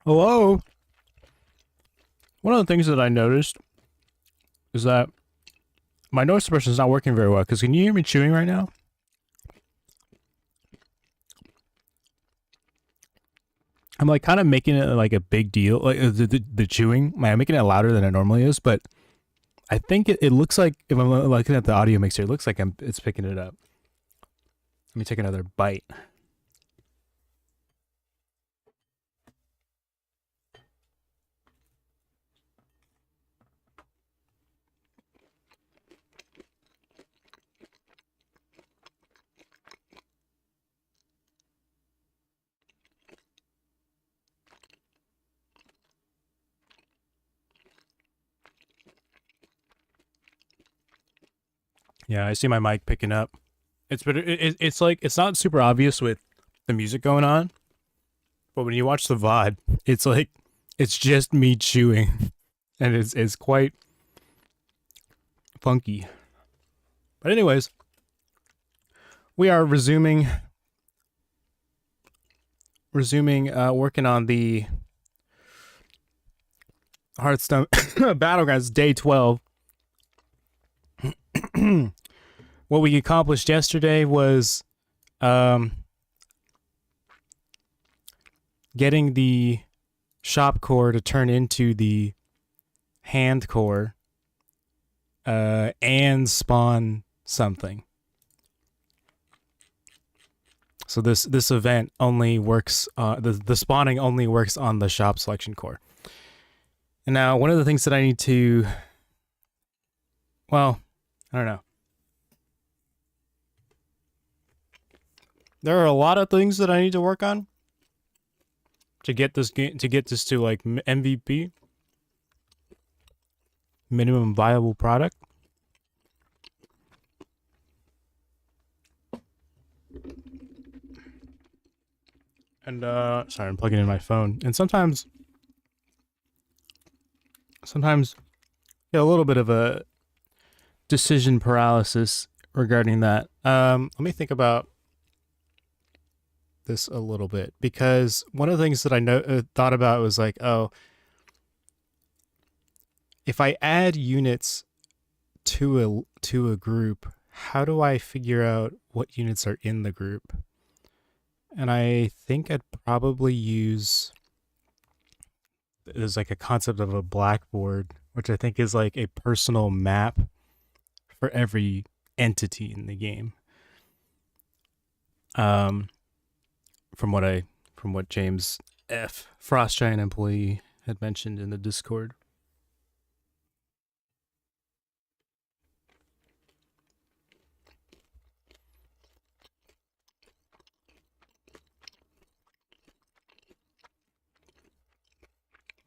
Hello? One of the things that I noticed is that my noise suppression is not working very well, because can you hear me chewing right now? I'm like kind of making it like a big deal, like the chewing. I'm making it louder than it normally is, but I think it looks like, if I'm looking at the audio mixer, it looks like it's picking it up. Let me take another bite. Yeah, I see my mic picking up. It's like it's not super obvious with the music going on, but when you watch the VOD, it's like it's just me chewing, and it's quite funky. But anyways, we are resuming working on the Hearthstone Battlegrounds Day 12. What we accomplished yesterday was getting the shop core to turn into the hand core and spawn something. So this event only works, the spawning only works on the shop selection core. And now one of the things that I need to, well, I don't know. There are a lot of things that I need to work on to get this game, to get this to like MVP, minimum viable product. And sorry, I'm plugging in my phone. And sometimes get a little bit of a decision paralysis regarding that. Let me think about this a little bit, because one of the things that I thought about was like, oh, if I add units to a group, how do I figure out what units are in the group? And I think I'd probably use, there's like a concept of a blackboard, which I think is like a personal map for every entity in the game. From what James F. Frost Giant employee had mentioned in the Discord.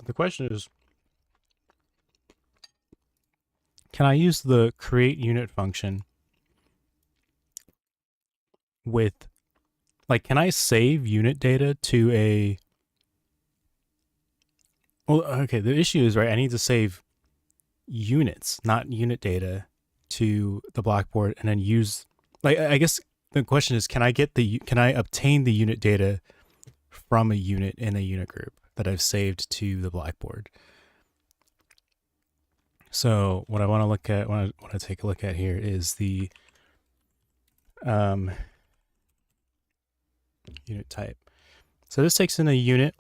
The question is, can I use the create unit function with, like, can I save unit data to a, well, okay, the issue is, right, I need to save units, not unit data, to the blackboard and then use, like, I guess the question is, can I obtain the unit data from a unit in a unit group that I've saved to the blackboard? So what I want to look at, want to take a look at here is the unit type. So this takes in a unit.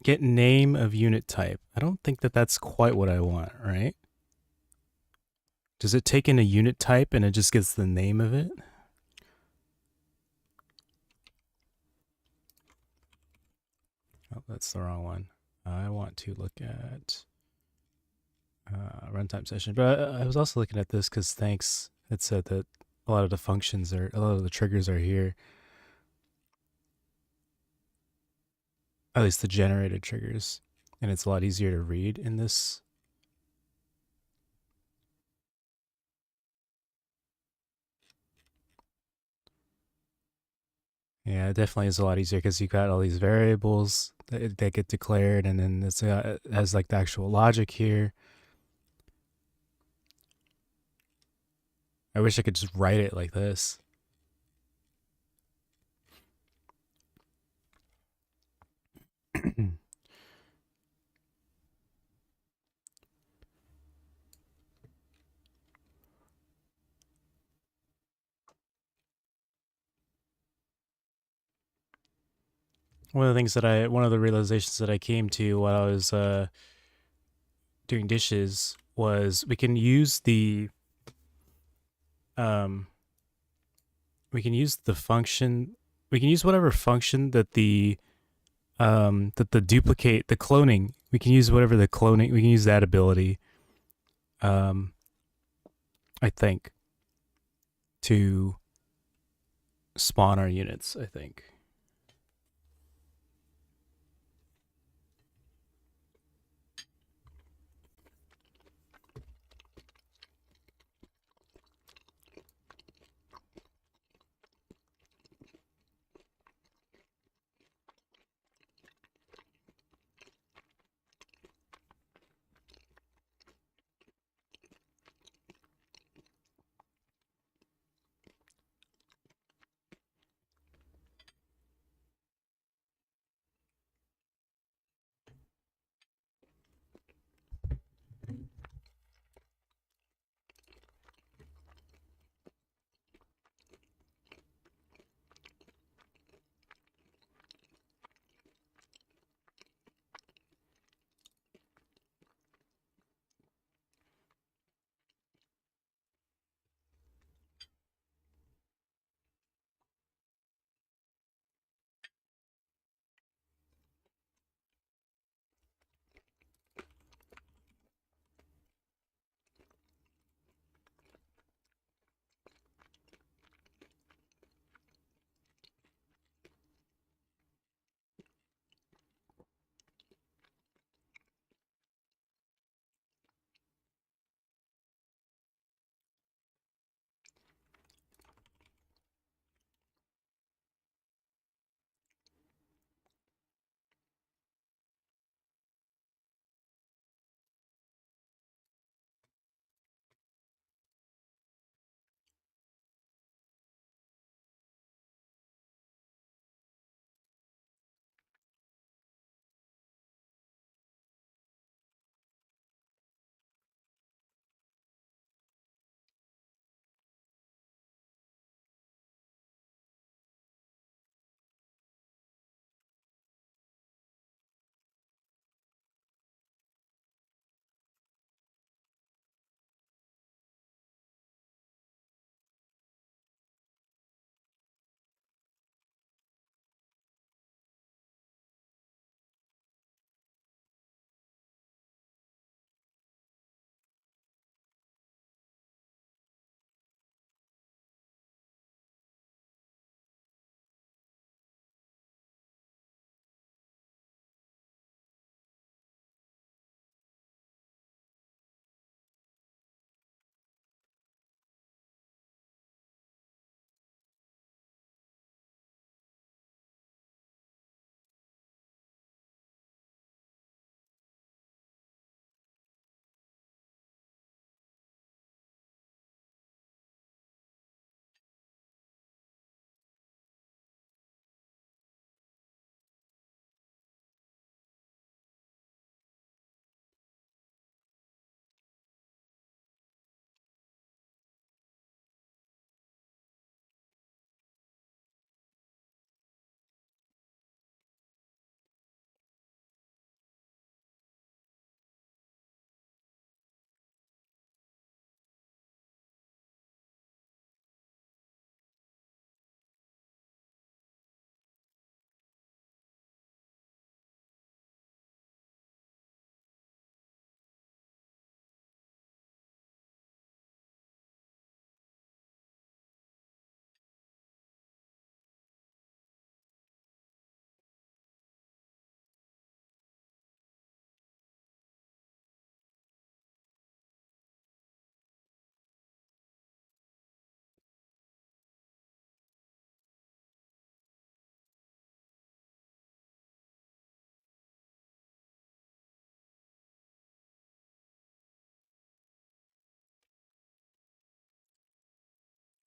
Get name of unit type. I don't think that that's quite what I want, right? Does it take in a unit type and it just gets the name of it? Oh, that's the wrong one. I want to look at runtime session, but I was also looking at this because thanks, it said that a lot of the triggers are here. At least the generated triggers, and it's a lot easier to read in this. Yeah, it definitely is a lot easier because you got all these variables that get declared, and then it has like the actual logic here. I wish I could just write it like this. one of the realizations that I came to while I was doing dishes was um, we can use the function, we can use whatever function that the duplicate, the cloning, we can use whatever the cloning, we can use that ability, um, I think, to spawn our units, I think.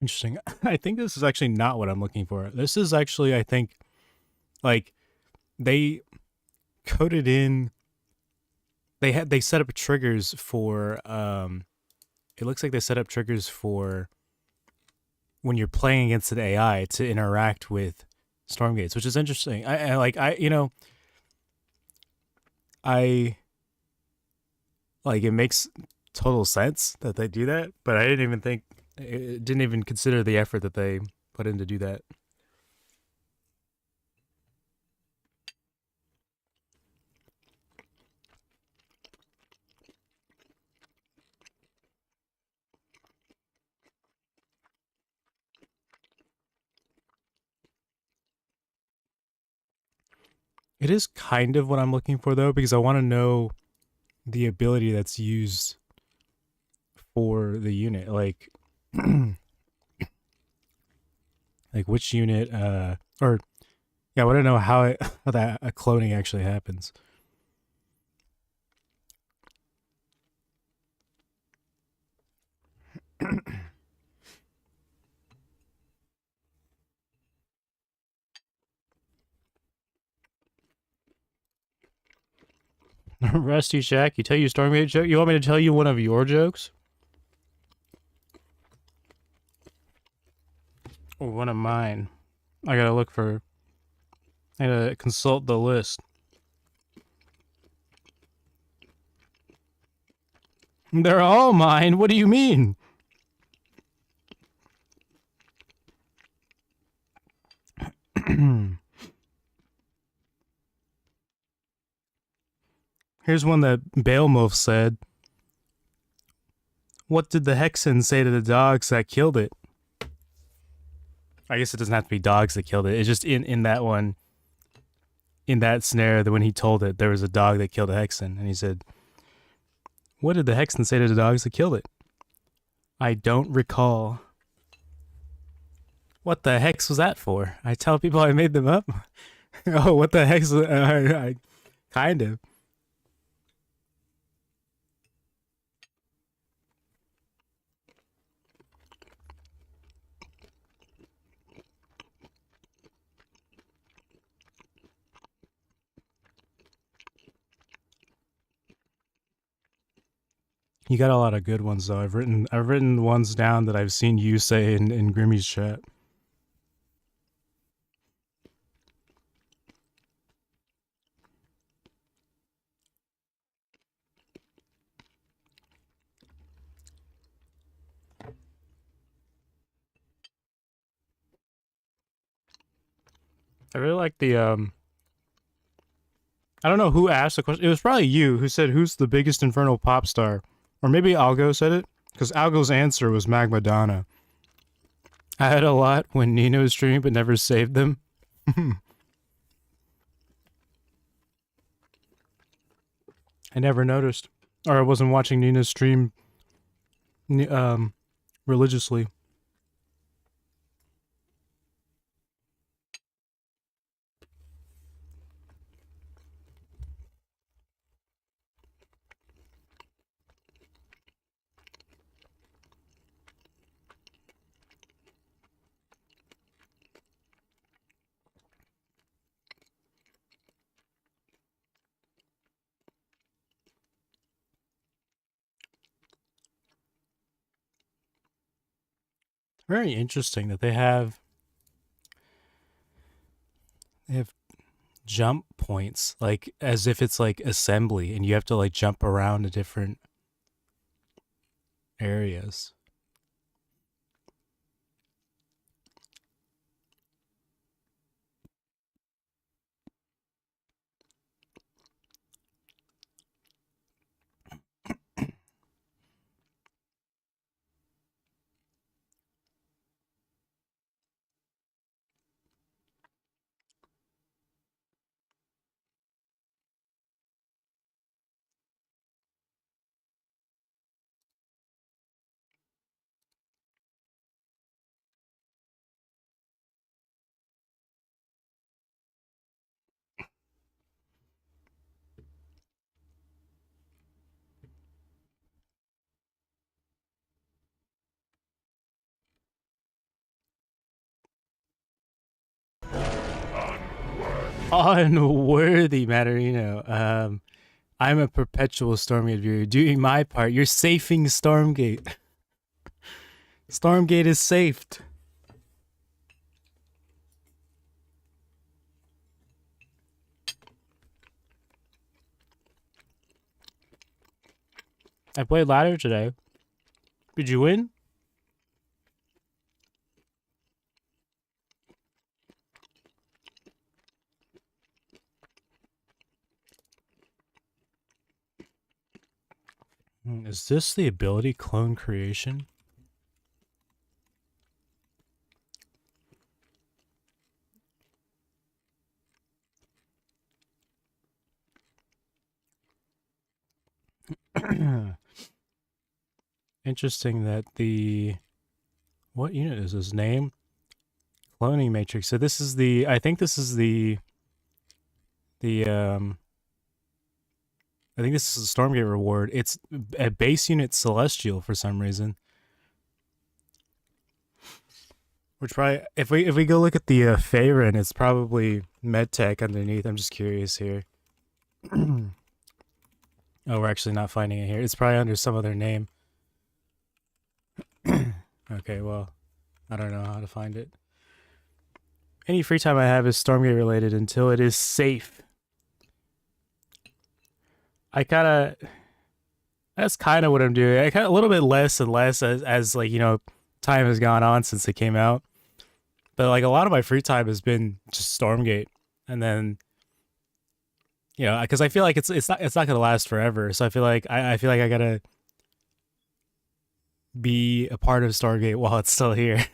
Interesting. I think this is actually not what I'm looking for. This is actually, I think, like they coded in. They set up triggers for it looks like they set up triggers for when you're playing against an AI to interact with Stormgates, which is interesting. I like I you know I like it makes total sense that they do that, but I didn't even think it didn't even consider the effort that they put in to do that. It is kind of what I'm looking for though, because I want to know the ability that's used for the unit, like which unit, or yeah, I want to know how that cloning actually happens. Rusty Shack, you tell you Stormgate joke. You want me to tell you one of your jokes or one of mine? I gotta look for. I gotta consult the list. They're all mine. What do you mean? Here's one that Bailmolf said. What did the Hexen say to the dogs that killed it? I guess it doesn't have to be dogs that killed it. It's just in that one, in that snare, that when he told it, there was a dog that killed a Hexen. And he said, what did the Hexen say to the dogs that killed it? I don't recall. What the hex was that for? I tell people I made them up. Oh, what the hex? I kind of. You got a lot of good ones though. I've written ones down that I've seen you say in Grimmy's chat. I really like the I don't know who asked the question. It was probably you who said who's the biggest infernal pop star, or maybe Algo said it because Algo's answer was Magmadonna. I had a lot when Nino streamed but never saved them. I never noticed, or I wasn't watching Nina's stream um religiously. Very interesting that they have jump points like as if it's like assembly and you have to like jump around to different areas. Unworthy, Matterino. I'm a perpetual Stormgate viewer. Doing my part. You're safing Stormgate. Stormgate is safed. I played ladder today. Did you win? Is this the ability clone creation? Interesting that the... What unit is this name? Cloning matrix. So this is the... I think this is the... I think this is a Stormgate reward. It's a base unit Celestial for some reason. Which probably... If we go look at the Faerun, it's probably Medtech underneath. I'm just curious here. Oh, we're actually not finding it here. It's probably under some other name. Okay, well, I don't know how to find it. Any free time I have is Stormgate related until it is safe. That's kind of what I'm doing. I kind of a little bit less and less as like, you know, time has gone on since it came out. But like a lot of my free time has been just Stormgate. And then, you know, because I feel like it's not gonna last forever. So I feel like I gotta be a part of Stargate while it's still here.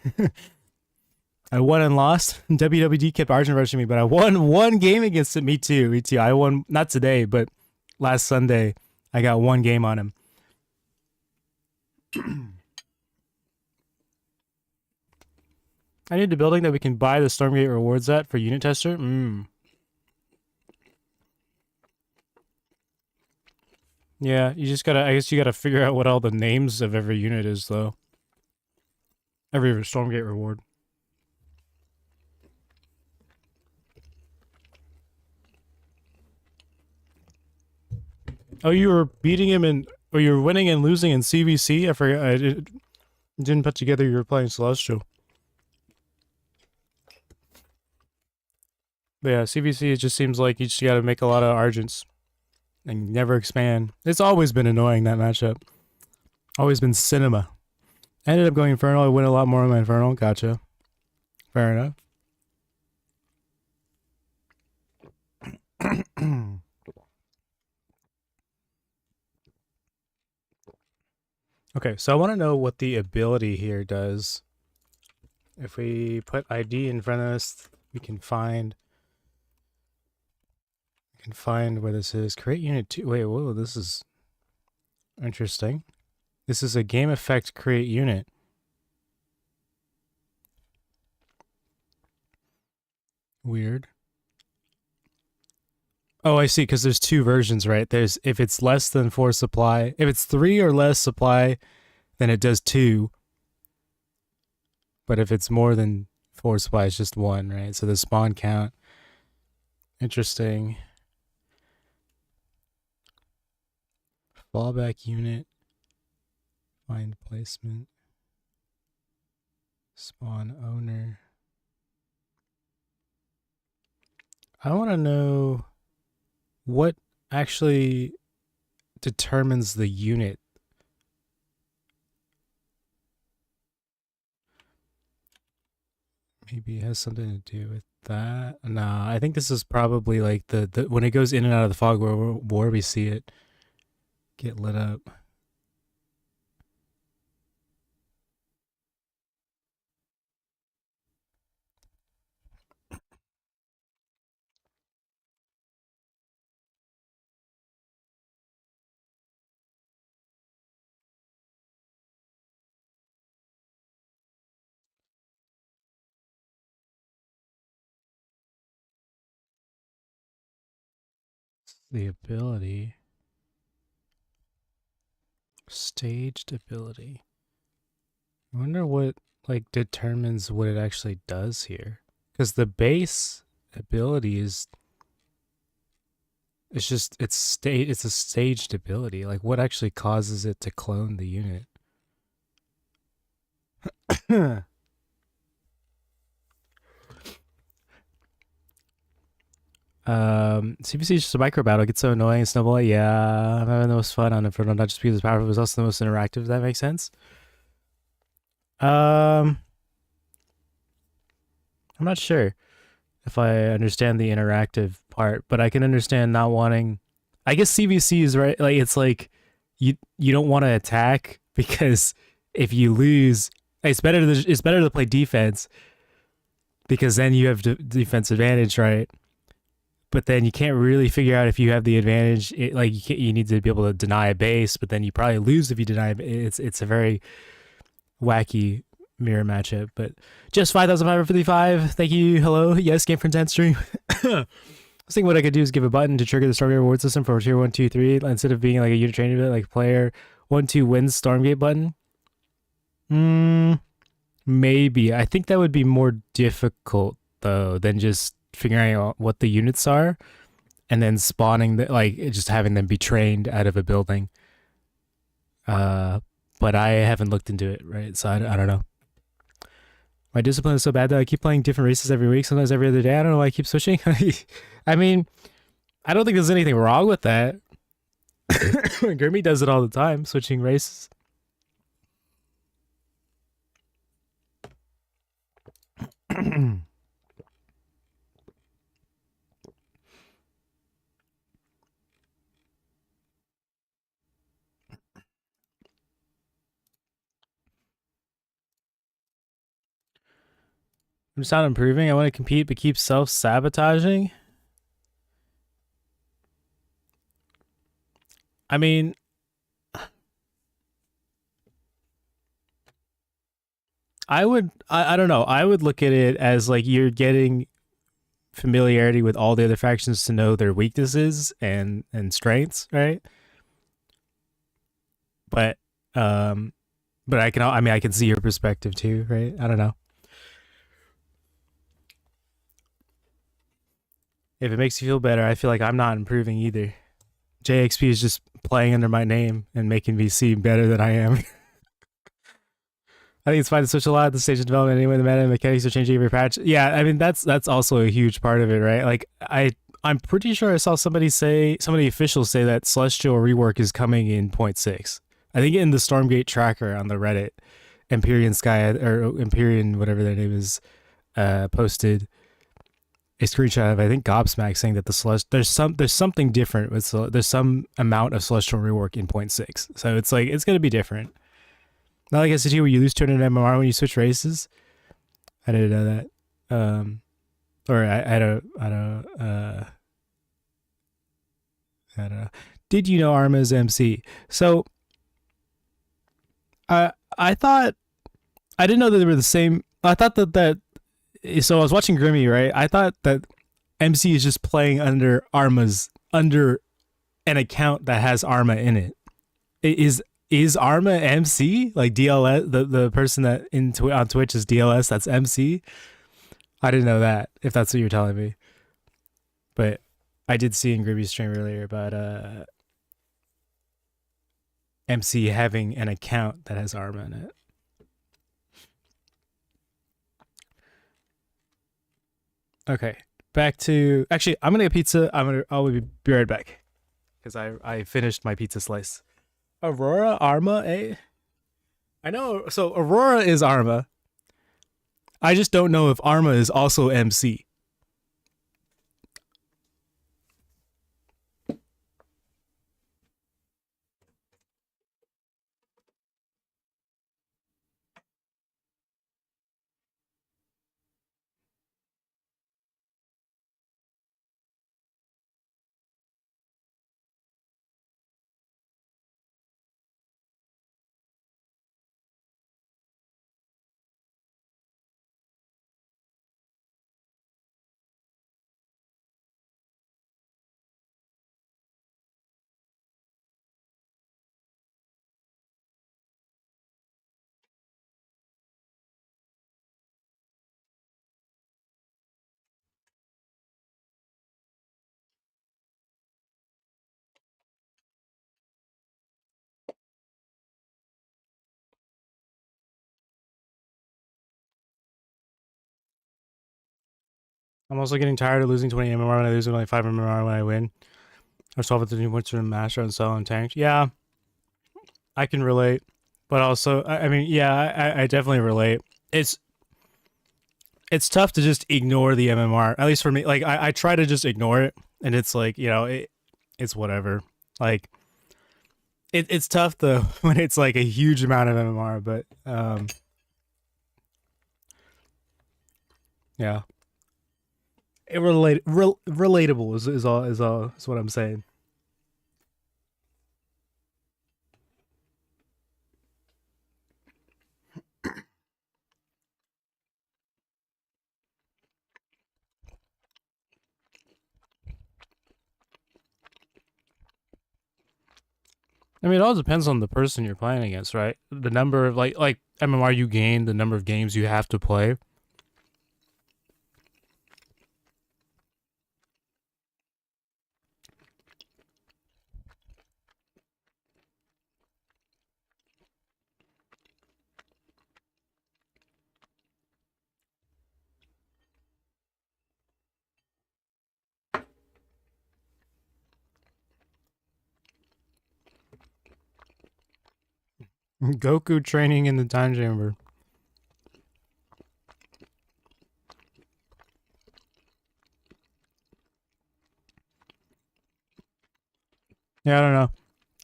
I won and lost. WWD kept Argent rushing me, but I won one game against it. Me too. I won, not today, but last Sunday. I got one game on him. I need a building that we can buy the Stormgate rewards at for unit tester. Yeah, you just gotta, I guess you gotta figure out what all the names of every unit is, though. Every Stormgate reward. Oh, you were beating him in, or you were winning and losing in CVC? I forgot, I didn't put together you were playing Celestial. But yeah, CVC, it just seems like you just gotta make a lot of Argents. And never expand. It's always been annoying, that matchup. Always been cinema. I ended up going Infernal. I win a lot more on my Infernal. Gotcha. Fair enough. Okay, so I want to know what the ability here does. If we put ID in front of us, we can find where this is. Create unit 2. Wait, whoa, this is interesting. This is a game effect create unit. Weird. Oh, I see, because there's two versions, right? There's, if it's less than 4 supply, if it's 3 or less supply, then it does 2. But if it's more than 4 supply, it's just 1, right? So the spawn count. Interesting. Fallback unit. Find placement. Spawn owner. I want to know what actually determines the unit. Maybe it has something to do with that. Nah, I think this is probably like the when it goes in and out of the fog war, we see it get lit up. The ability. Staged ability. I wonder what like determines what it actually does here. Because the base ability is It's a staged ability. Like what actually causes it to clone the unit? CBC is just a micro battle. It gets so annoying and snowball. Yeah, I'm having the most fun on it for not just because it's powerful, but it's also the most interactive. If that makes sense. Um, I'm not sure if I understand the interactive part, but I can understand not wanting. I guess CBC is right. Like it's like you don't want to attack because if you lose, it's better to play defense because then you have defense advantage, right? But then you can't really figure out if you have the advantage. Like you need to be able to deny a base, but then you probably lose if you deny. It's a very wacky mirror matchup. But just 5,555. Thank you. Hello. Yes, Game for 10 stream. I was thinking what I could do is give a button to trigger the Stormgate reward system for tier 1, 2, 3 instead of being like a unit training bit, like player 1, 2 wins Stormgate button. Maybe. I think that would be more difficult though than just figuring out what the units are and then spawning like just having them be trained out of a building. But I haven't looked into it, right? So I don't know. My discipline is so bad that I keep playing different races every week, sometimes every other day. I don't know why I keep switching. I mean, I don't think there's anything wrong with that. Gurmy does it all the time, switching races. I'm just not improving. I want to compete but keep self sabotaging. I mean, I don't know. I would look at it as like you're getting familiarity with all the other factions to know their weaknesses and strengths, right? But um but I can see your perspective too, right? I don't know. If it makes you feel better, I feel like I'm not improving either. JXP is just playing under my name and making me seem better than I am. I think it's fine to switch a lot at the stage of development anyway. The meta and mechanics are changing every patch. Yeah, I mean that's also a huge part of it, right? Like I'm pretty sure I saw somebody officials say that Celestial rework is coming in 0.6. I think in the Stormgate tracker on the Reddit, Empyrean Sky or Empyrean whatever their name is, posted a screenshot of I think Gobsmack saying that there's something different with there's some amount of Celestial rework in 0.6. So it's like it's gonna be different. Not like SCG where you lose 200 MMR when you switch races. I didn't know that. Or I don't know. Did you know Arma's MC? So I thought I didn't know that they were the same. I thought that so I was watching Grimmy, right? I thought that MC is just playing under an account that has Arma in it. Is Arma MC like DLS the person that on Twitch is DLS that's MC? I didn't know that if that's what you're telling me, but I did see in Grimmy's stream earlier about MC having an account that has Arma in it. Okay, back to actually I'm gonna get pizza. I'll be right back because I finished my pizza slice. Aurora Arma, eh? I know. So Aurora is Arma. I just don't know if Arma is also MC. I'm also getting tired of losing 20 MMR when I lose and only 5 MMR when I win. Or solve it to new points from master and sell and tanked. Yeah, I can relate. But also, I mean, yeah, I definitely relate. It's it's tough to just ignore the MMR. At least for me, like I try to just ignore it, and it's like it's whatever. Like it's tough though when it's like a huge amount of MMR. But yeah, relatable is what I'm saying. I mean, it all depends on the person you're playing against, right? The number of like MMR you gain, the number of games you have to play. Goku training in the time chamber. Yeah, I don't know.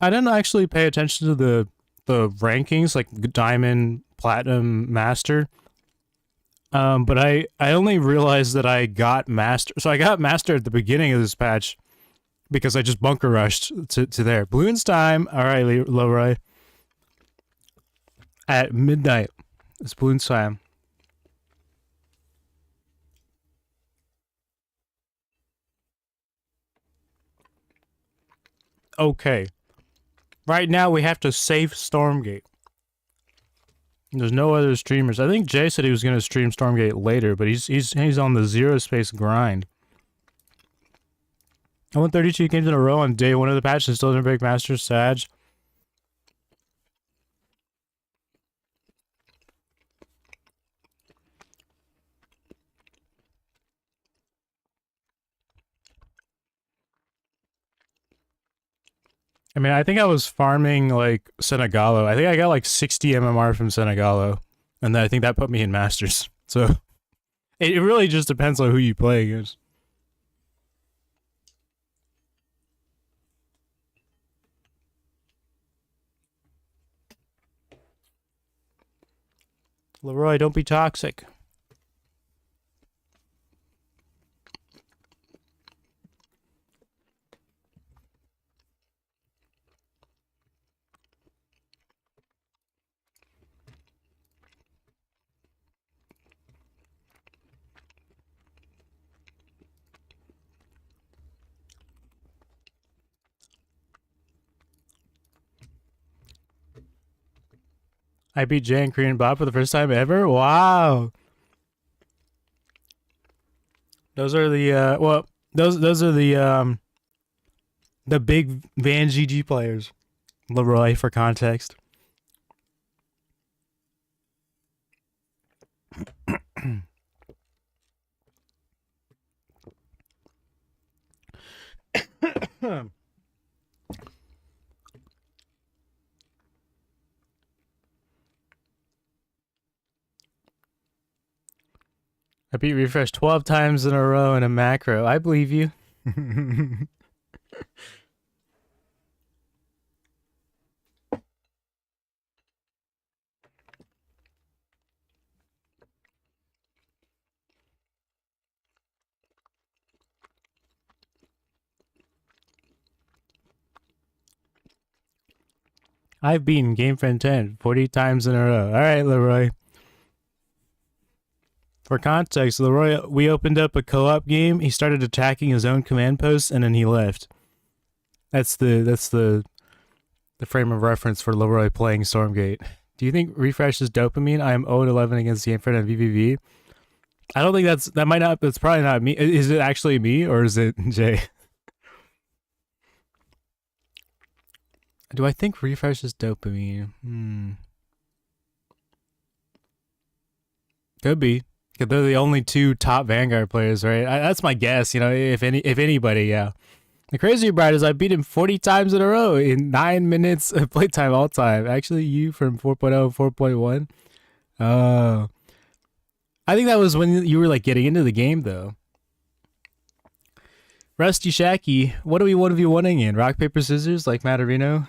I didn't actually pay attention to the rankings, like diamond, platinum, master. But I only realized that I got master. So I got master at the beginning of this patch because I just bunker rushed to there. Balloons time. All right, Leroy. At midnight, it's balloons time. Okay. Right now we have to save Stormgate. There's no other streamers. I think Jay said he was going to stream Stormgate later, but he's on the zero space grind. I won 32 games in a row on day one of the patch and still didn't break Masters. Sag. I mean, I think I was farming like Senegalo. I think I got like 60 MMR from Senegalo, and then I think that put me in Masters. So it really just depends on who you play against. Leroy, don't be toxic. I beat Jay and Korean Bob for the first time ever. Wow. Those are the well, those are the big Van GG players. Leroy, for context. I beat Refresh 12 times in a row in a macro. I believe you. I've beaten Game Friend 10 40 times in a row. All right, Leroy. For context, Leroy, we opened up a co-op game. He started attacking his own command post, and then he left. That's the frame of reference for Leroy playing Stormgate. Do you think Refresh is dopamine? I am 0-11 against Game Friend and VVV. I don't think that's probably not me. Is it actually me or is it Jay? Do I think Refresh is dopamine? Could be. 'Cause they're the only two top Vanguard players, right? That's my guess. You know, if anybody, yeah. The crazy part is I beat him 40 times in a row in 9 minutes of playtime all time. Actually, you from 4.0 4.1. Uh, I think that was when you were like getting into the game though. Rusty Shacky, what are we 1v1ing in? Rock, paper, scissors like Matterino?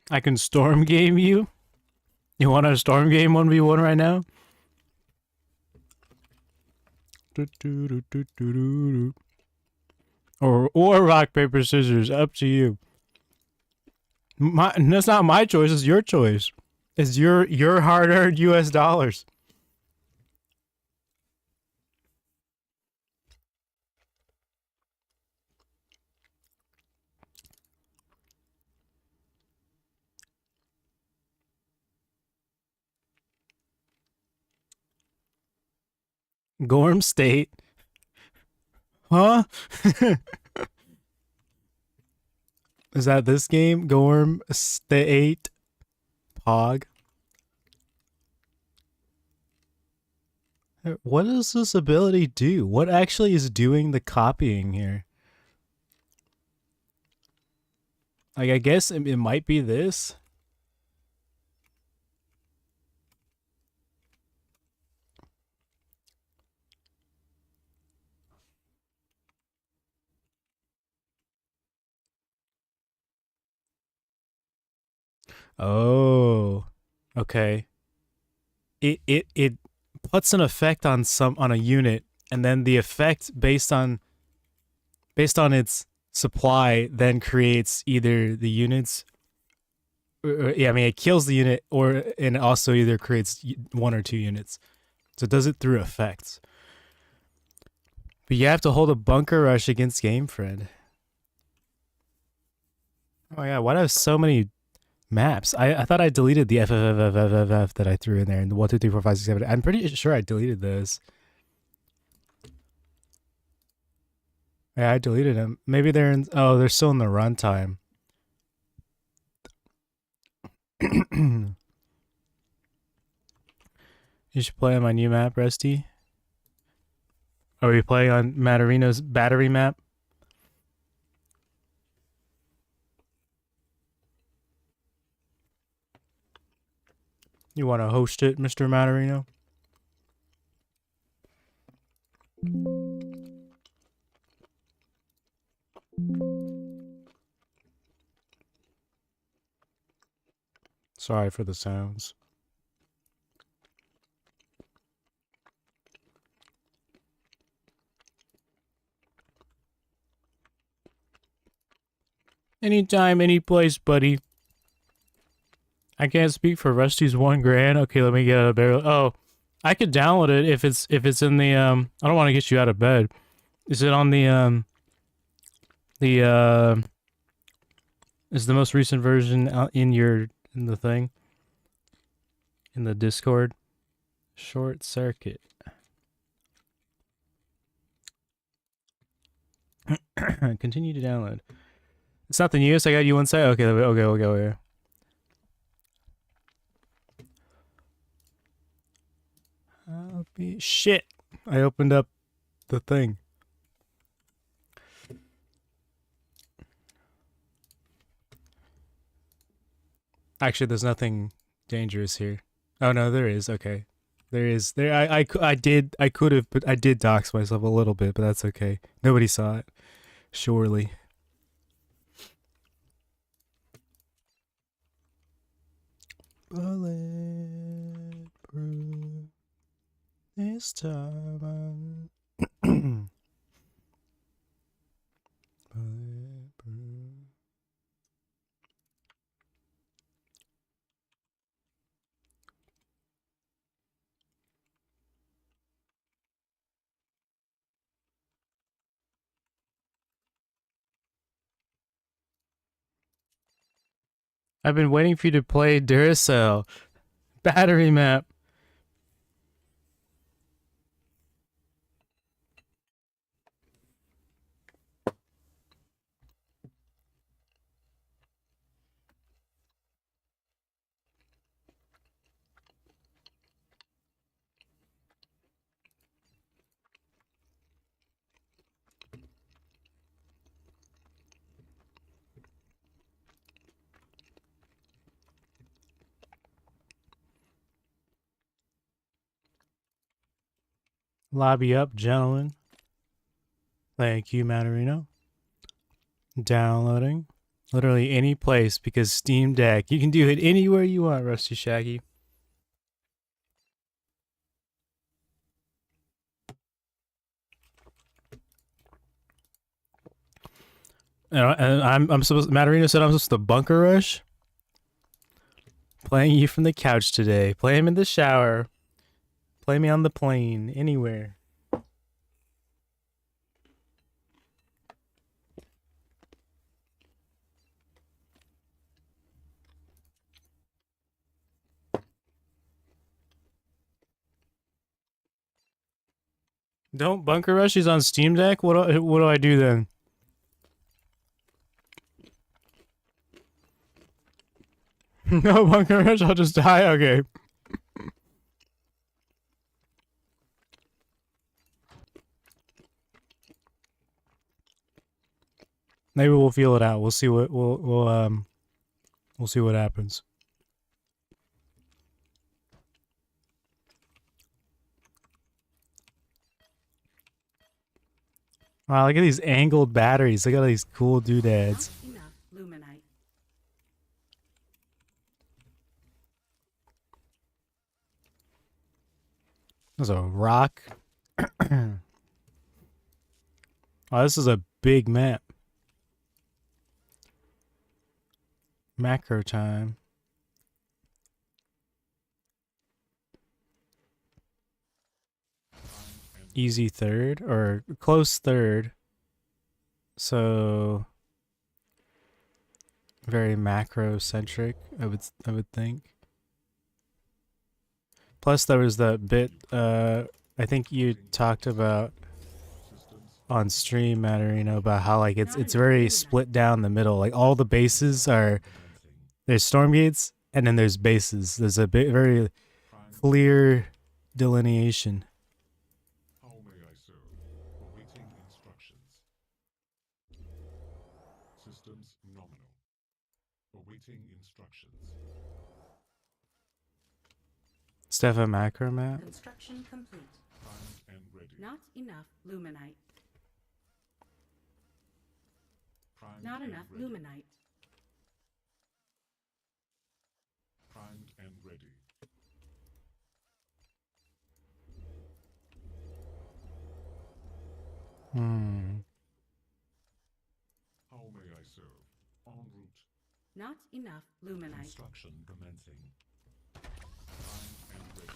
I can storm game you? You want a storm game 1v1 right now? Or rock, paper, scissors. Up to you. That's not my choice, it's your choice. It's your hard earned US dollars. Gorm State. Huh? Is that this game? Gorm State Pog. What does this ability do? What actually is doing the copying here? Like, I guess it might be this. Oh, okay. It puts an effect on a unit, and then the effect based on its supply then creates either the units. Yeah, I mean it kills the unit, or and it also either creates one or two units. So it does it through effects. But you have to hold a bunker rush against Game Friend. Oh yeah, why do I have so many maps? I thought I deleted the FFFFFF that I threw in there, and the 1, 2, 3, 4, 5, 6, 7. I'm pretty sure I deleted those. Yeah, I deleted them. Maybe they're in. Oh, they're still in the runtime. You should play on my new map, Rusty. Are we playing on Matterino's battery map? You want to host it, Mr. Matterino? Sorry for the sounds. Anytime, any place, buddy. I can't speak for Rusty's $1,000. Okay, let me get out of barrel. Oh, I could download it if it's in the I don't want to get you out of bed. Is it on the is the most recent version in the thing? In the Discord? Short circuit. Continue to download. It's not the newest. I got you one side. Okay. Shit. I opened up the thing. Actually, there's nothing dangerous here. Oh no, there is. Okay, there is. There, I could have, but I did dox myself a little bit, but that's okay. Nobody saw it. Surely. Bulletproof. This time I'm bulletproof. I've been waiting for you to play Duracell. Battery map. Lobby up, gentlemen. Thank you, Matarino. Downloading. Literally any place because Steam Deck. You can do it anywhere you want, Rusty Shaggy. And I'm supposed. Matarino said I'm supposed to bunker rush. Playing you from the couch today. Play him in the shower. Play me on the plane. Anywhere. Don't bunker rush. He's on Steam Deck. What do I do then? No bunker rush. I'll just die. Okay. Maybe we'll feel it out. We'll see what we'll see what happens. Wow, look at these angled batteries. Look at all these cool doodads. There's a rock. Oh, this is a big map. Macro time. Easy third or close third. So very macro centric, I would think. Plus there was that bit I think you talked about on stream, Matarino, about how like it's very split down the middle. Like all the bases are there's Stormgates and then there's bases. There's a very clear delineation. Stefan macro map. Construction complete. Not enough luminite. Not enough luminite. Primed and ready. How may I serve? En route. Not enough luminite. Construction commencing.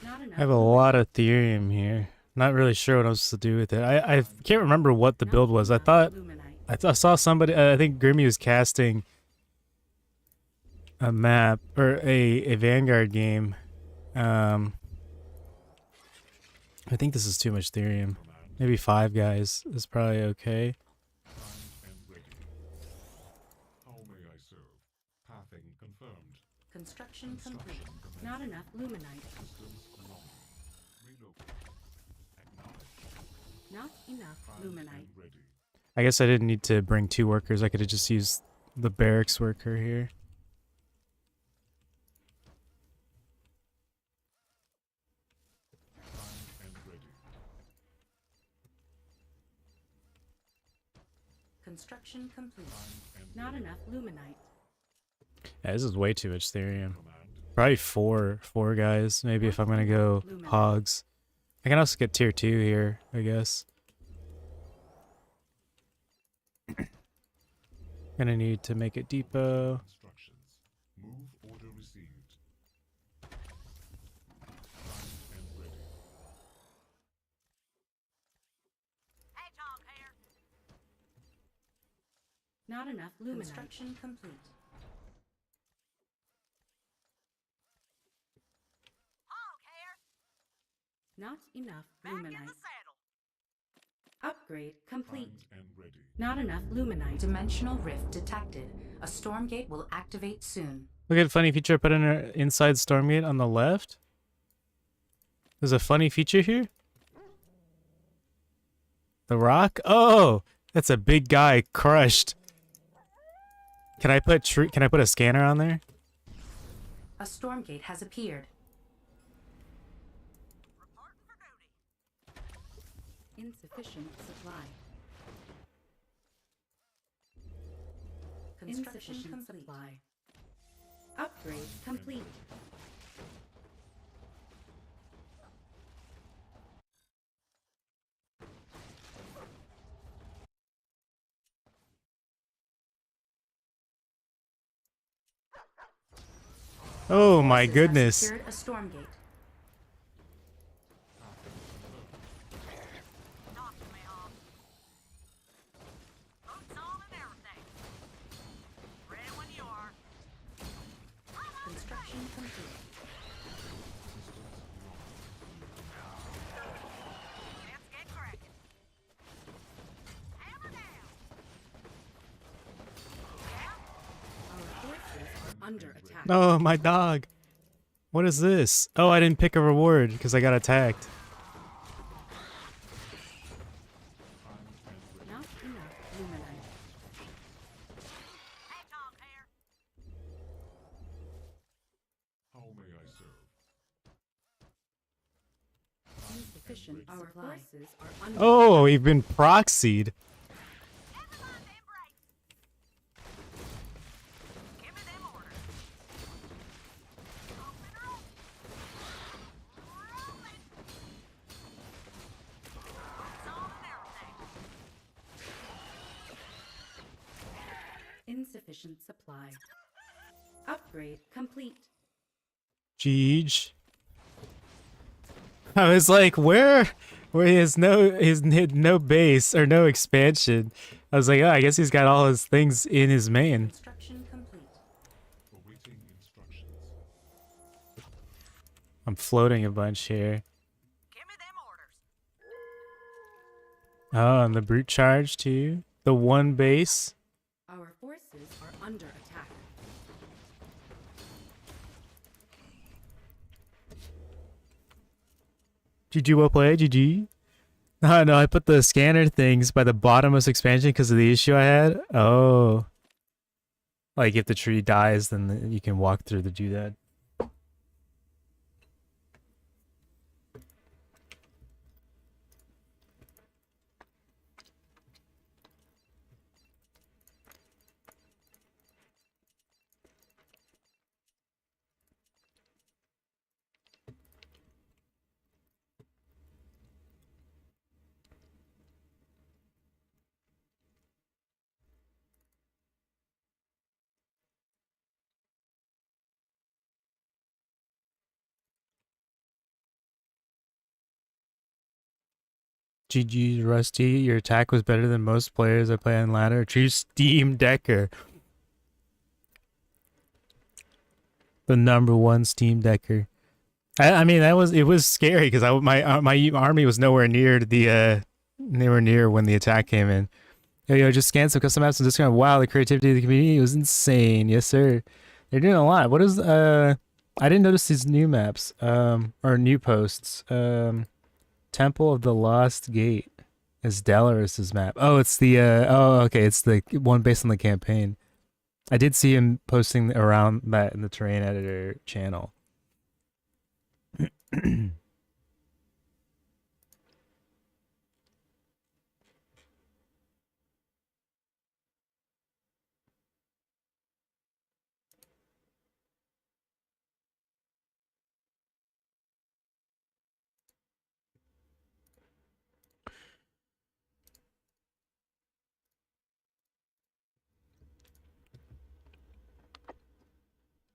Not enough. I have a lot of Ethereum here. Not really sure what I'm supposed to do with it. I can't remember what the build was. I thought I saw somebody. I think Grimmy was casting a map or a Vanguard game. I think this is too much Ethereum. Maybe 5 guys is probably okay. How may I serve? Pathing confirmed. Construction complete. Not enough luminite. Not enough luminite. I guess I didn't need to bring 2 workers. I could have just used the barracks worker here. Construction complete. Not enough luminite. Yeah, this is way too much Ethereum. Probably four guys, maybe if I'm gonna go hogs. I can also get tier 2 here, I guess. Gonna need to make a depot. Move order received. Not enough luminite. Construction complete. Not enough Back in luminite. the saddle. Upgrade complete. Primed and ready. Not enough luminite. Dimensional rift detected. A Stormgate will activate soon. Look at a funny feature I put in inside Stormgate on the left. There's a funny feature here. The rock? Oh, that's a big guy crushed. Can I put a scanner on there? A Stormgate has appeared. Reporting for duty. Insufficient supply. Insufficient supply. Upgrade complete. Oh my Forces have goodness. secured a Stormgate. Knocking me off. Boots on and everything. Ready when you are. Construction complete. Let's get cracking. Hammer down. Yeah? Our forces are under attack. Oh, my dog. What is this? Oh, I didn't pick a reward because I got attacked. Not enough luminite. Hey, Tom here. How may I serve? Insufficient Our forces are under Oh, we've been proxied. Never mind the embrace. Give me them orders. Open her up. Rolling. Boots on and everything. insufficient supply. Upgrade complete. Jeej. I was like, where he has no base or no expansion. I was like, oh, I guess he's got all his things in his main. Construction complete. Awaiting instructions. I'm floating a bunch here. Give me them orders. Oh, and the brute charge too. The one base. Our forces are under attack. GG, well played, GG. Oh, no, I put the scanner things by the bottommost expansion because of the issue I had. Oh. Like, if the tree dies, then you can walk through to do that. GG, Rusty. Your attack was better than most players I play on ladder. True Steam Decker. The #1 Steam Decker. I mean, it was scary because my army was nowhere near when the attack came in. Yo, just scanned some custom maps and just kind of wow, the creativity of the community was insane. Yes, sir. They're doing a lot. What is I didn't notice these new maps or new posts. Temple of the Lost Gate is Dalaris's map. Oh, it's the okay, it's the one based on the campaign. I did see him posting around that in the terrain editor channel.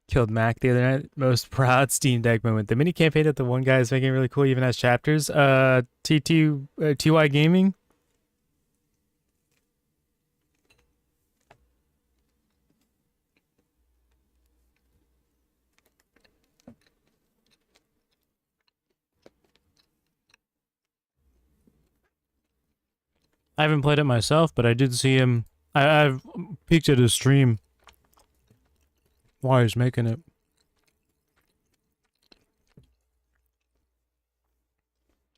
Killed Mac the other night. Most proud Steam Deck moment. The mini campaign that the one guy is making really cool even has chapters. TY Gaming. I haven't played it myself, but I did see him. I've peeked at his stream while he's making it.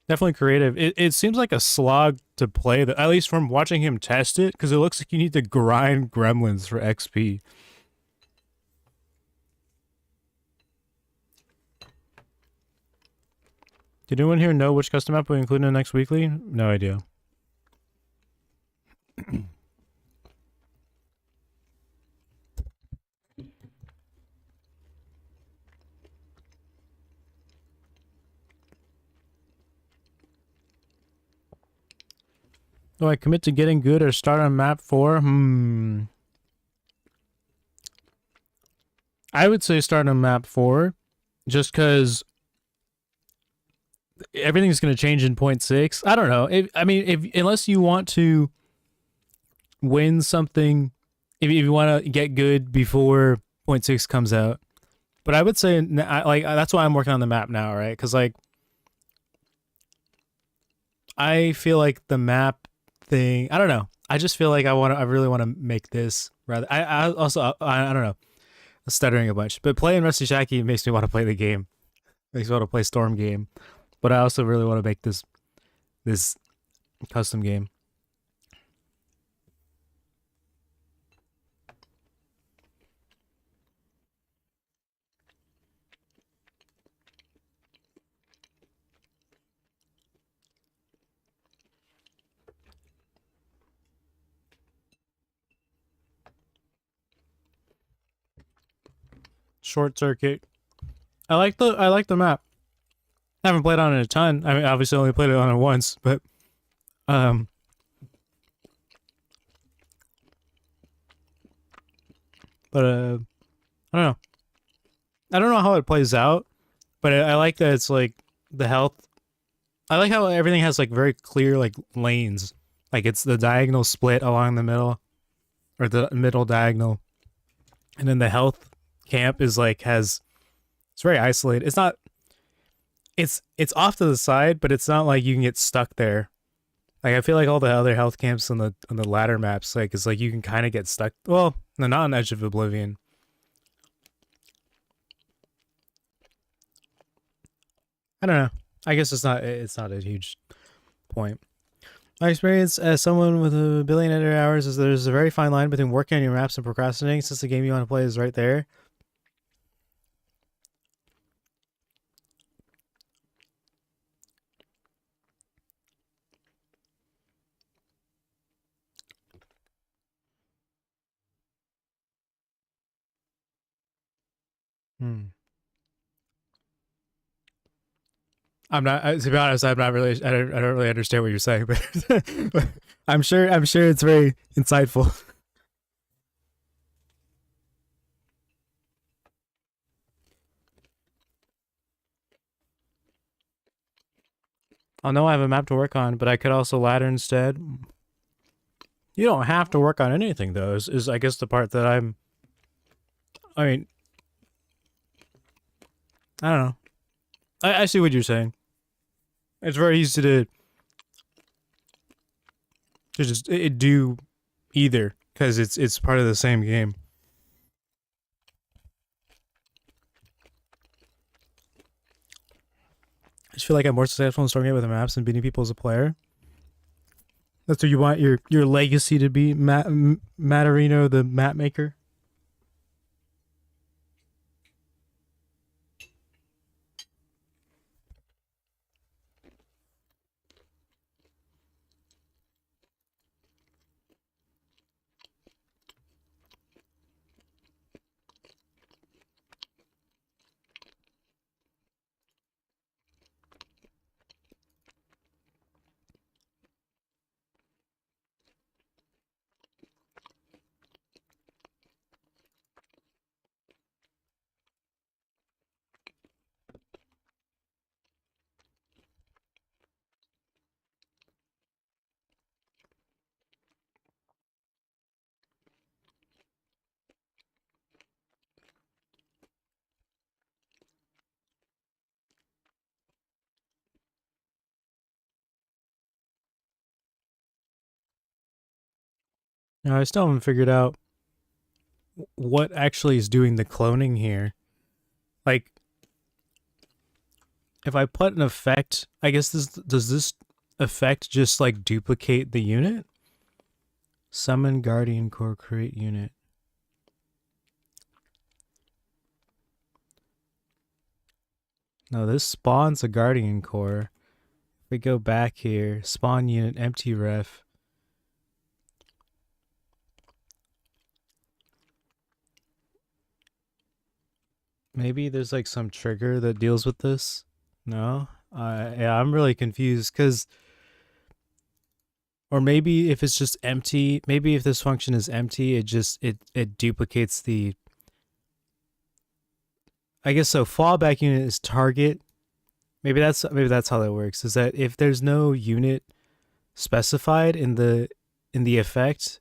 Definitely creative. It seems like a slog to play, at least from watching him test it, because it looks like you need to grind gremlins for XP. Did anyone here know which custom map we include in the next weekly? No idea. Do I commit to getting good or start on map 4? I would say start on map 4, just because everything's going to change in 0.6. I don't know. Unless you want to win something, if you want to get good before 0.6 comes out. But I would say, that's why I'm working on the map now, right? Because, I feel like the map thing, I don't know. I just feel like I really want to make this rather. I also, I don't know. I'm stuttering a bunch. But playing Rusty Shacky makes me want to play the game. Makes me want to play Stormgate. But I also really want to make this custom game. Short circuit. I like the map. I haven't played on it a ton. I mean, obviously only played it on it once, but but I don't know. I don't know how it plays out, but I like that it's like the health. I like how everything has like very clear like lanes. Like it's the diagonal split along the middle, or the middle diagonal, and then the health camp is like it's very isolated. It's not. It's off to the side, but it's not like you can get stuck there. Like I feel like all the other health camps on the ladder maps, like it's like you can kind of get stuck. Well, no, not on Edge of Oblivion. I don't know. I guess it's not a huge point. My experience as someone with a billion editor hours is there's a very fine line between working on your maps and procrastinating, since the game you want to play is right there. Hmm. To be honest, I'm not really. I don't really understand what you're saying, but I'm sure it's very insightful. I'll know I have a map to work on, but I could also ladder instead. You don't have to work on anything though. Is I guess the part that I mean, I don't know. I see what you're saying. It's very easy to just do either, because it's part of the same game. I just feel like I'm more successful in Stormgate with the maps than beating people as a player. That's what you want your legacy to be, Matterino, the map maker. I still haven't figured out what actually is doing the cloning here. Like, if I put an effect, I guess does this effect just like duplicate the unit? Summon Guardian Core, create unit. No, this spawns a Guardian Core. If we go back here, spawn unit, empty ref. Maybe there's like some trigger that deals with this. No? Yeah, I'm really confused because, or maybe if it's just empty, maybe if this function is empty, it duplicates the, I guess so. Fallback unit is target. Maybe that's how that works. Is that if there's no unit specified in the effect,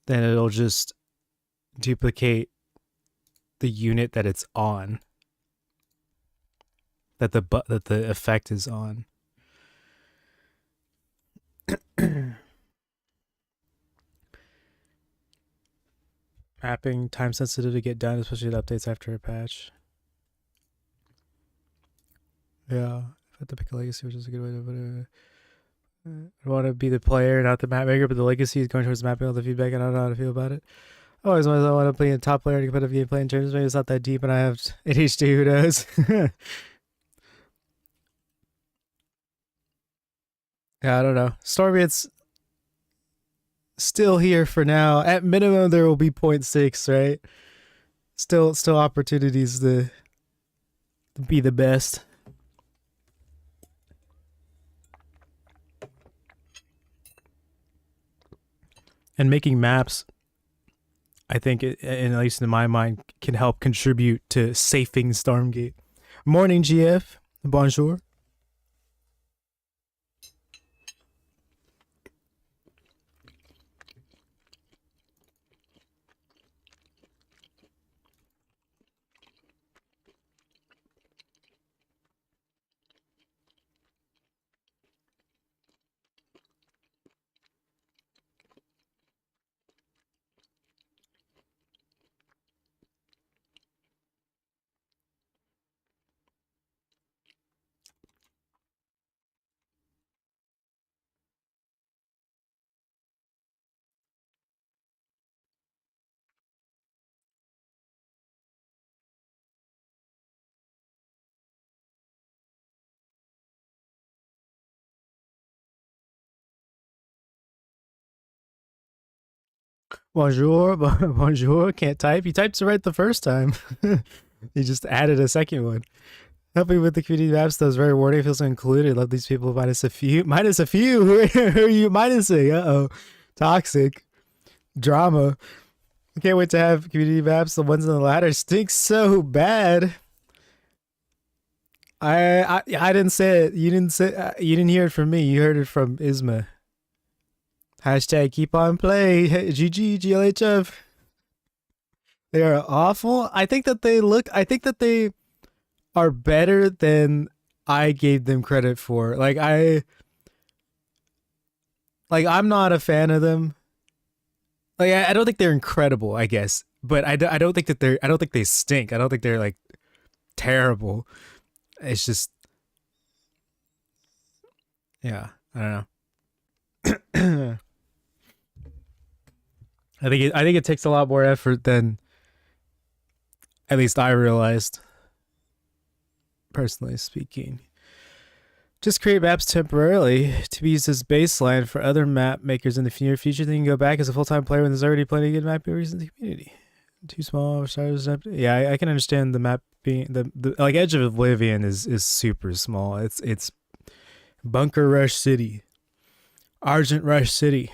then it'll just duplicate the unit that it's on. That the effect is on. Mapping time sensitive to get done, especially with updates after a patch. Yeah, I have to pick a legacy, which is a good way to put it. I want to be the player, not the map maker, but the legacy is going towards mapping all the feedback. I don't know how to feel about it. I always want to play a top player in competitive gameplay in terms. Maybe it's not that deep, and I have ADHD. Who knows? Yeah, I don't know. Stormgate's still here for now. At minimum, there will be 0.6, right? Still opportunities to be the best. And making maps, I think, at least in my mind, can help contribute to safing Stormgate. Morning, GF. Bonjour. Bonjour. Bonjour. Can't type. You typed it right the first time. You just added a second one. Helping with the community maps, though, is very rewarding. Feels so included. Love these people. Minus a few. Minus a few. Who are you minusing? Uh-oh. Toxic. Drama. I can't wait to have community maps. The ones on the ladder stink so bad. I didn't say it. You didn't hear it from me. You heard it from Isma. Hashtag keep on play. GG GLHF. They are awful. I think that they are better than I gave them credit for. I'm not a fan of them. Like I don't think they're incredible, I guess. But I don't think they stink. I don't think they're like terrible. It's just, yeah, I don't know. I think it takes a lot more effort than at least I realized, personally speaking. Just create maps temporarily to be used as baseline for other map makers in the near future. Then you can go back as a full-time player when there's already plenty of good map makers in the community. Too small. Yeah, I can understand the map being the like Edge of Oblivion is super small. It's Bunker Rush City, Argent Rush City.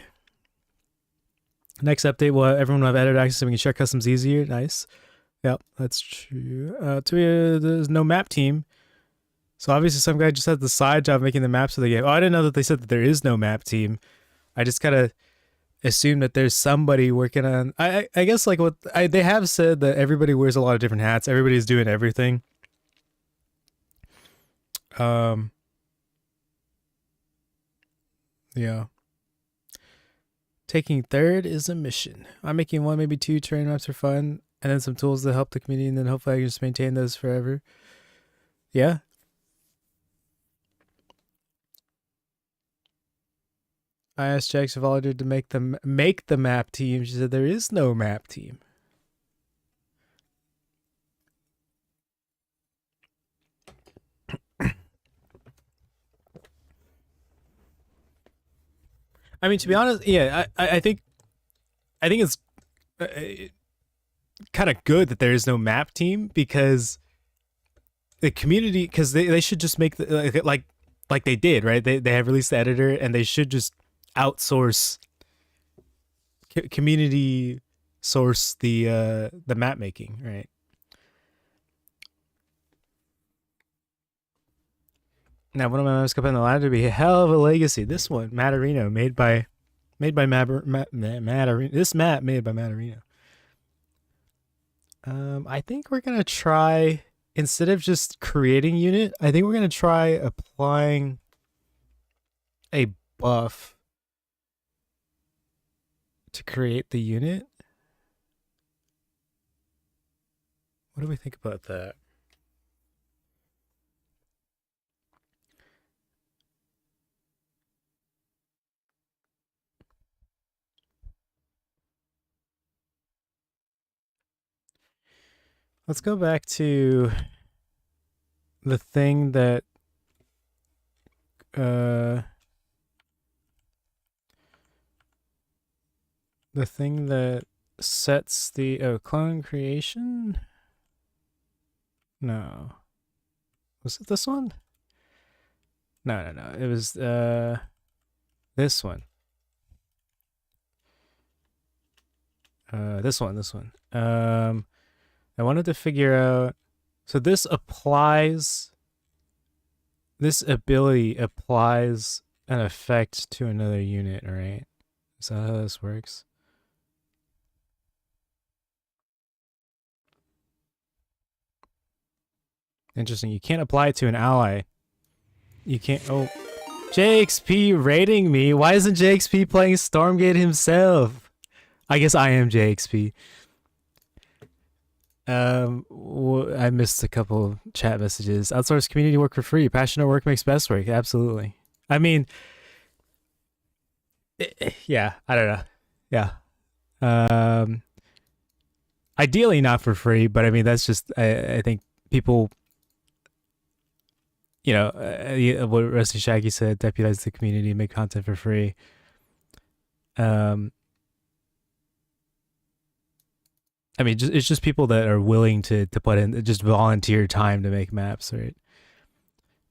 Next update, everyone will have editor access so we can share customs easier. Nice. Yep, that's true. There's no map team. So obviously some guy just had the side job making the maps of the game. Oh, I didn't know that they said that there is no map team. I just kind of assumed that there's somebody working on... I guess like they have said that everybody wears a lot of different hats. Everybody's doing everything. Yeah. Taking third is a mission. I'm making one, maybe two terrain maps for fun, and then some tools that help the community, and then hopefully I can just maintain those forever. Yeah. I asked Jax if volunteered to make the map team. She said there is no map team. I mean, to be honest, yeah, I think it's kind of good that there is no map team, because the community, because they should just make the like they did, right? They have released the editor, and they should just outsource community source the map making, right? Now, one of my maps up on the ladder to be a hell of a legacy. This one, Matterino, made by Matterino. This map made by Matterino. I think we're gonna try, instead of just creating unit, I think we're gonna try applying a buff to create the unit. What do we think about that? Let's go back to the thing that the thing that sets the clone creation. No, was it this one? No. It was this one. This one. I wanted to figure out. So this ability applies an effect to another unit, right? Is that how this works? Interesting. You can't apply it to an ally. You can't. Oh, JXP rating me. Why isn't JXP playing Stormgate himself? I guess I am JXP. I missed a couple chat messages. Outsource community work for free. Passionate work makes best work. Absolutely. I mean, yeah, I don't know. Yeah. Ideally not for free, but I mean, that's just, I think people, you know, what Rusty Shaggy said, deputize the community, make content for free. I mean, it's just people that are willing to put in just volunteer time to make maps, right?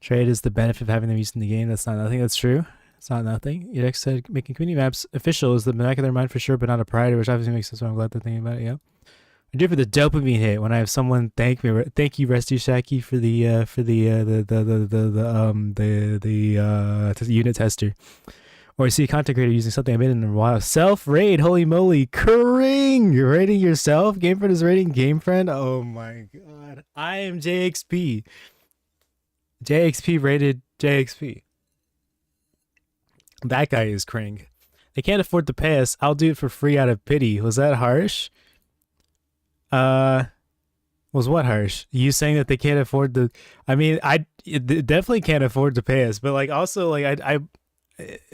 Trade is the benefit of having them used in the game. That's not nothing. That's true. It's not nothing. Yedex said making community maps official is the back of their mind for sure, but not a priority, which obviously makes sense. So I'm glad they're thinking about it. Yeah, I do for the dopamine hit when I have someone thank me. Thank you, Rusty Shaggy, for the unit tester. Or I see a content creator using something I made in a while. Self-raid, holy moly. Kring! You're rating yourself? GameFriend is rating GameFriend? Oh my god. I am JXP. JXP rated JXP. That guy is Kring. They can't afford to pay us. I'll do it for free out of pity. Was that harsh? Was what harsh? You saying that they can't afford to... I mean, they definitely can't afford to pay us, but like also like I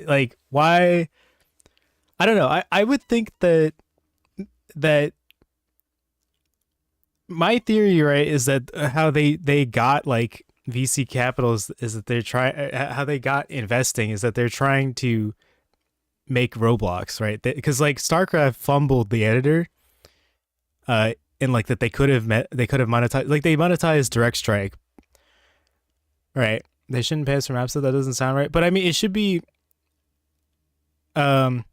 like, why? I don't know. I would think that my theory, right, is that how they got like VC capital is that they're trying, how they got investing is that they're trying to make Roblox, right? Because like StarCraft fumbled the editor, and like that they could have monetized, like they monetized Direct Strike, right? They shouldn't pay us for maps, so that doesn't sound right. But I mean, it should be, not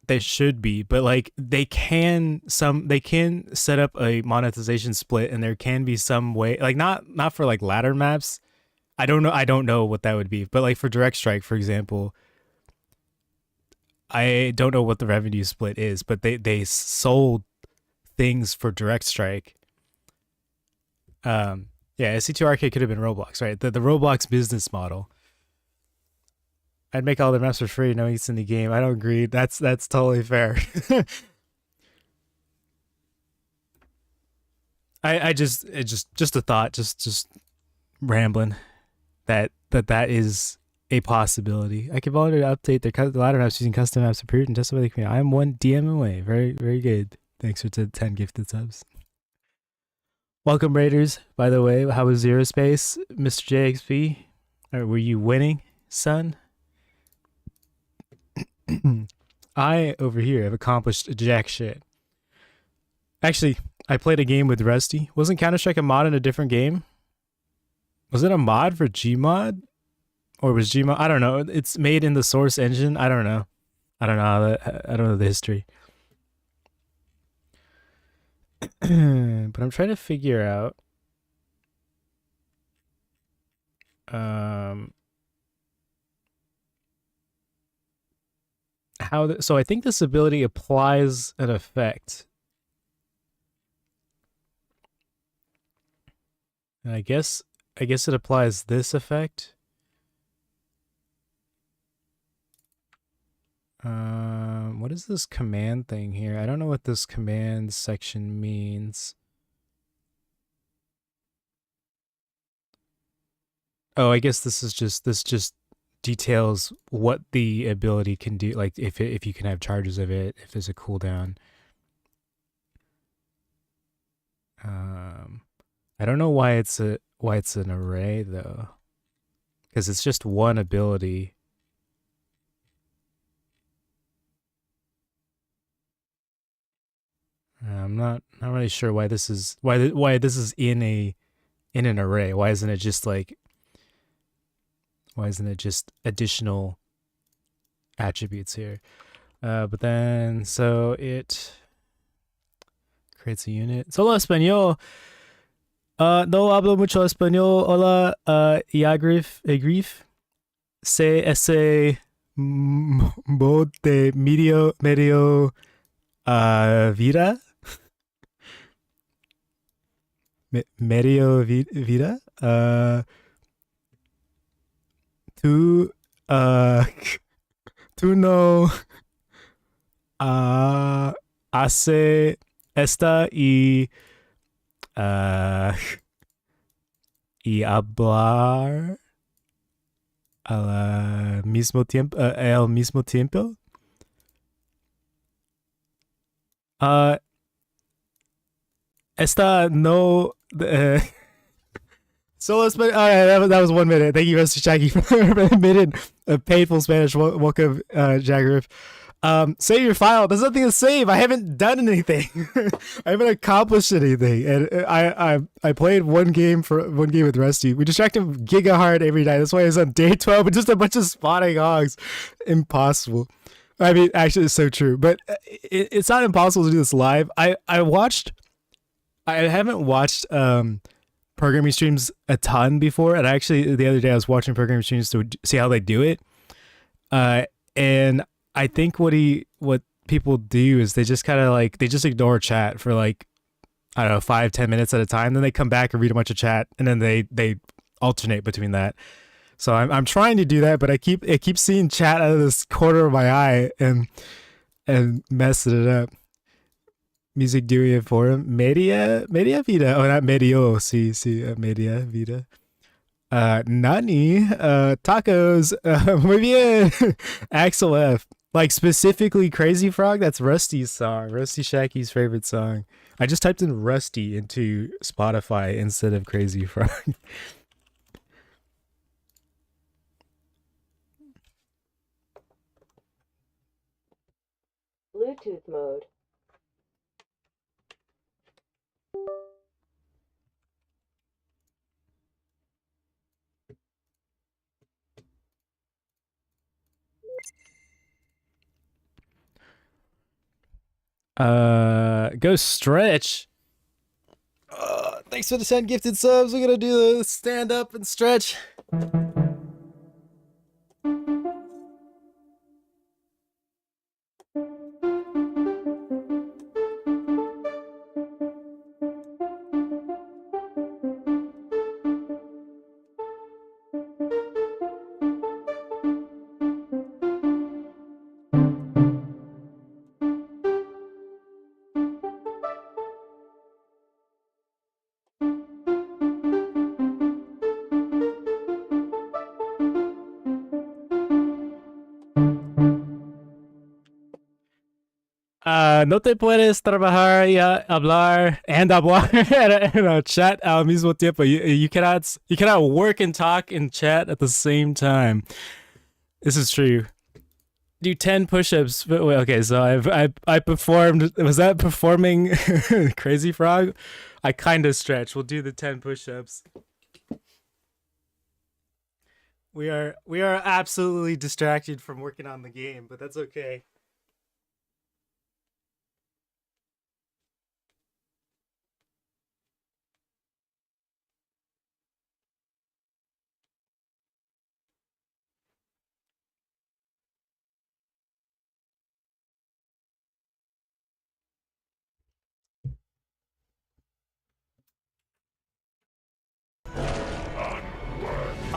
they should be, but like they can set up a monetization split, and there can be some way, like not for like ladder maps. I don't know what that would be, but like for Direct Strike, for example, I don't know what the revenue split is, but they sold things for Direct Strike. Yeah, SC2 Arcade could have been Roblox, right? The Roblox business model. I'd make all the maps for free knowing it's in the game. I don't agree. That's totally fair. I just it's just a thought, just rambling that is a possibility. I can volunteer to update the ladder maps using custom maps approved and tested by the community. I am one DM away. Very good. Thanks for 10 gifted subs. Welcome Raiders. By the way, how was Zero Space, Mr. JXP? Or were you winning, son? I over here have accomplished jack shit. Actually, I played a game with Rusty. Wasn't Counter-Strike a mod in a different game? Was it a mod for Gmod? Or was Gmod? I don't know. It's made in the Source engine. I don't know. I don't know the history. But I'm trying to figure out how so I think this ability applies an effect. And I guess it applies this effect. What is this command thing here? I don't know what this command section means. Oh, I guess this just details what the ability can do, like if you can have charges of it, if there's a cooldown. I don't know why it's an array though, because it's just one ability. I'm not really sure why this is why this is in an array. Why isn't it just like additional attributes here? But then so it creates a unit. Solo español. No hablo mucho español. Hola, Yagrif. Se ese mod de medio vida. Medio vida. Tú tú no hace esta y hablar al mismo tiempo. Esta no. So let's. All right, that was 1 minute. Thank you, Mr. Shaggy, for admitting a painful Spanish. Welcome, Jagger. Save your file. There's nothing to save. I haven't done anything. I haven't accomplished anything. And I played one game with Rusty. We distract him giga hard every night. That's why he's on day 12 and just a bunch of spawning hogs. Impossible. I mean, actually, it's so true. But it's not impossible to do this live. I haven't watched programming streams a ton before, and actually the other day I was watching programming streams to see how they do it. And I think what people do is they just kind of like they just ignore chat for like, I don't know, 5-10 minutes at a time. Then they come back and read a bunch of chat, and then they alternate between that. So I'm trying to do that, but I keep seeing chat out of this corner of my eye and messing it up. Music doing it for him. Media vida. Oh, not medio. Sí, media vida. Nani. Tacos. Muy bien. Axel F. Like specifically Crazy Frog. That's Rusty's song. Rusty Shacky's favorite song. I just typed in Rusty into Spotify instead of Crazy Frog. Bluetooth mode. Go stretch. Thanks for the 10 gifted subs. We're gonna do the stand up and stretch. No te puedes trabajar y hablar and hablar en a chat al mismo tiempo. You cannot work and talk and chat at the same time. This is true. Do 10 push-ups. Wait, okay, so I performed. Was that performing Crazy Frog? I kind of stretch. We'll do the 10 push-ups. We are absolutely distracted from working on the game, but that's okay.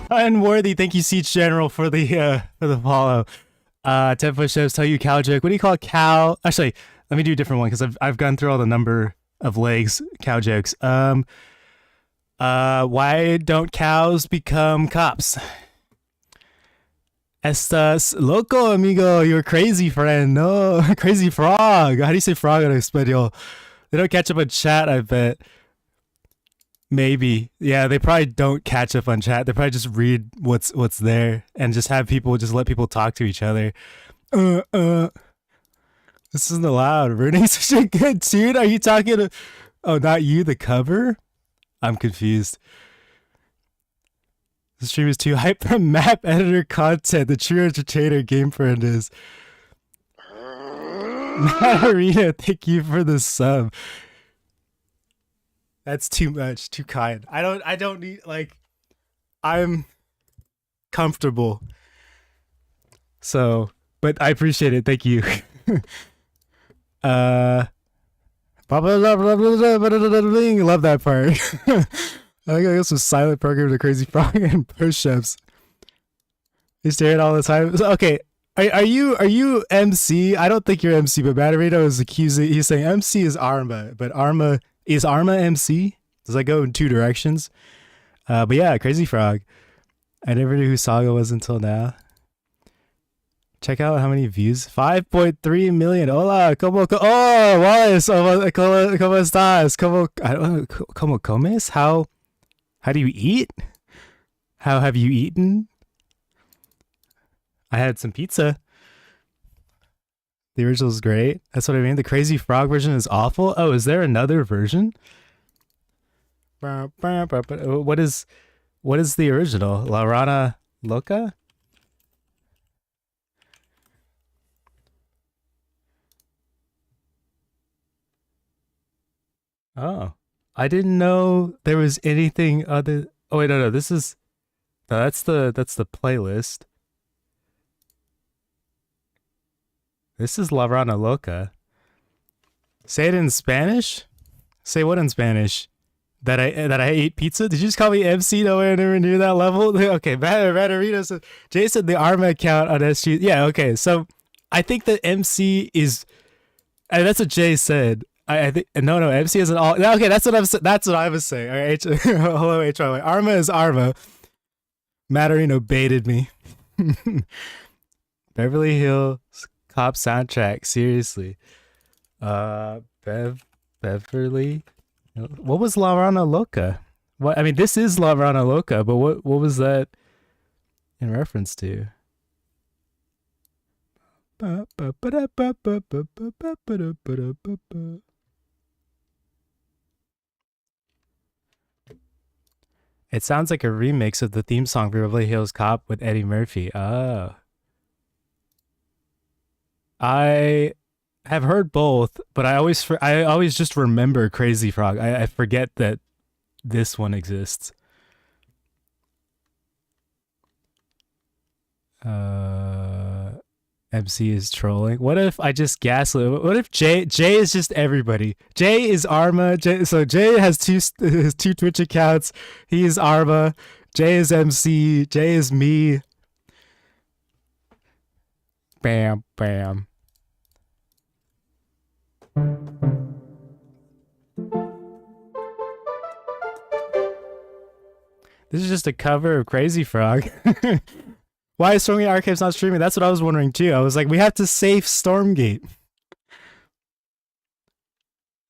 Unworthy. Thank you, Siege General, for the follow. 10 push-ups. Tell you cow joke. What do you call cow? Actually, let me do a different one because I've gone through all the number of legs cow jokes. Why don't cows become cops? Estás loco, amigo. You're crazy, friend. No, crazy frog. How do you say frog in Espanol? They don't catch up on chat, I bet. Maybe. Yeah, they probably don't catch up on chat. They probably just read what's there and just have people just let people talk to each other. Uh uh this isn't allowed. Ruining such a good tune. Are you talking to Oh, not you, the cover? I'm confused. The stream is too hype for map editor content. The true entertainer game friend is. Matarita, thank you for the sub. That's too much, too kind. I don't need like I'm comfortable. So, but I appreciate it. Thank you. uh love that part. I think I guess was silent program to Crazy Frog and push-ups. You stare at all the time. Okay, are you MC? I don't think you're MC, but Batterito is accusing. He's saying MC is Arma, but is Arma MC? Does that go in two directions? But yeah, Crazy Frog. I never knew who Saga was until now. Check out how many views. 5.3 million. Hola, oh, Wallace. ¿Cómo estás? ¿Cómo comes? How do you eat? How have you eaten? I had some pizza. The original is great. That's what I mean. The Crazy Frog version is awful. Oh, is there another version? What is the original? La Rana Loca? Oh, I didn't know there was anything other. Oh wait, no, this is. No, that's the playlist. This is La Rana Loca. Say it in Spanish. Say what in Spanish? That I ate pizza. Did you just call me MC? No, I never knew that level. Okay, Batterito said. Jason, the Arma account on SG. Yeah, okay. So I think that MC is. That's what Jay said. I think no MC isn't all. Okay, that's what I was saying. All right, hello HY. Arma is Arma. Matterino baited me. Beverly Hills Cop soundtrack. Seriously. Beverly. What was La Rana Loca? What I mean, this is La Rana Loca, but what was that in reference to? It sounds like a remix of the theme song for Beverly Hills Cop with Eddie Murphy. Oh. I have heard both, but I always just remember Crazy Frog. I forget that this one exists. MC is trolling. What if I just gaslit? What if Jay is just everybody? Jay is Arma. So Jay has two Twitch accounts. He is Arma. Jay is MC. Jay is me. Bam, bam. This is just a cover of Crazy Frog. Why is Stormgate Archives not streaming? That's what I was wondering too. I was like, we have to save Stormgate.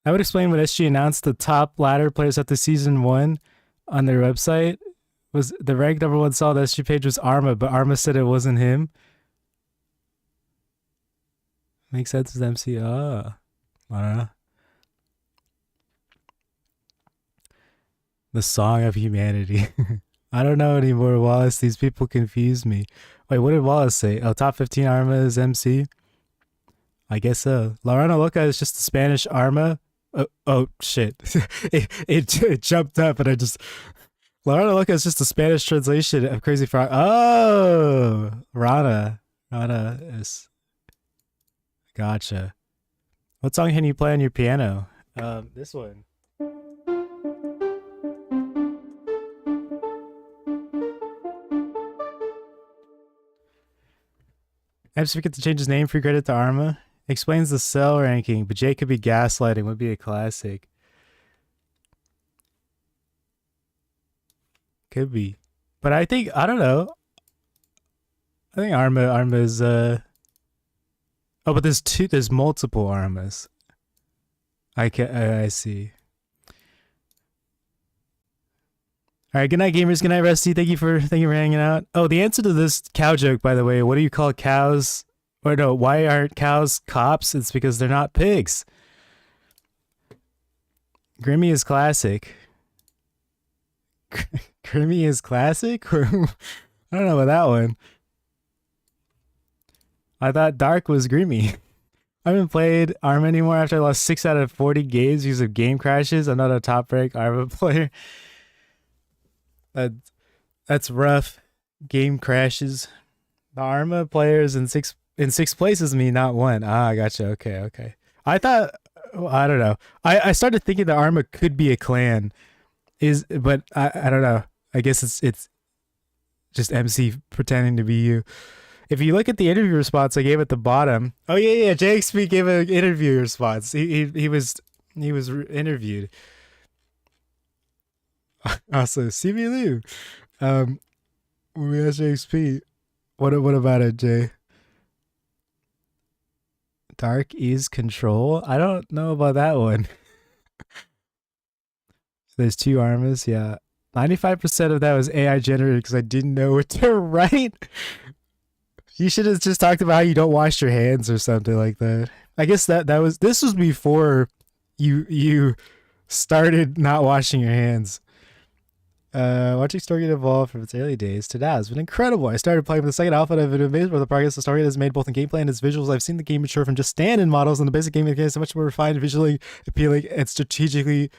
I would explain what SG announced the top ladder players after season 1 on their website. Was the ranked number 1 solid SG page was Arma, but Arma said it wasn't him. Makes sense with MC. Oh, I don't know. The Song of Humanity. I don't know anymore, Wallace. These people confuse me. Wait, what did Wallace say? Oh, top 15 Arma is MC? I guess so. La Rana Loca is just the Spanish Arma. Oh shit. it jumped up and I just... La Rana Loca is just the Spanish translation of Crazy Frog. Oh! Rana. Rana is... Gotcha. What song can you play on your piano? This one. MC forget to change his name. Free credit to Arma. Explains the cell ranking, but Jay could be gaslighting. Would be a classic. Could be, but I think I don't know. I think Arma is Oh, but there's multiple Armas. I see. All right, good night, gamers. Good night, Rusty. Thank you for hanging out. Oh, the answer to this cow joke, by the way. What do you call cows? Or no, why aren't cows cops? It's because they're not pigs. Grimmy is classic. Grimmy is classic? I don't know about that one. I thought Dark was Grimmy. I haven't played Arma anymore after I lost 6 out of 40 games because of game crashes. I'm not a top rank Arma player. That's rough. Game crashes. The Arma players in sixth place is me, not one. Ah, I gotcha. Okay. I thought, I don't know. I started thinking that Arma could be a clan. But I don't know. I guess it's just MC pretending to be you. If you look at the interview response I gave at the bottom. Oh yeah. JXP gave an interview response. He was interviewed. Also, CV Lou. When we asked JXP, what about it, Jay? Dark is control? I don't know about that one. There's 2 Armas, yeah. 95% of that was AI generated because I didn't know what to write. You should have just talked about how you don't wash your hands or something like that. I guess this was before you started not washing your hands. Watching Stormgate evolve from its early days to now has been incredible. I started playing with the second alpha and I've been amazed by the progress the Stormgate has made both in gameplay and its visuals. I've seen the game mature from just stand-in models and the basic game mechanics so much more refined, visually appealing, and strategically...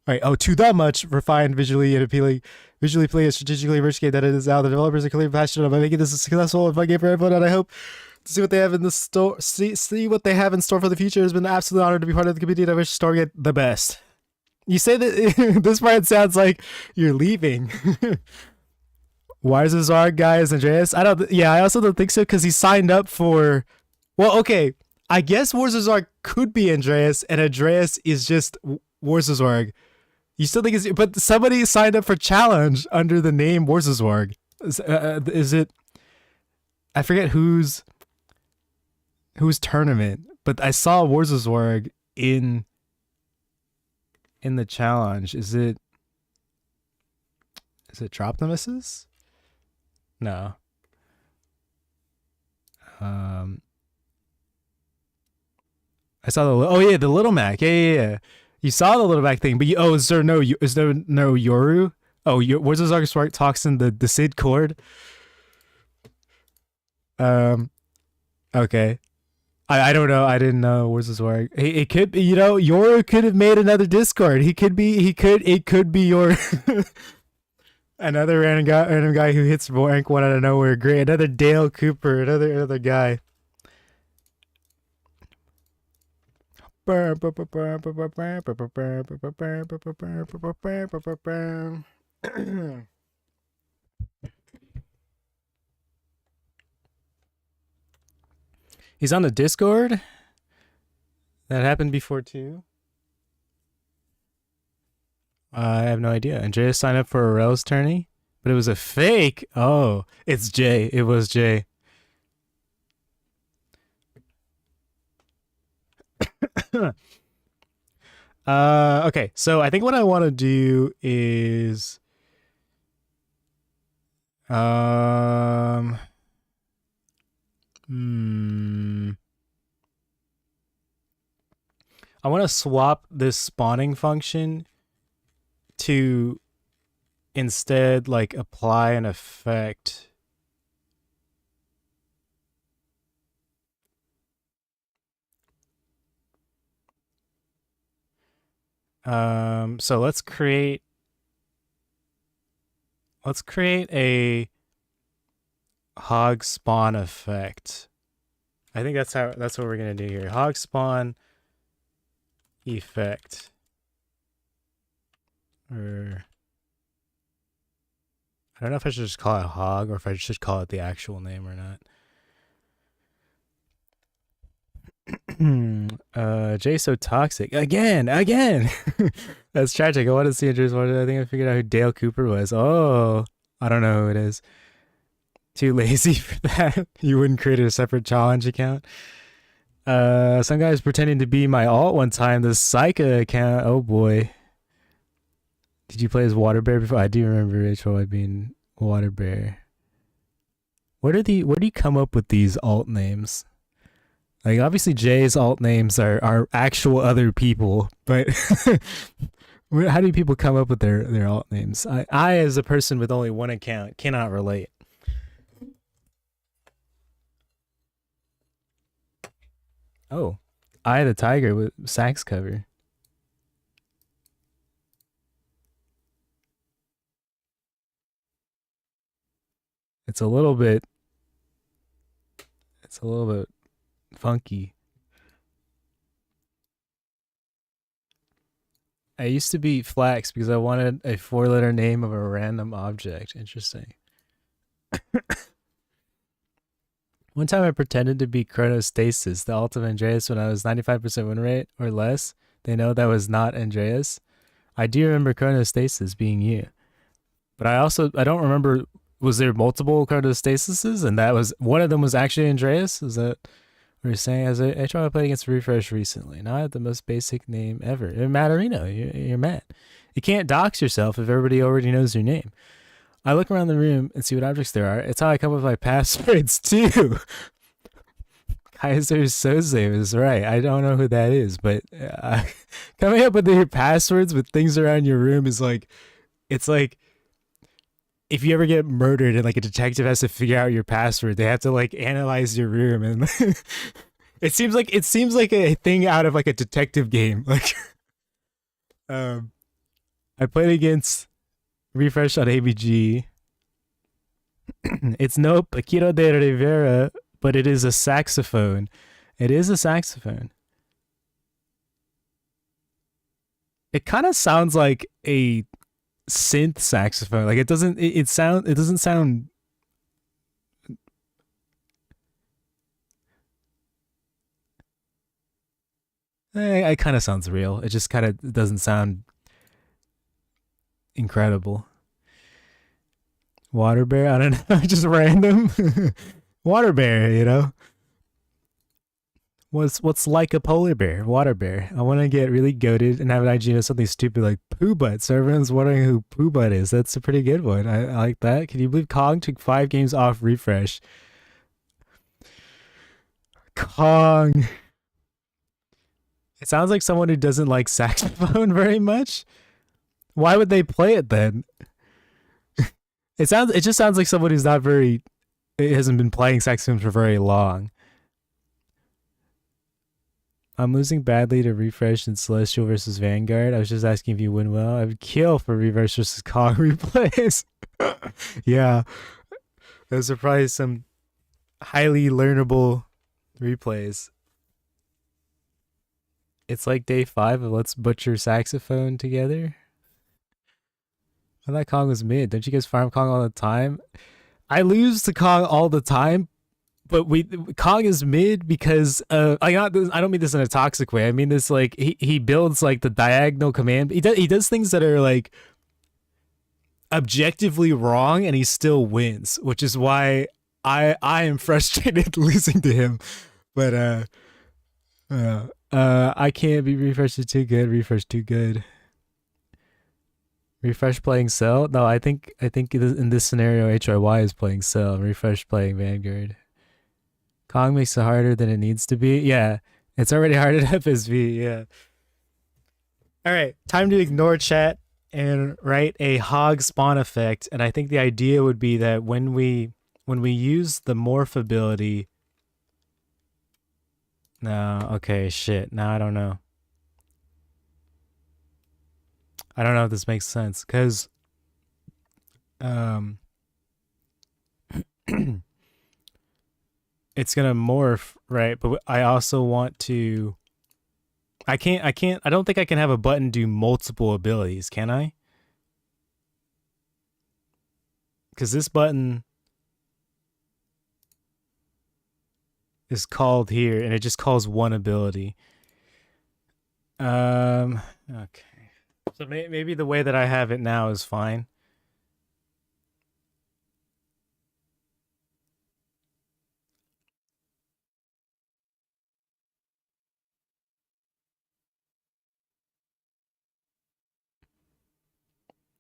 Right, to the much refined, visually appealing and strategically rich game that it is now. The developers are clearly passionate about making this a successful and fun game for everyone, and I hope to see what they have in the store. See what they have in store for the future. It's been an absolute honor to be part of the community, and I wish Stormgate the best. You say that this part sounds like you're leaving. Why is this our guy is Andreas? I also don't think so because he signed up for. Well, okay, I guess Warzazarg could be Andreas, and Andreas is just Warzazarg. You still think it's... But somebody signed up for challenge under the name Warzazwarg. Is it... I forget whose tournament, but I saw Warzazwarg in the challenge. Is it Drop Nemesis? No. I saw the Little Mac. Yeah. You saw the Little Mac thing, but is there no Yoru? Oh, where's the Zark talks in the Sid chord? Okay. I don't know. I didn't know where's this work. It could be, Yoru could have made another Discord. It could be your another random guy who hits rank 1 out of nowhere. Great. Another Dale Cooper, another guy. He's on the Discord? That happened before too? I have no idea. Andreas signed up for a Rails tourney, but it was a fake. Oh, it's Jay. It was Jay. Okay, so I think what I want to do is um hmm I want to swap this spawning function to instead like apply an effect. So let's create a hog spawn effect. I think that's what we're gonna do here. Hog spawn effect. Or I don't know if I should just call it hog or if I should call it the actual name or not. Jay's so toxic. Again. That's tragic. I want to see Andrew's one. I think I figured out who Dale Cooper was. Oh, I don't know who it is. Too lazy for that. You wouldn't create a separate challenge account. Some guy's pretending to be my alt one time. The Psycha account. Oh boy. Did you play as Water Bear before? I do remember Rachel being Water Bear. Where do you come up with these alt names? Like obviously Jay's alt names are actual other people, but how do people come up with their alt names? I as a person with only one account cannot relate. Oh, I the Tiger with sax cover. It's a little bit funky. I used to be Flax because I wanted a 4-letter name of a random object. Interesting. One time I pretended to be Chronostasis, the ult of Andreas when I was 95% win rate or less. They know that was not Andreas. I do remember Chronostasis being you. But I don't remember, was there multiple Chronostasises and that was, one of them was actually Andreas? Is that what you're saying? As I tried to play against Refresh recently. Now I have the most basic name ever. Matterino, you're Matt. You can't dox yourself if everybody already knows your name. I look around the room and see what objects there are. It's how I come up with my passwords too. Kaiser Soze was right. I don't know who that is, but coming up with your passwords with things around your room is like, it's like if you ever get murdered and like a detective has to figure out your password, they have to like analyze your room and it seems like a thing out of like a detective game. Like, I played against Refresh on ABG. It's no Paquito de Rivera, but it is a saxophone. It is a saxophone. It kind of sounds like a synth saxophone. Like it doesn't sound it kind of sounds real. It just kind of doesn't sound incredible. Water bear, I don't know, just random. Water bear, you know. What's like a polar bear? Water bear. I want to get really goated and have an IG of something stupid like Poo Butt. So everyone's wondering who Poo Butt is. That's a pretty good one. I like that. Can you believe Kong took 5 games off Refresh? Kong. It sounds like someone who doesn't like saxophone very much. Why would they play it then? It just sounds like someone who's not very, it hasn't been playing saxophone for very long. I'm losing badly to Refresh and Celestial versus Vanguard. I was just asking if you win well. I would kill for Reverse versus Kong replays. Yeah. Those are probably some highly learnable replays. It's like day 5 of Let's Butcher Saxophone together. I thought Kong was mid. Don't you guys farm Kong all the time? I lose to Kong all the time, but Kong is mid because I don't mean this in a toxic way. I mean this like he builds like the diagonal command. He does things that are like objectively wrong, and he still wins, which is why I am frustrated losing to him. But I can't be refreshed too good. Refresh too good. Refresh playing Cell? No, I think in this scenario HYY is playing Cell. Refresh playing Vanguard. Kong makes it harder than it needs to be. Yeah, it's already hard at FSV. Yeah. All right, time to ignore chat and write a hog spawn effect. And I think the idea would be that when we use the morph ability. No, okay, shit. Now I don't know. I don't know if this makes sense because um it's gonna morph, right? But I also want to. I don't think I can have a button do multiple abilities, can I? Because this button is called here, and it just calls one ability. Okay. So maybe the way that I have it now is fine.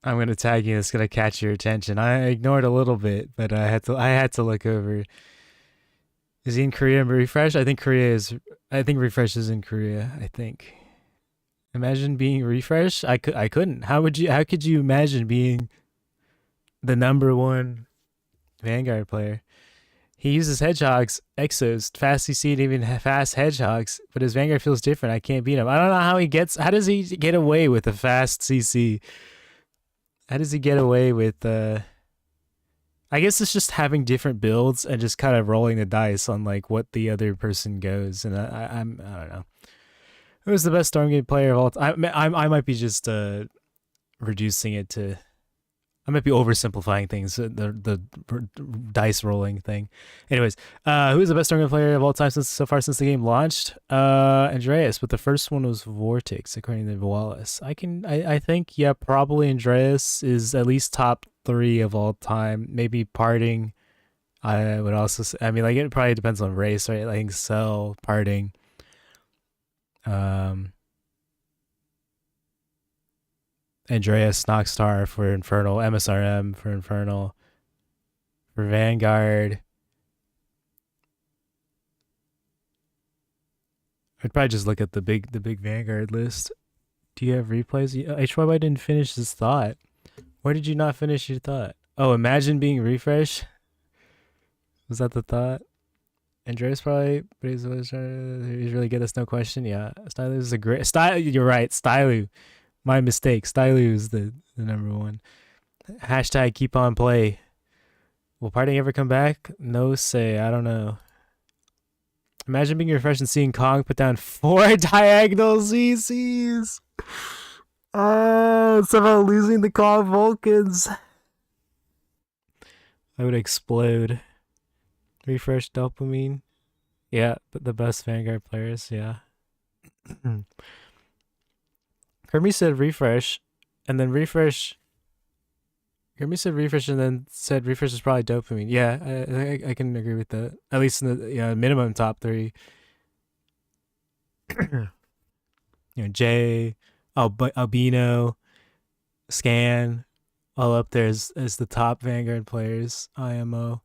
I'm gonna tag you. It's gonna catch your attention. I ignored a little bit, but I had to look over. Is he in Korea? Refresh? I think Korea is. I think refresh is in Korea. I think. Imagine being refresh. I couldn't. How would you? How could you imagine being the number one Vanguard player? He uses hedgehogs, exos, fast CC, and even fast hedgehogs, but his Vanguard feels different. I can't beat him. I don't know how he gets. How does he get away with a fast CC? How does he get away with? I guess it's just having different builds and just kind of rolling the dice on like what the other person goes. And I don't know. Who's the best Stormgate player of all time? I might be just reducing it to. I might be oversimplifying things. The dice rolling thing. Anyways, who is the best Stormgate player of all time since the game launched? Andreas, but the first one was Vortex, according to Wallace. I think yeah, probably Andreas is at least top 3 of all time. Maybe Parting. I would also say, I mean, like it probably depends on race, right? I think Cell, Parting. Andreas, Knockstar for Infernal, MSRM for Infernal, for Vanguard. I'd probably just look at the big Vanguard list. Do you have replays? HYY didn't finish his thought. Why did you not finish your thought? Oh, imagine being refresh. Was that the thought? Andreas probably, but he's really good. That's no question. Yeah, Stylu is a great style. You're right, Stylu. My mistake. Stylu is the number one. Hashtag keep on play. Will Parting ever come back? No say. I don't know. Imagine being refreshed and seeing Kong put down 4 diagonal CCs. Oh, it's about losing the Kong Vulcans. I would explode. Refresh dopamine. Yeah, but the best Vanguard players, yeah. Kermit said refresh, and then refresh. Kermit said refresh, and then said refresh is probably dopamine. Yeah, I can agree with that. At least in the minimum top 3. Jay, Albino, Scan, all up there as the top Vanguard players. IMO.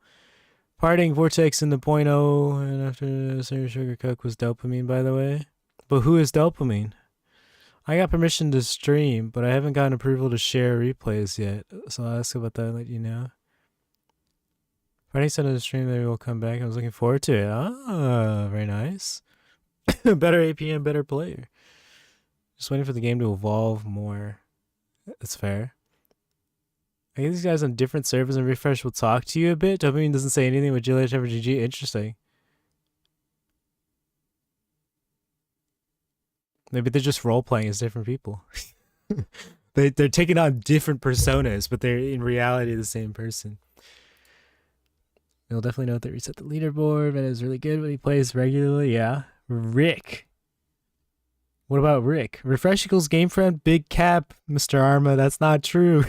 Parting, Vortex, and the .0, and after Sugar Cook was dopamine, by the way. But who is dopamine? I got permission to stream, but I haven't gotten approval to share replays yet. So I'll ask about that and let you know. Friday said on the stream that we will come back. I was looking forward to it. Ah, very nice. Better APM, better player. Just waiting for the game to evolve more. That's fair. I guess these guys on different servers and refresh will talk to you a bit. Dopamine doesn't say anything with GG. Interesting. Maybe they're just role playing as different people. They're taking on different personas, but they're in reality the same person. You'll definitely know that they reset the leaderboard, but it's really good when he plays regularly. Yeah. Rick. What about Rick? Refresh equals game friend, big cap, Mr. Arma. That's not true.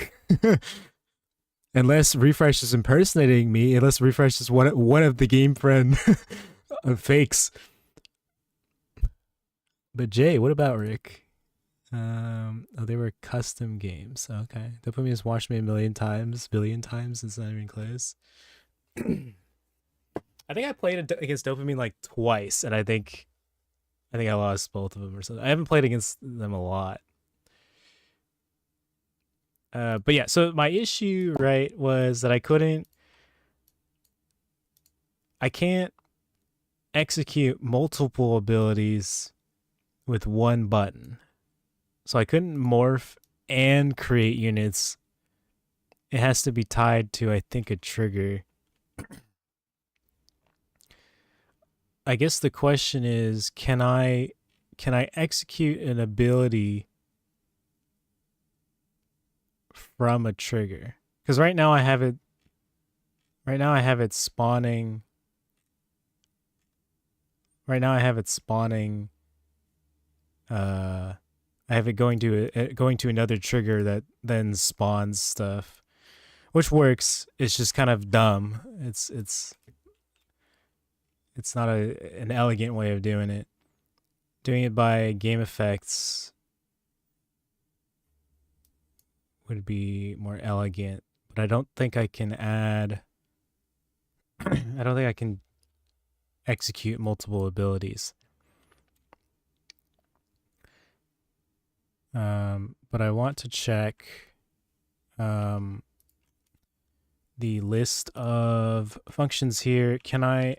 Unless Refresh is impersonating me, unless Refresh is one of the game friend fakes. But Jay, what about Rick? Oh, they were custom games. Okay, Dopamine has watched me a billion times. It's not even close. I think I played against Dopamine like twice, and I think I lost both of them or something. I haven't played against them a lot. But yeah, so my issue, right, was that I can't execute multiple abilities with one button. So I couldn't morph and create units. It has to be tied to, I think, a trigger. I guess the question is, can I execute an ability from a trigger? Because right now I have it spawning. Right now I have it spawning. I have it going to another trigger that then spawns stuff, which works. It's just kind of dumb. It's not an elegant way of doing it. Doing it by game effects would be more elegant, but I don't think I can add. I don't think I can execute multiple abilities. But I want to check the list of functions here. Can I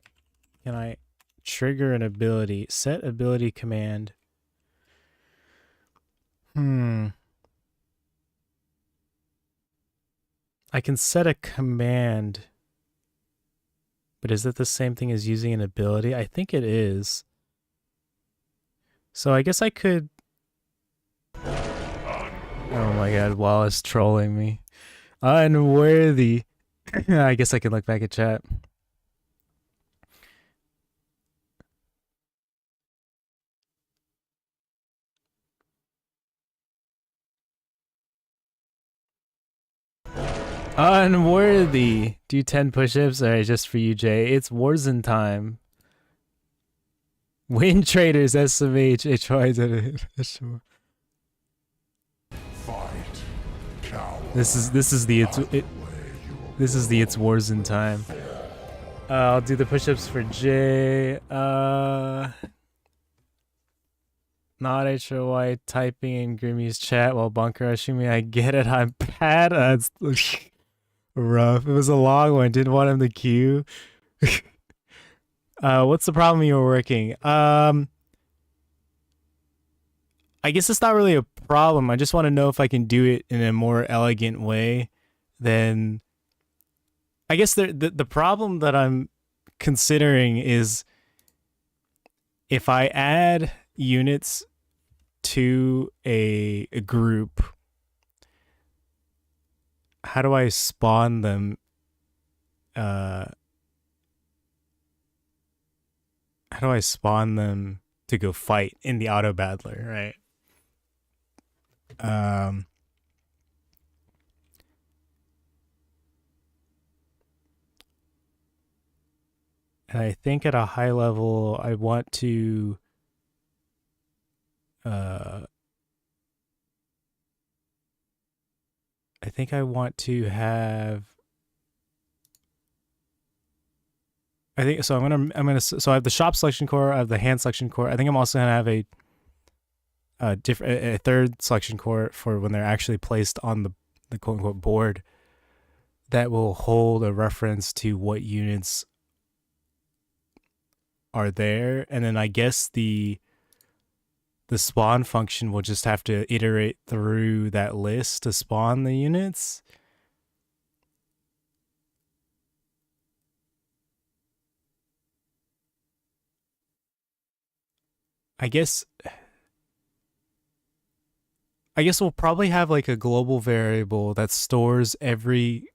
trigger an ability? Set ability command. I can set a command, but is that the same thing as using an ability? I think it is. So I guess I could. Oh my god, Wallace trolling me. Unworthy. I guess I can look back at chat. Unworthy. Do 10 push-ups? Alright, just for you, Jay. It's Warzone time. Wind Traders, SMH, HY. This is the it's Warzone time. I'll do the push-ups for Jay. Not HOY typing in Grimmy's chat while bunker rushing me. I get it. I'm bad. It's rough. It was a long one. Didn't want him to queue. What's the problem you were working? I guess it's not really a problem. I just want to know if I can do it in a more elegant way than. I guess the problem that I'm considering is if I add units to a group, how do I spawn them? How do I spawn them to go fight in the auto battler, right? And I think at a high level, I want to I think I want to have. I think so. I'm gonna. So I have the shop selection core. I have the hand selection core. I think I'm also gonna have a third selection core for when they're actually placed on the quote unquote board. That will hold a reference to what units are there, and then I guess the spawn function will just have to iterate through that list to spawn the units. I guess we'll probably have like a global variable that stores every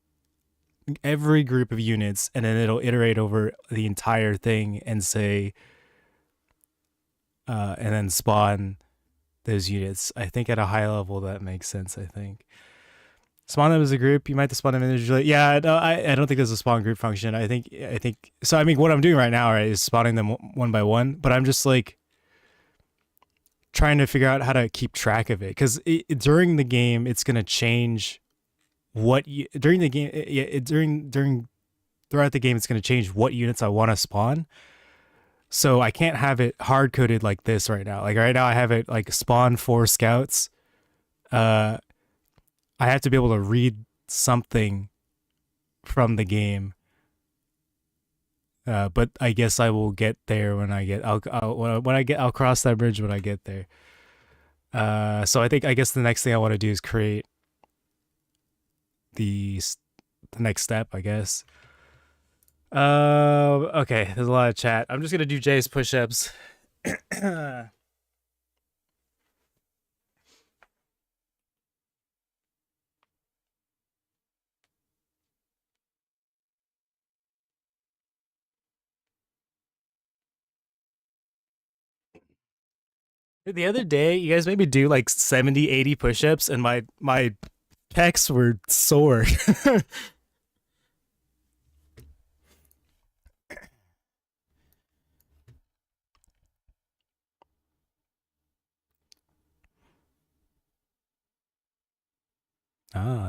group of units, and then it'll iterate over the entire thing and say and then spawn those units. I think at a high level that makes sense. I think spawn them as a group. You might have to spawn them individually. Yeah, no, I don't think there's a spawn group function. I think so. I mean, what I'm doing right now, right, is spawning them one by one. But I'm just like, trying to figure out how to keep track of it because during the game it's gonna change what you during the game. During throughout the game it's gonna change what units I want to spawn. So I can't have it hard coded like this right now. Like right now I have it like spawn 4 scouts. Uh, I have to be able to read something from the game. But I guess I will get there when I get. I'll cross that bridge when I get there. So I guess the next thing I want to do is create the next step. I guess. Okay. There's a lot of chat. I'm just gonna do Jay's push-ups. The other day, you guys made me do like 70, 80 push-ups, and my pecs were sore.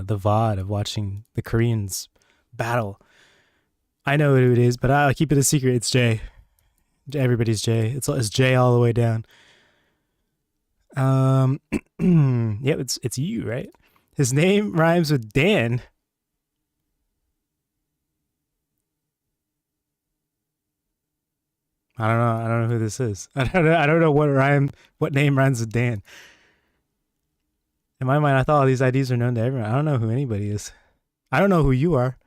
The VOD of watching the Koreans battle. I know who it is, but I'll keep it a secret. It's Jay. Everybody's Jay. It's Jay all the way down. Yep, it's you, right? His name rhymes with Dan. I don't know. I don't know who this is. I don't know what name rhymes with Dan. In my mind, I thought all these IDs are known to everyone. I don't know who anybody is. I don't know who you are.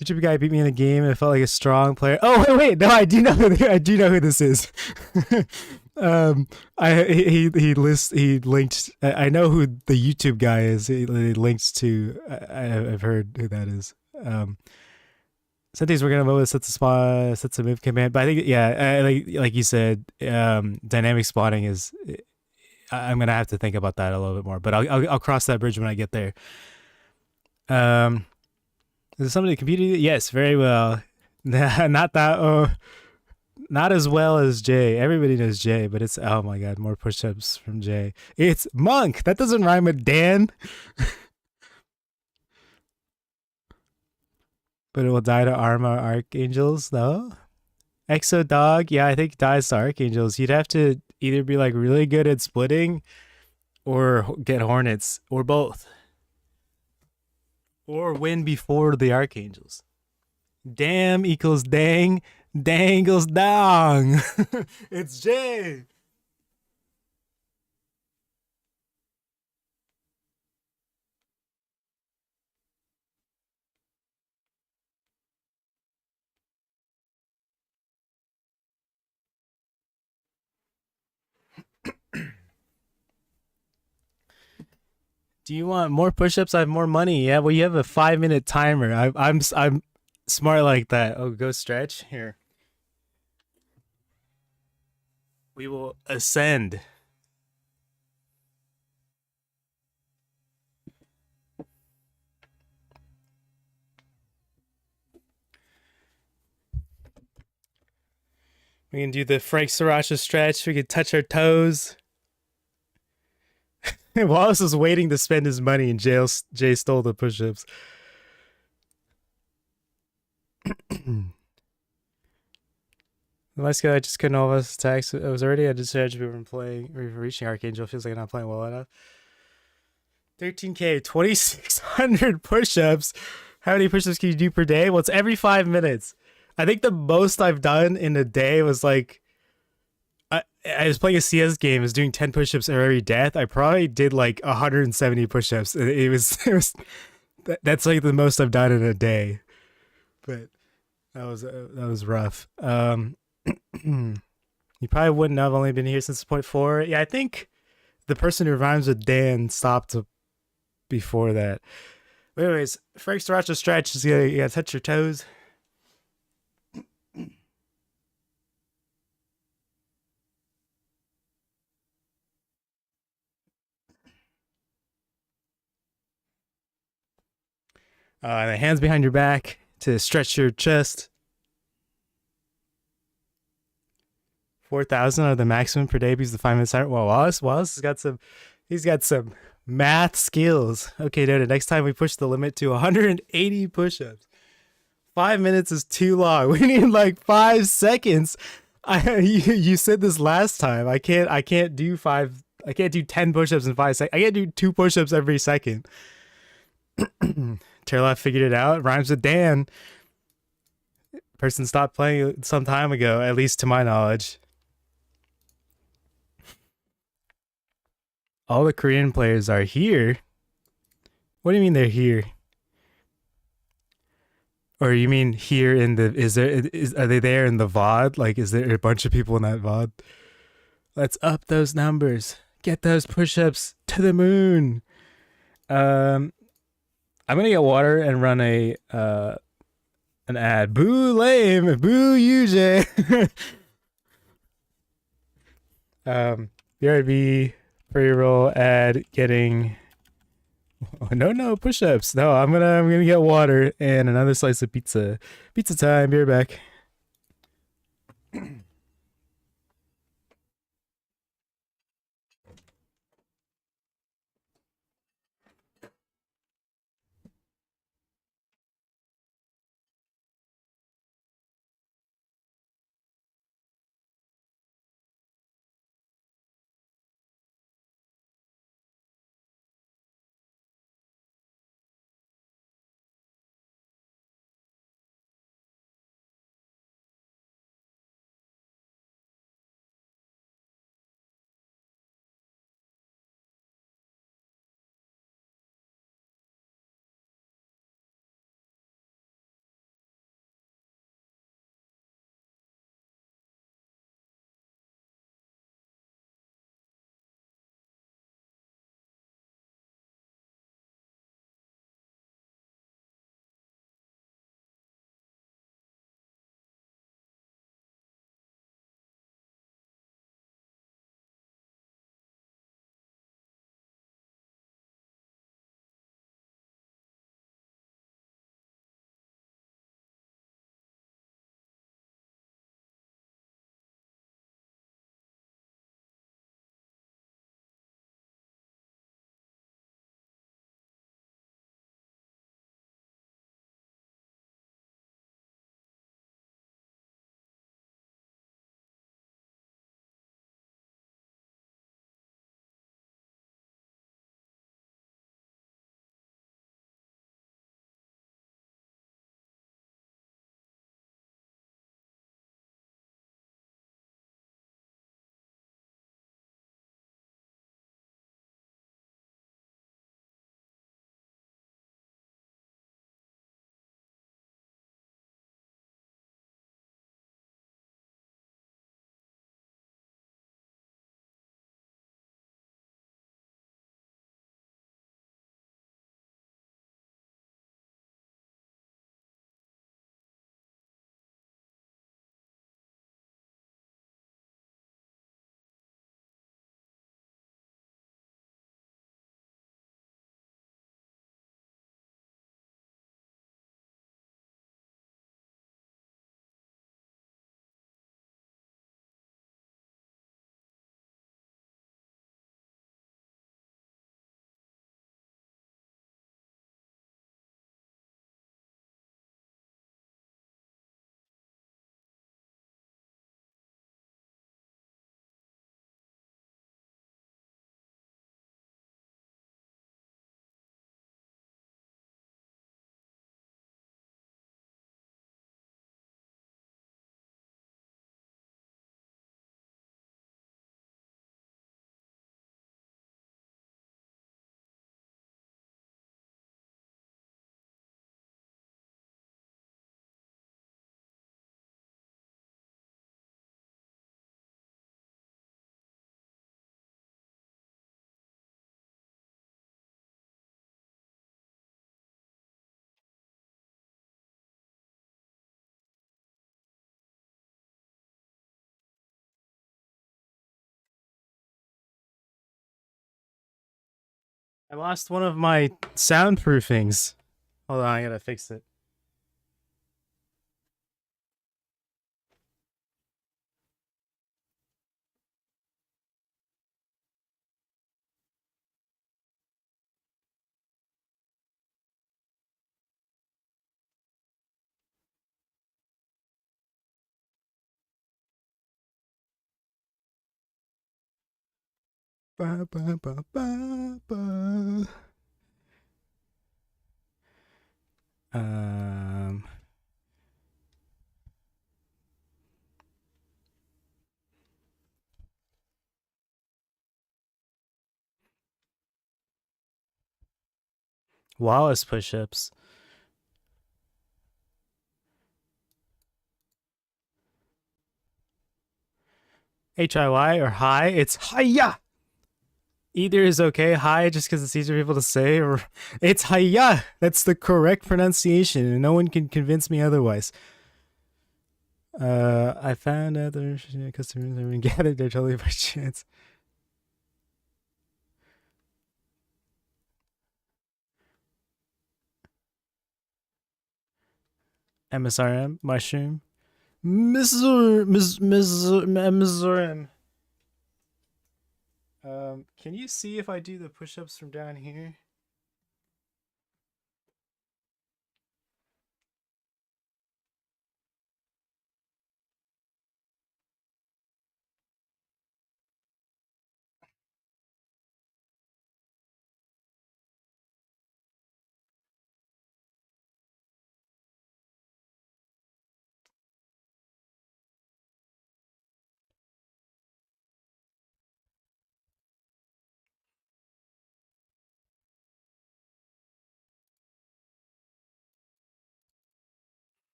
YouTube guy beat me in a game and it felt like a strong player. Oh wait, no, I do know who this is. He linked. I know who the YouTube guy is. He linked to. I've heard who that is. Sometimes we're gonna move sets a move command, but I think like you said, dynamic spotting is. I'm gonna have to think about that a little bit more, but I'll cross that bridge when I get there. Is it somebody competed? Yes, very well. Not that. Oh, not as well as Jay. Everybody knows Jay, but it's oh my god, more push-ups from Jay. It's Monk. That doesn't rhyme with Dan. But it will die to Arma Archangels, though. Exo Dog, yeah, I think dies to Archangels. You'd have to either be like really good at splitting or get Hornets or both. Or win before the Archangels. Damn equals dang. Dang equals dong. It's Jay. Do you want more push-ups? I have more money. Yeah, well, you have a 5-minute timer. I'm smart like that. Oh, go stretch here. We will ascend. We can do the Frank Sriracha stretch. We can touch our toes. Wallace was waiting to spend his money, and Jay stole the push-ups. My skill, I just couldn't all of us attacks. I was already at disadvantage from playing or reaching Archangel. Feels like I'm not playing well enough. 13k, 2,600 push-ups. How many push-ups can you do per day? Well, it's every 5 minutes. I think the most I've done in a day was like I was playing a CS game. I was doing 10 push-ups every death. I probably did like 170 push-ups. It was that's like the most I've done in a day. But that was rough. You probably wouldn't have only been here since point 4. Yeah, I think the person who rhymes with Dan stopped before that. But anyways, Frank Sriracha stretch is you gotta touch your toes. And the hands behind your back to stretch your chest. 4,000 are the maximum per day because the 5 minutes are. Well, Wallace has got some. He's got some math skills. Okay, noted. Next time we push the limit to 180 push-ups. 5 minutes is too long. We need like 5 seconds. You said this last time. I can't do 10 push-ups in 5 seconds. I can't do 2 push-ups every second. Terlaf figured it out. Rhymes with Dan. Person stopped playing some time ago, at least to my knowledge. All the Korean players are here. What do you mean they're here? Or you mean here in the are they there in the VOD? Like, is there a bunch of people in that VOD? Let's up those numbers. Get those push-ups to the moon. I'm gonna get water and run an ad. Boo lame. Boo UJ. BRB pre-roll ad getting. Oh, no push-ups. No, I'm gonna get water and another slice of pizza. Pizza time. Be right back. I lost one of my soundproofings. Hold on, I gotta fix it. Ba, ba, ba, ba, ba. Um, Wallace push-ups. HIY or high? It's hiya. Either is okay. High just because it's easier for people to say, or it's hiya. That's the correct pronunciation, and no one can convince me otherwise. I found out that customers have been gathered there totally by chance. MSRM mushroom. MSRM. Can you see if I do the push-ups from down here?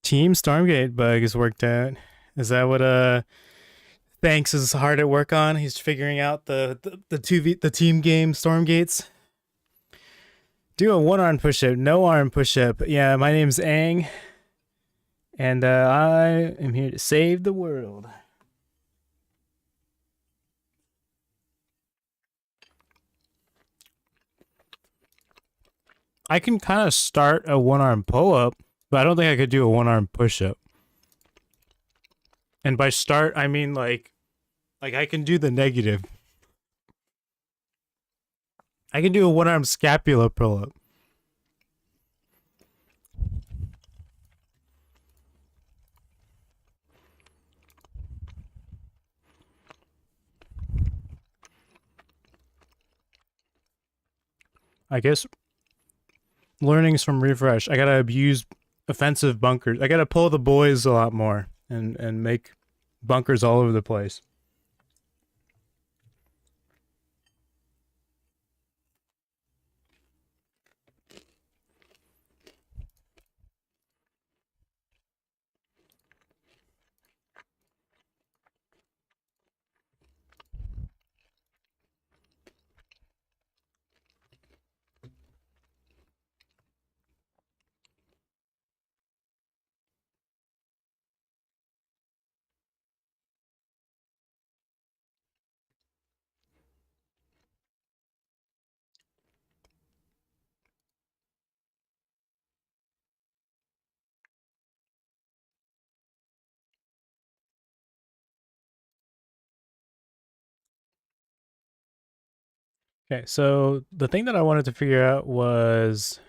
Team Stormgate bug is worked out. Is that what Thanks is hard at work on? He's figuring out the team game Stormgates. Do a one arm push up, no arm push up. Yeah, my name's Aang, and I am here to save the world. I can kind of start a one arm pull up, but I don't think I could do a one arm push up. And by start, I mean like I can do the negative. I can do a one arm scapula pull up. I guess learnings from refresh. I gotta abuse offensive bunkers. I gotta pull the boys a lot more and make bunkers all over the place. Okay, so the thing that I wanted to figure out was,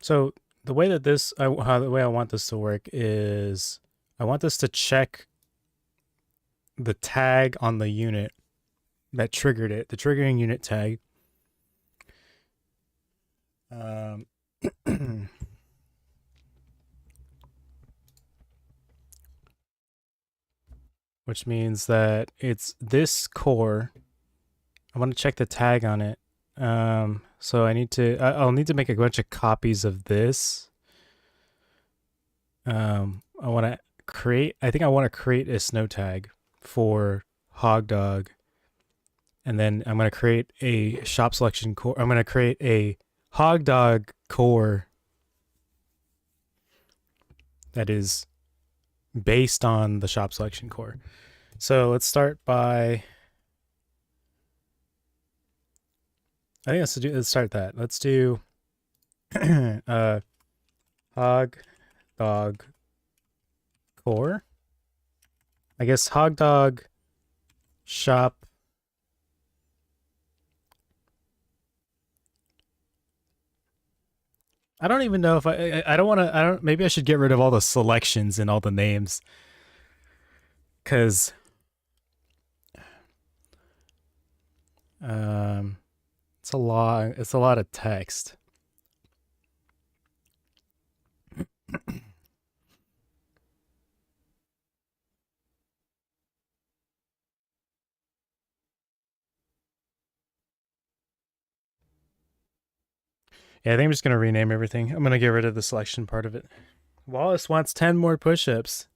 so the way that the way I want this to work is, I want this to check the tag on the unit that triggered it, the triggering unit tag. Which means that it's this core. I want to check the tag on it. So I'll need to make a bunch of copies of this. I want to create a snow tag for Hog Dog. And then I'm going to create a shop selection core. I'm going to create a Hog Dog core that is based on the shop selection core. So let's start by, let's start that. Let's do Hog Dog core. I guess Hog Dog shop I don't even know if I don't want to. I don't. Maybe I should get rid of all the selections and all the names because um, it's a lot. It's a lot of text. Yeah, I think I'm just gonna rename everything. I'm gonna get rid of the selection part of it. Wallace wants 10 more push-ups.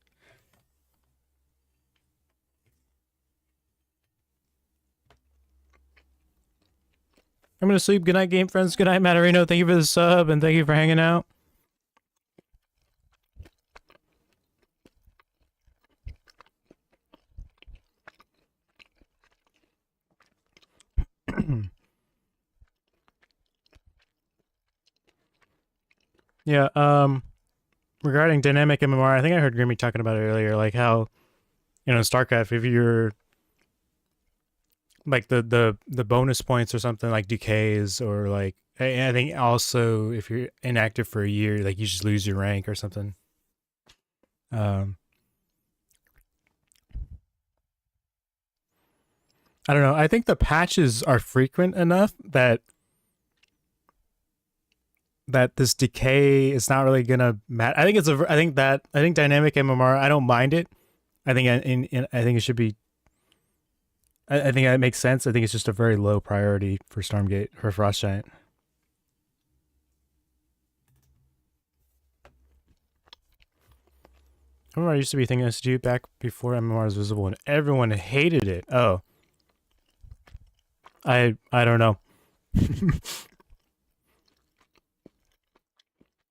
I'm gonna sleep. Good night, game friends. Good night, Matarino. Thank you for the sub and thank you for hanging out. Yeah, regarding dynamic MMR, I think I heard Grimmy talking about it earlier, like how, StarCraft, if you're like the bonus points or something like decays or like I think also if you're inactive for a year, like you just lose your rank or something. Um I don't know. I think the patches are frequent enough that this decay is not really gonna matter. I think dynamic MMR. I don't mind it. I think I think it should be. I think that makes sense. I think it's just a very low priority for Stormgate for Frost Giant. MMR used to be a thing SG back before MMR was visible, and everyone hated it. Oh, I don't know.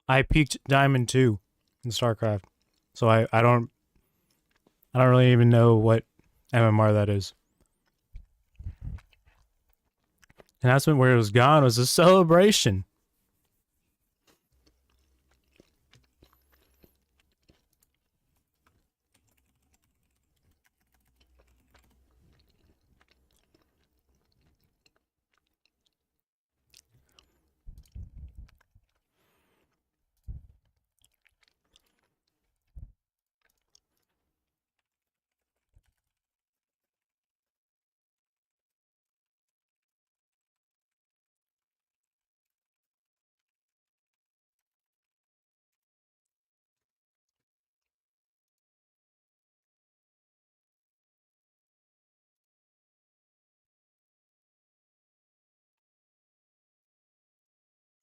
I peaked Diamond 2 in StarCraft, so I don't really even know what MMR that is. Announcement where it was gone was a celebration.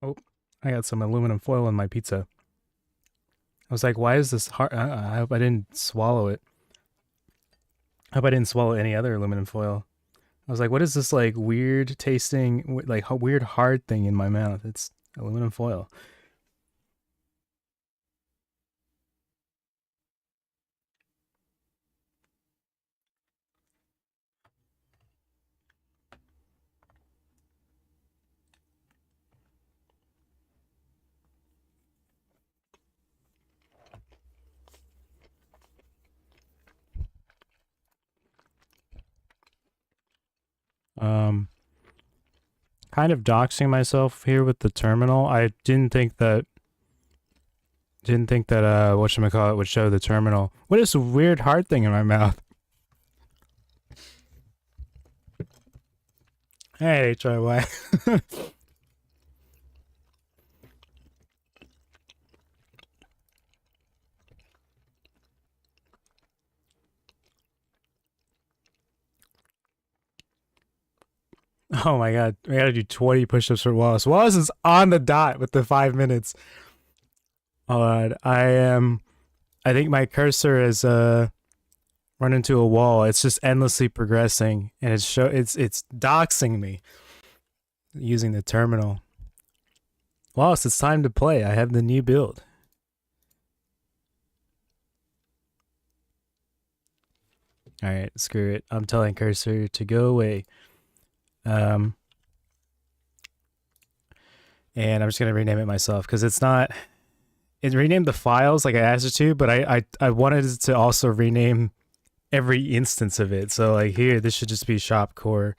Oh, I got some aluminum foil in my pizza. I was like, why is this hard? I hope I didn't swallow it. I hope I didn't swallow any other aluminum foil. I was like, what is this like weird tasting, like weird hard thing in my mouth? It's aluminum foil. Um, Kind of doxing myself here with the terminal. I didn't think that whatchamacallit would show the terminal. What is this weird hard thing in my mouth? Hey, HIY. Oh my god, we gotta do 20 push-ups for Wallace. Wallace is on the dot with the 5 minutes. Hold on, I think my cursor is run into a wall. It's just endlessly progressing, and it's doxing me using the terminal. Wallace, it's time to play. I have the new build. All right, screw it. I'm telling cursor to go away. And I'm just gonna rename it myself because it's not. It renamed the files like I asked it to, but I wanted it to also rename every instance of it. So like here, this should just be shop core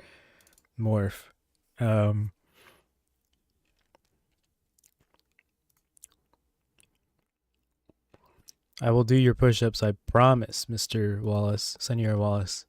morph. I will do your push-ups, I promise, Mr. Wallace, Senor Wallace.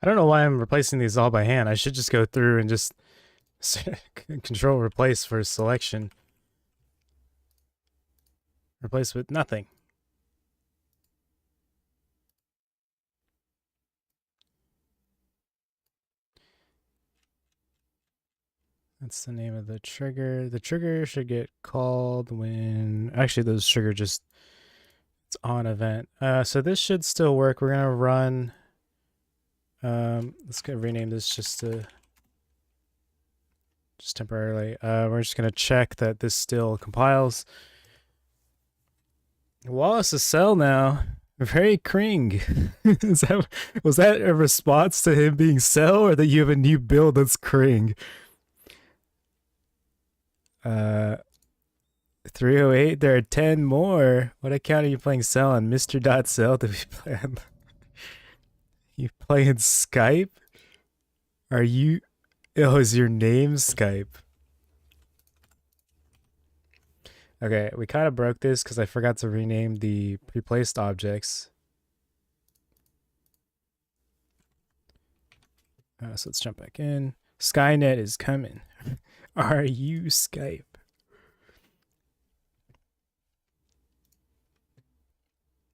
I don't know why I'm replacing these all by hand. I should just go through and just control replace for selection. Replace with nothing. That's the name of the trigger. The trigger should get called when... Actually, those trigger just... It's on event. So this should still work. We're going to run... let's rename this just temporarily. We're just going to check that this still compiles. Wallace is cell now. Very cring. Was that a response to him being cell, or that you have a new build that's cring? 308, there are 10 more. What account are you playing cell on? Mr. Cell? Did we play on... You playing Skype? Are you... Oh, is your name Skype? Okay, we kind of broke this because I forgot to rename the pre-placed objects. So let's jump back in. Skynet is coming. Are you Skype?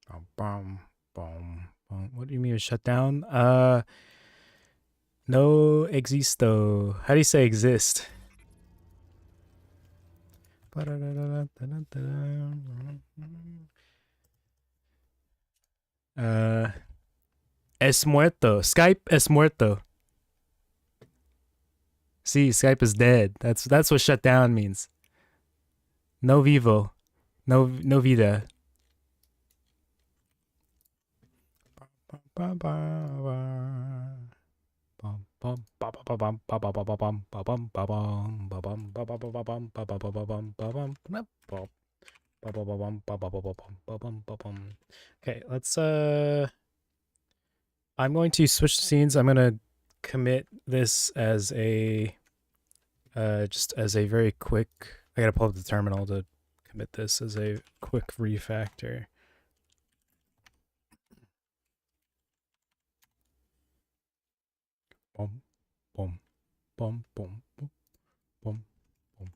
Bum, bum, bum. What do you mean to shut down? No existo. How do you say exist? Es muerto. Skype es muerto. See, Skype is dead. That's what shut down means. No vivo. No vida. Okay, let's I'm going to switch scenes. I'm going to commit this as a just as a very quick... I got to pull up the terminal to commit this as a quick refactor. Boom, boom, boom, boom, boom, boom, boom.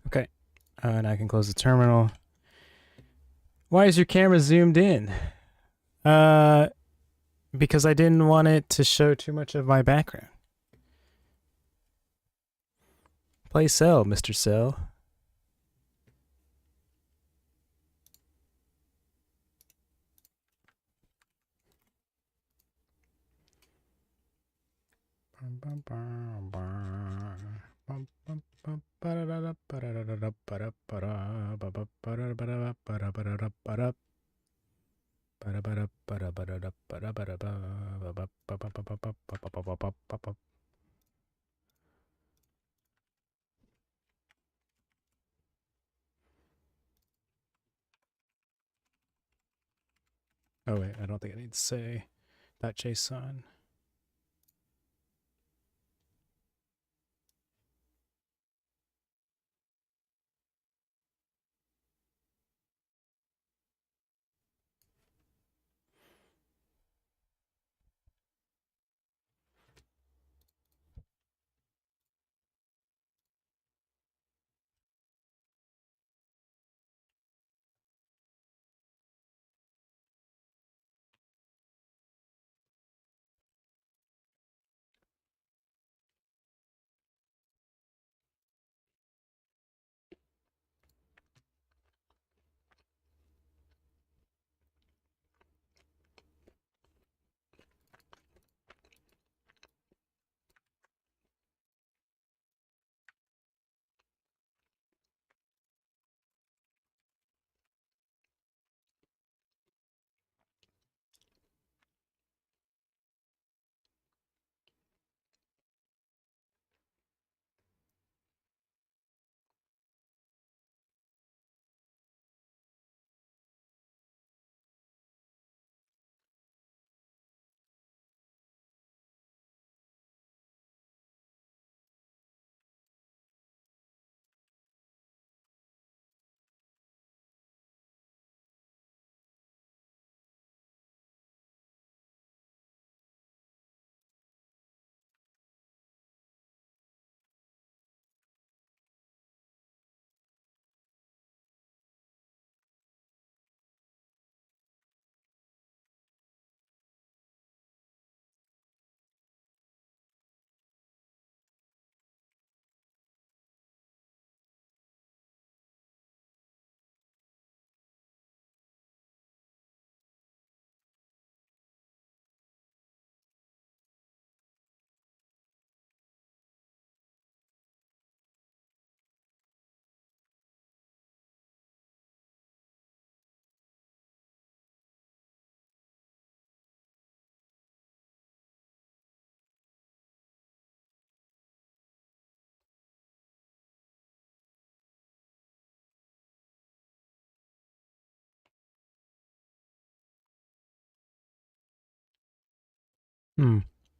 Okay, and I can close the terminal. Why is your camera zoomed in? Because I didn't want it to show too much of my background. Play Cell, Mr. Cell. Oh wait, I don't think I need to say that JSON.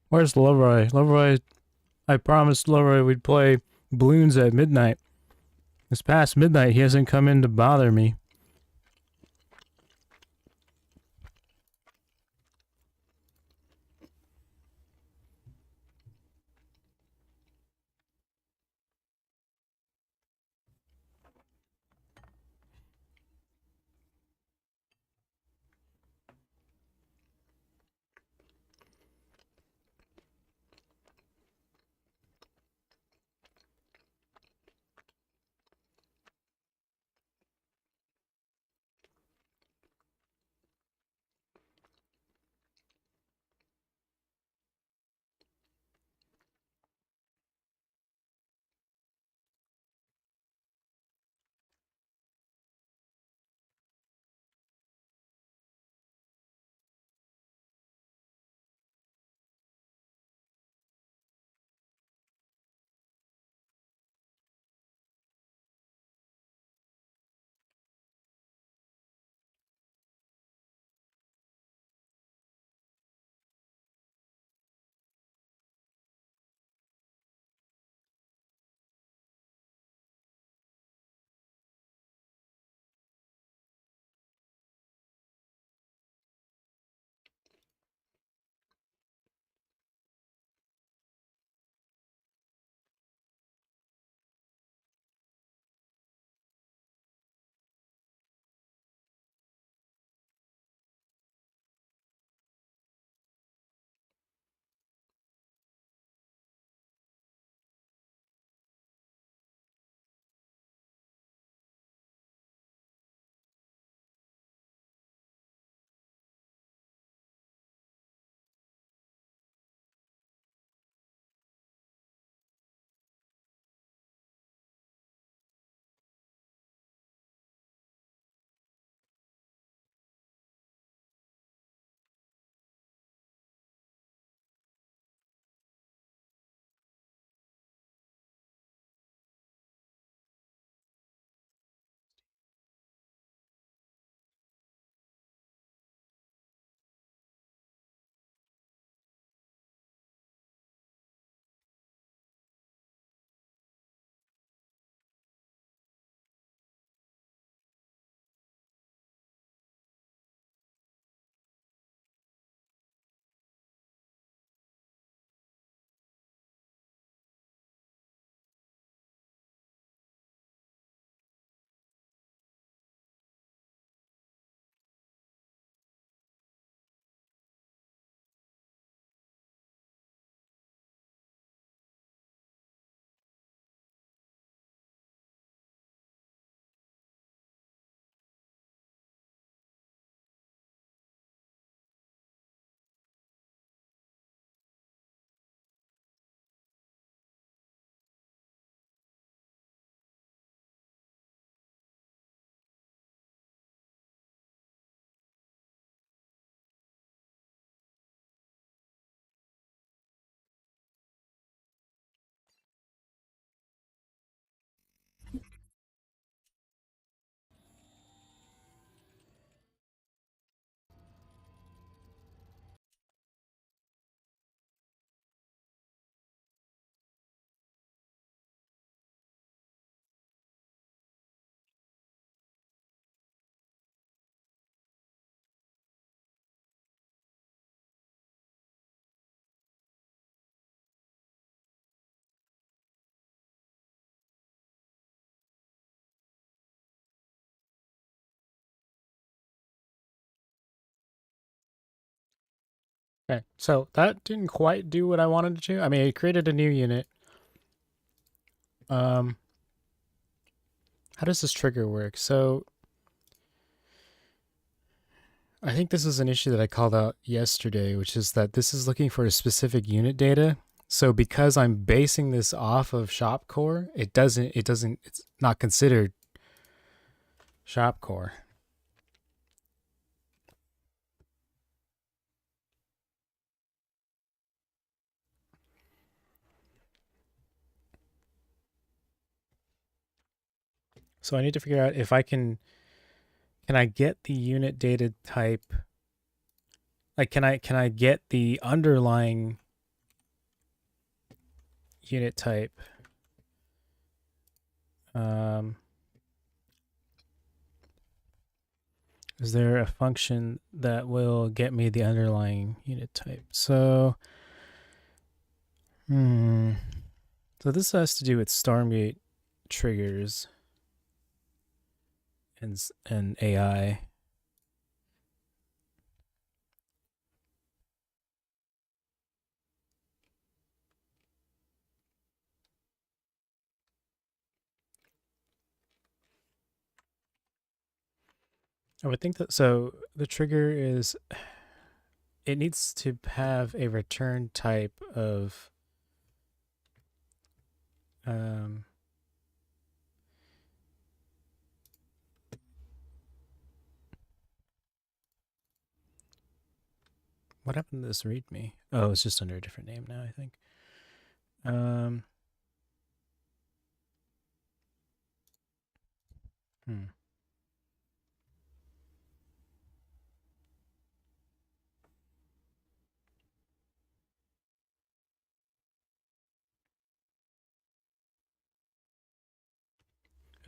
Where's Leroy? Leroy, I promised Leroy we'd play balloons at midnight. It's past midnight. He hasn't come in to bother me. Okay, so that didn't quite do what I wanted it to. I mean, it created a new unit. Um, how does this trigger work? So I think this is an issue that I called out yesterday, which is that this is looking for a specific unit data. So because I'm basing this off of shop core, it's not considered shop core. So I need to figure out if can I get the unit data type, like can I get the underlying unit type? Um, is there a function that will get me the underlying unit type? So, so this has to do with Stormgate triggers and AI. I would think that so. The trigger is it needs to have a return type of um, what happened to this README? Oh, it's just under a different name now, I think. Um, hmm.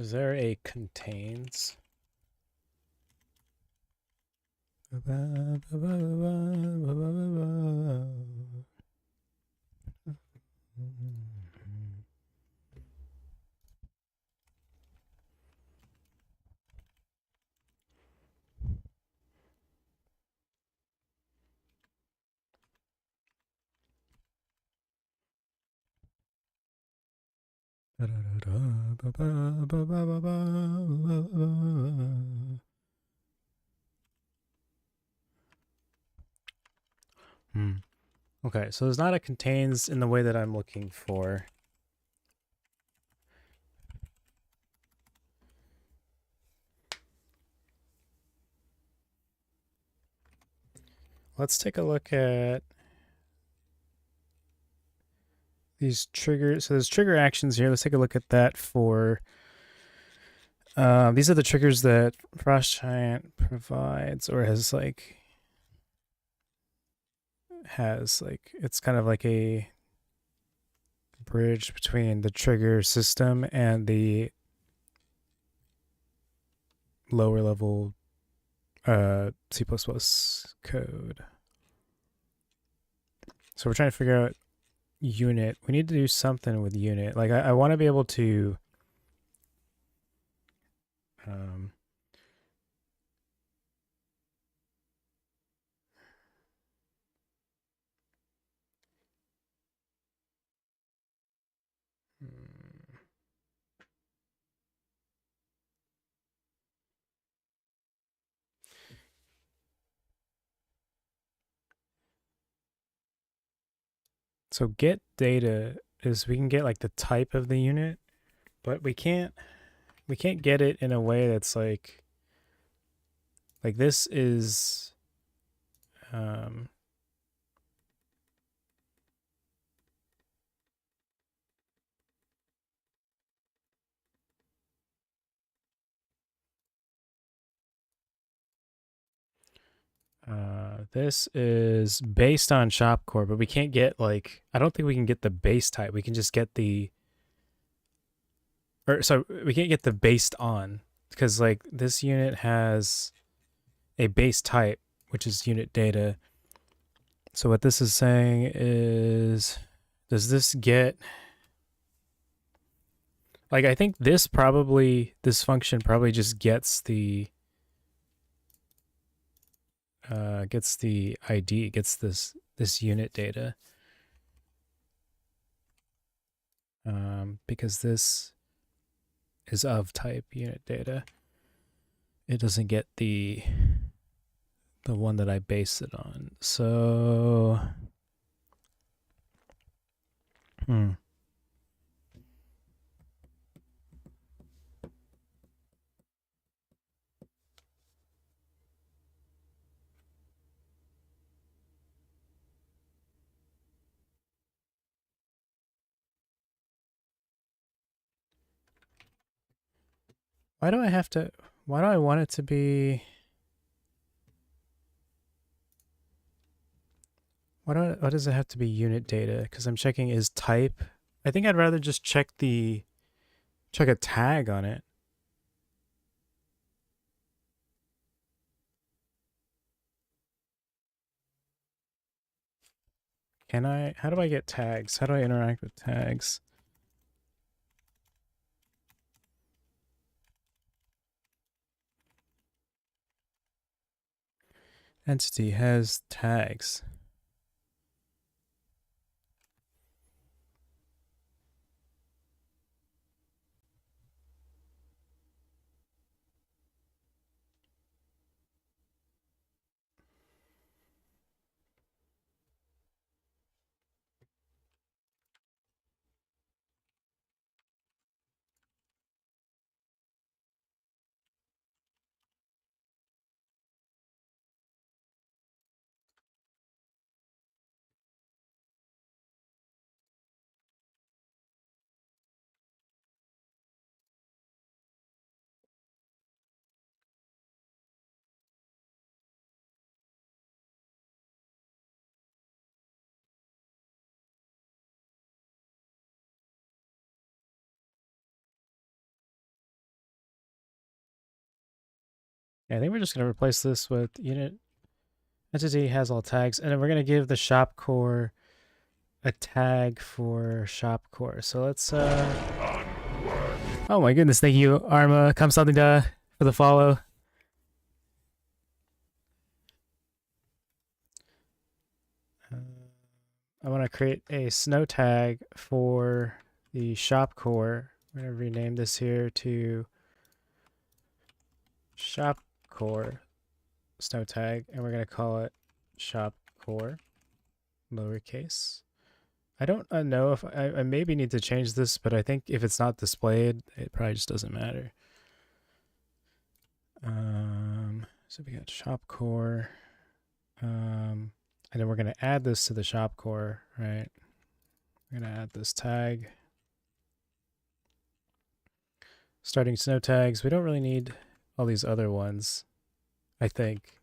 Is there a contains? Hmm. Okay, so there's not a contains in the way that I'm looking for. Let's take a look at these triggers. So there's trigger actions here. Let's take a look at that for. These are the triggers that Frost Giant provides or has it's kind of like a bridge between the trigger system and the lower level C++ code. So we're trying to figure out unit. We need to do something with unit. Like I want to be able to um, so get data is we can get like the type of the unit, but we can't get it in a way that's like this is um this is based on shop core, but we can't get like I don't think we can get the base type. We can just get the or so we can't get the based on because like this unit has a base type, which is unit data. So what this is saying is, does this get like I think this function probably just gets the ID, gets this this unit data. Because this is of type unit data. It doesn't get the one that I base it on. So why do I want it to be, why does it have to be unit data? Because I'm checking is type. I think I'd rather just check a tag on it. How do I get tags? How do I interact with tags? Entity has tags. Yeah, I think we're just going to replace this with unit entity has all tags, and then we're going to give the shop core a tag for shop core. So let's oh my goodness, thank you, Arma. Come something to for the follow. I want to create a snow tag for the shop core. We're going to rename this here to shop core snow tag, and we're going to call it shop core lowercase. I don't know if I maybe need to change this, but I think if it's not displayed, it probably just doesn't matter. So we got shop core, and then we're going to add this to the shop core, right? We're going to add this tag. Starting snow tags. We don't really need all these other ones, I think.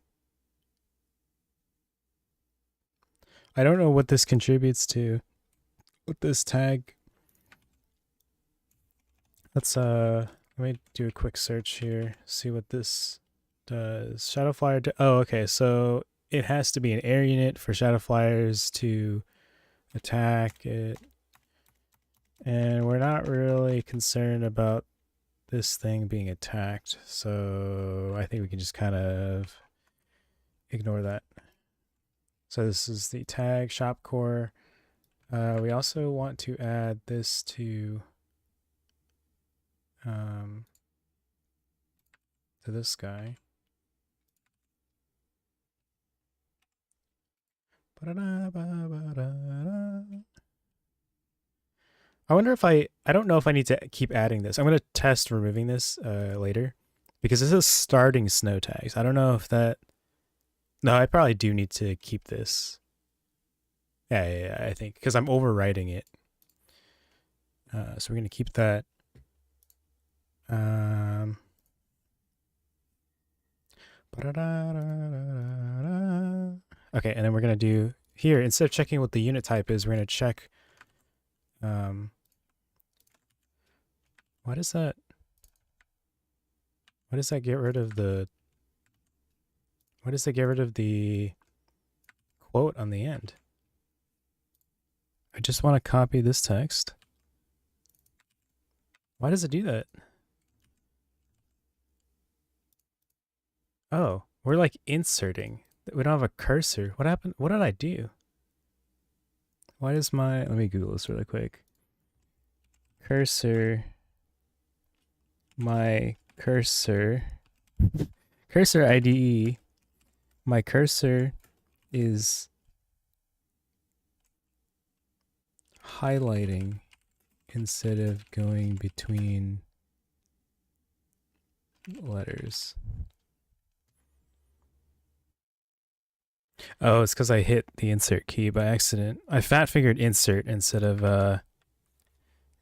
I don't know what this contributes to with this tag. Let me do a quick search here, see what this does. Shadow Flyer, oh, okay, so it has to be an air unit for Shadow Flyers to attack it. And we're not really concerned about this thing being attacked, so I think we can just kind of ignore that. So this is the tag shop core. We also want to add this to this guy. I wonder if I don't know if I need to keep adding this. I'm going to test removing this later because this is starting snow tags. I don't know if that, no, I probably do need to keep this. Yeah, I think because I'm overwriting it. So we're going to keep that. Okay, and then we're going to do here, instead of checking what the unit type is, we're going to check why does that get rid of the quote on the end? I just want to copy this text. Why does it do that? Oh, we're like inserting. We don't have a cursor. What happened? What did I do? Why does my, let me Google this really quick. My cursor IDE, my cursor is highlighting instead of going between letters. Oh, it's because I hit the insert key by accident. I fat fingered insert instead of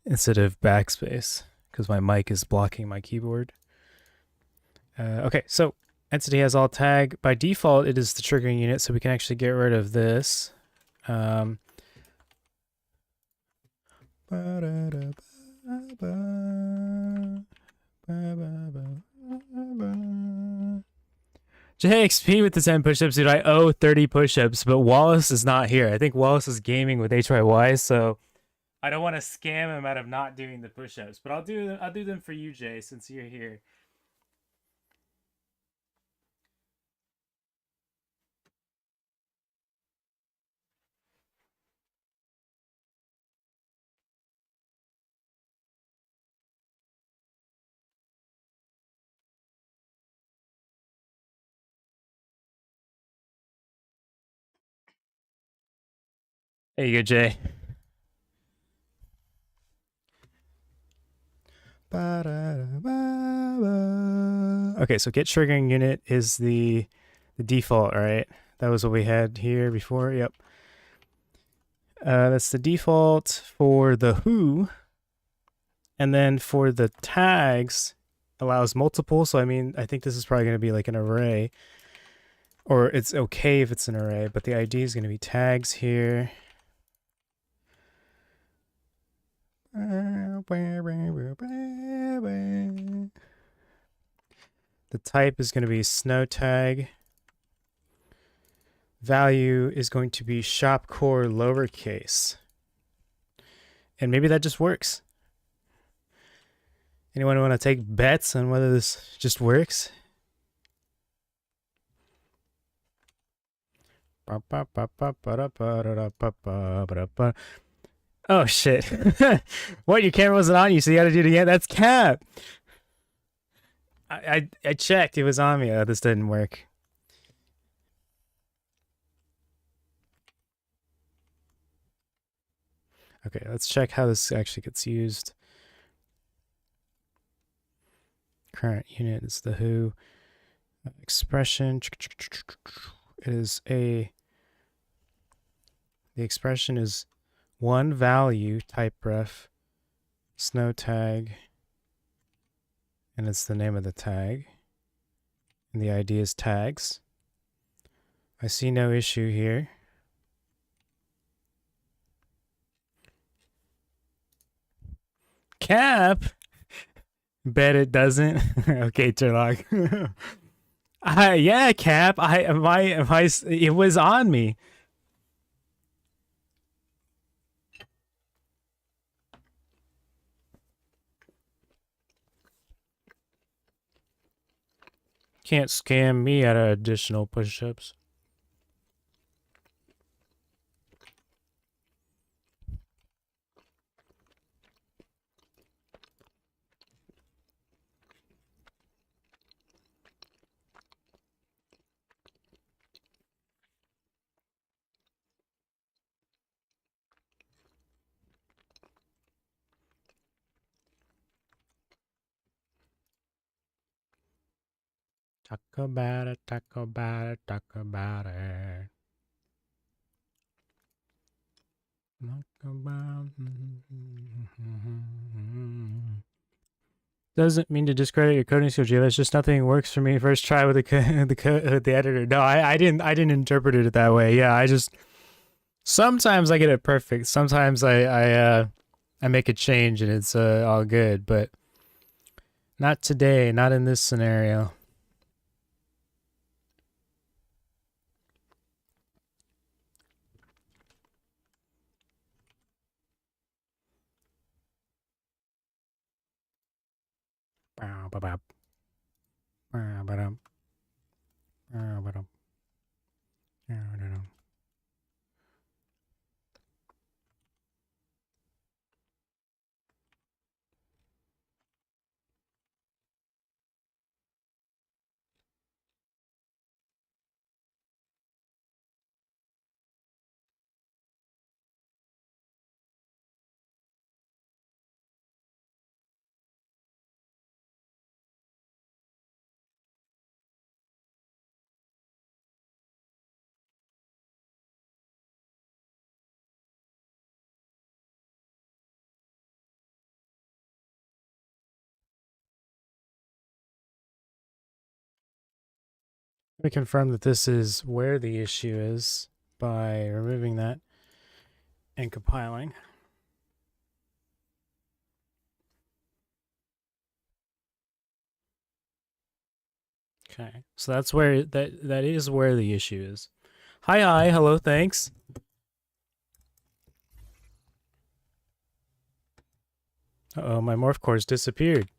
backspace because my mic is blocking my keyboard. Okay, so entity has alt tag. By default, it is the triggering unit, so we can actually get rid of this. JXP with the 10 push-ups, dude. I owe 30 push-ups, but Wallace is not here. I think Wallace is gaming with HYY, so I don't want to scam him out of not doing the push-ups. But I'll do them for you, Jay, since you're here. There you go, Jay. Okay, so get triggering unit is the default, right? That was what we had here before. Yep. That's the default for the who, and then for the tags allows multiple. So I mean, I think this is probably going to be like an array, or it's okay if it's an array, but the ID is going to be tags here. The type is going to be snow tag. Value is going to be shopcore lowercase. And maybe that just works. Anyone want to take bets on whether this just works? Oh shit. What, your camera wasn't on you, so you gotta do it again? That's cap. I checked, it was on me. This didn't work. Okay, let's check how this actually gets used. Current unit is the who. Expression is the expression is one value type ref snow tag, and it's the name of the tag, and the ID is tags. I see no issue here. Cap. Bet it doesn't. Okay, Turlock. Yeah, Cap. It was on me. Can't scam me out of additional push-ups. Talk about it, talk about it, talk about it. Talk about Doesn't mean to discredit your coding skill, Jayla. It's just nothing works for me. First try with the editor. No, I didn't interpret it that way. Yeah, I just sometimes I get it perfect. Sometimes I make a change and it's all good, but not today. Not in this scenario. We confirm that this is where the issue is by removing that and compiling. Okay, so that's where that is where the issue is. Hi, hello, thanks. Uh-oh, my morph cores disappeared.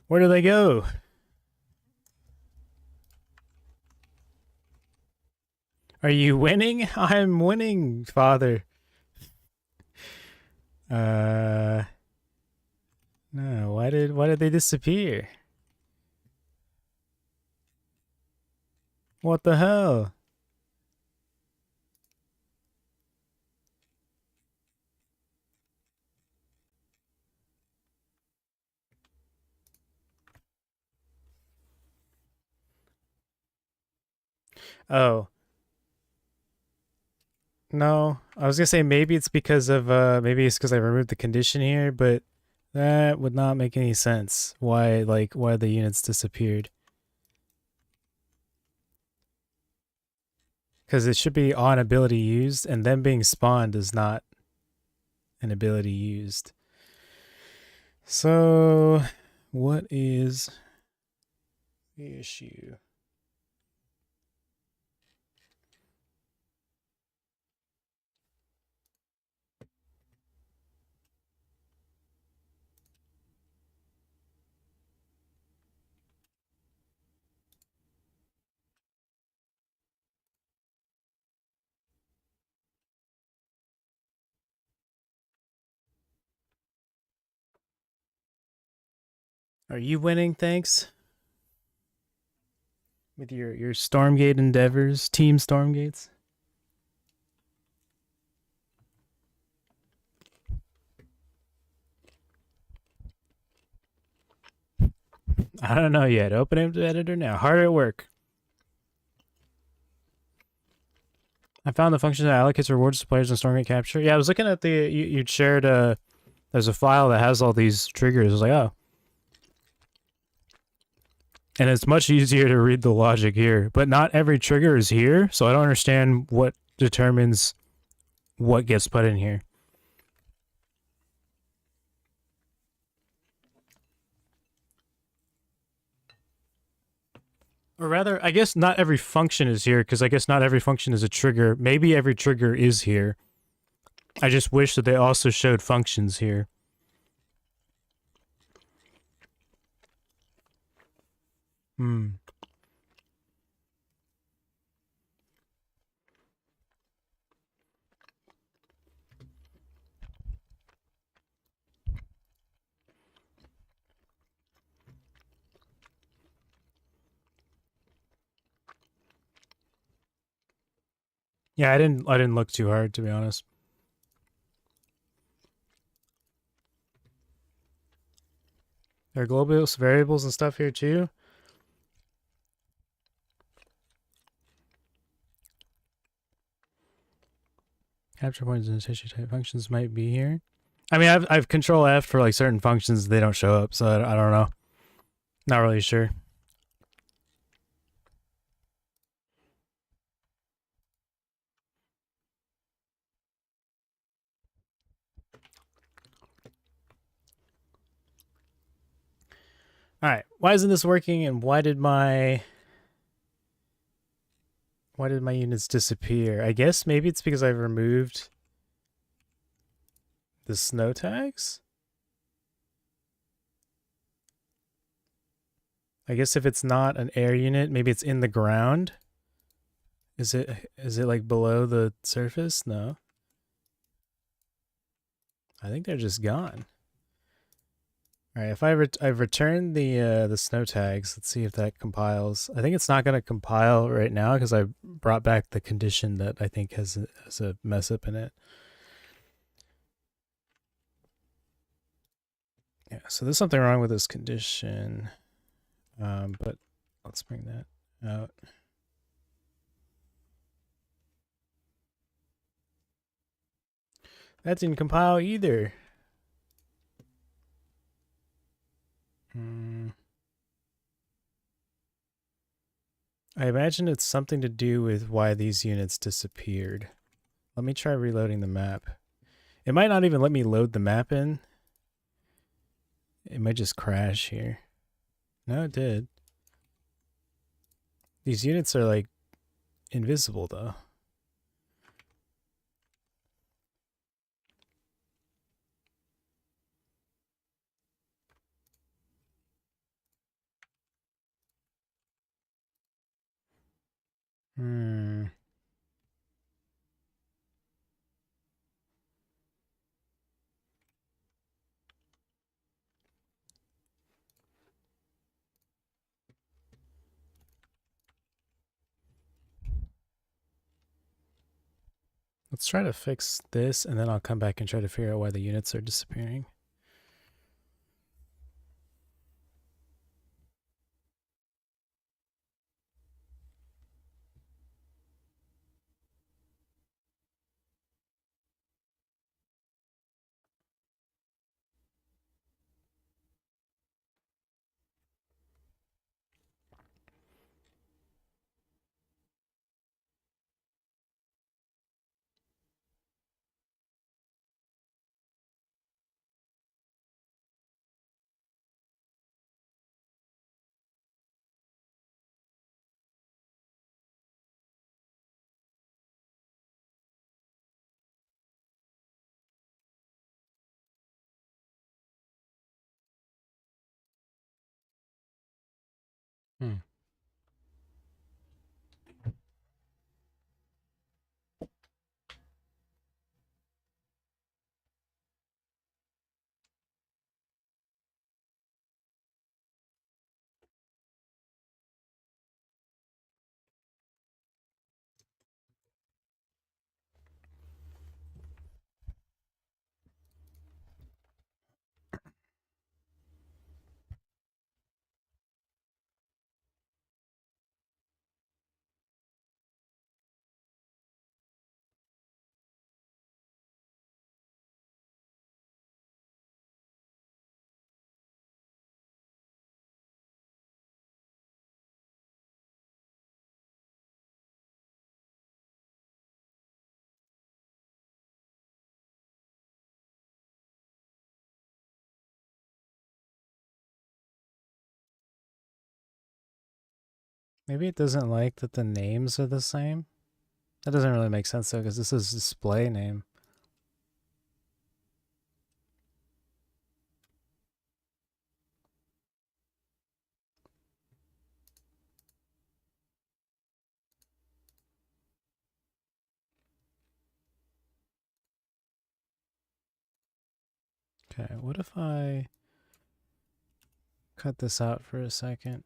Where do they go? Are you winning? I'm winning, father. No, why did they disappear? What the hell? Oh. No, I was gonna say maybe it's because of maybe it's because I removed the condition here, but that would not make any sense. Why the units disappeared? Because it should be on ability used, and them being spawned is not an ability used. So, what is the issue? Are you winning? Thanks with your Stormgate endeavors, Team Stormgates. I don't know yet. Open up the editor now. Hard at work. I found the function that allocates rewards to players in Stormgate Capture. Yeah, I was looking at the you'd shared there's a file that has all these triggers. I was like, oh. And it's much easier to read the logic here, but not every trigger is here, so I don't understand what determines what gets put in here. Or rather, I guess not every function is here, because I guess not every function is a trigger. Maybe every trigger is here. I just wish that they also showed functions here. Yeah, I didn't look too hard, to be honest. There are global variables and stuff here too. Capture points and tissue type functions might be here. I mean, I've Control F for like certain functions, they don't show up, so I don't know. Not really sure. All right, why isn't this working? And why did my units disappear? I guess maybe it's because I've removed the snow tags. I guess if it's not an air unit, maybe it's in the ground. Is it like below the surface? No. I think they're just gone. All right, if I've returned the snow tags, let's see if that compiles. I think it's not going to compile right now because I brought back the condition that I think has a mess up in it. Yeah, so there's something wrong with this condition, but let's bring that out. That didn't compile either. I imagine it's something to do with why these units disappeared. Let me try reloading the map. It might not even let me load the map in. It might just crash here. No, it did. These units are like invisible though. Hmm. Let's try to fix this and then I'll come back and try to figure out why the units are disappearing. Hmm. Maybe it doesn't like that the names are the same. That doesn't really make sense though, because this is display name. Okay, what if I cut this out for a second?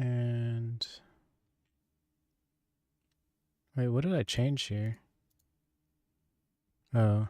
And wait, what did I change here? Oh,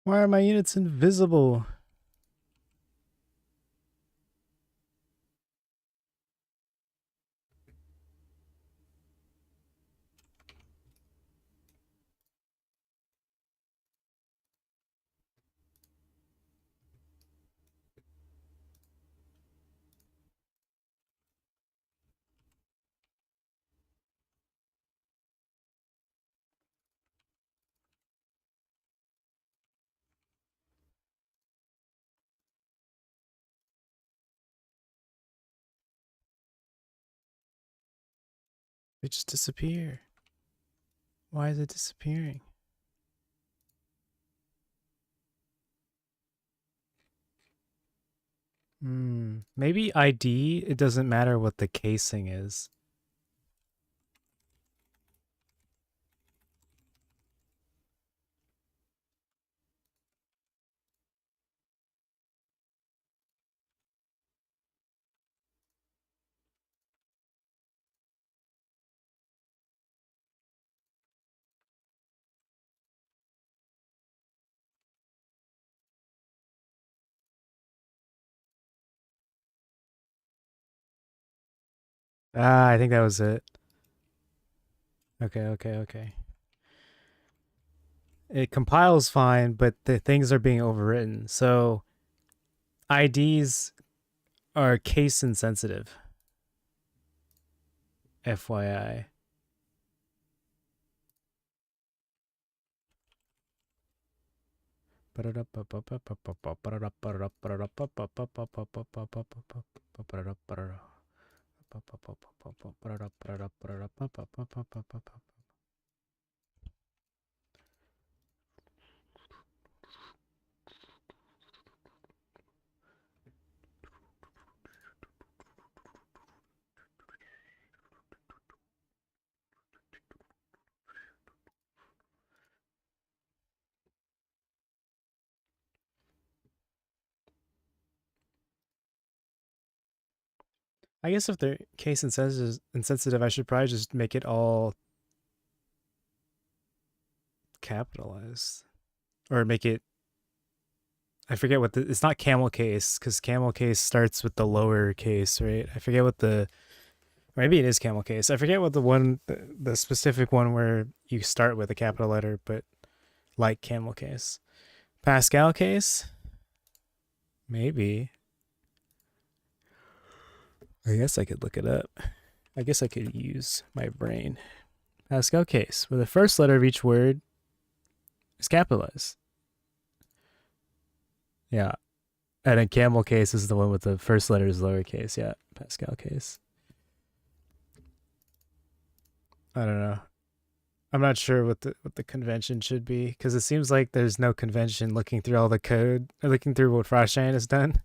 Why are my units invisible? They just disappear. Why is it disappearing? Maybe ID, it doesn't matter what the casing is. Ah, I think that was it. Okay. It compiles fine, but the things are being overwritten. So IDs are case insensitive. FYI. I guess if they're case insensitive, I should probably just make it all capitalized. Or make it, I forget what it's not camel case, because camel case starts with the lower case, right? I forget what maybe it is camel case. I forget what the specific one where you start with a capital letter, but like camel case. Pascal case? Maybe. I guess I could look it up. I guess I could use my brain. Pascal case, where the first letter of each word is capitalized. Yeah. And a camel case is the one with the first letter is lowercase. Yeah, Pascal case. I don't know. I'm not sure what the convention should be, because it seems like there's no convention looking through all the code, or looking through what Frostshine has done.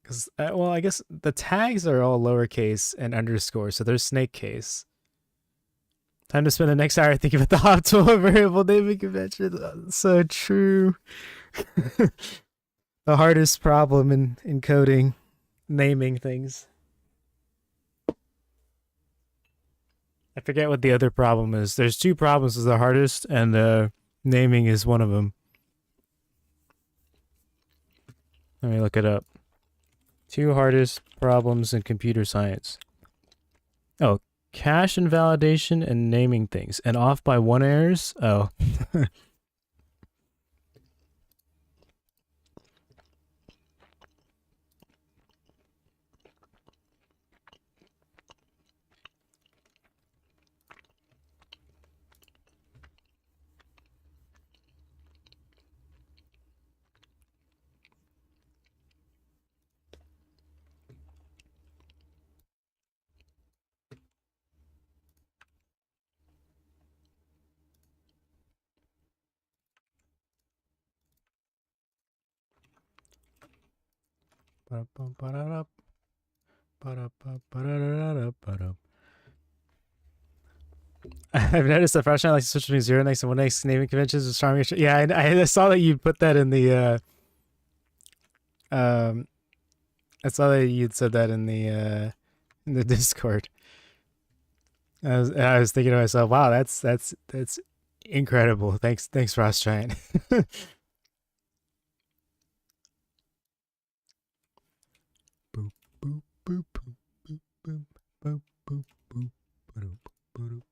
Because well, I guess the tags are all lowercase and underscore, so there's snake case. Time to spend the next hour thinking about the optimal variable naming convention. So true. The hardest problem in coding, naming things. I forget what the other problem is. There's two problems is the hardest, and naming is one of them. Let me look it up. Two hardest problems in computer science. Oh, cache invalidation and naming things. And off by one errors? Oh. I've noticed that Frostshine likes to switch between 0 next and 1 next naming conventions with charming. Yeah, I saw that you put that in the I saw that you'd said that in the Discord. I was thinking to myself, wow, that's Incredible. Thanks, Frost Giant. Boop boop boop boop boop boop boop boop boop boop boop.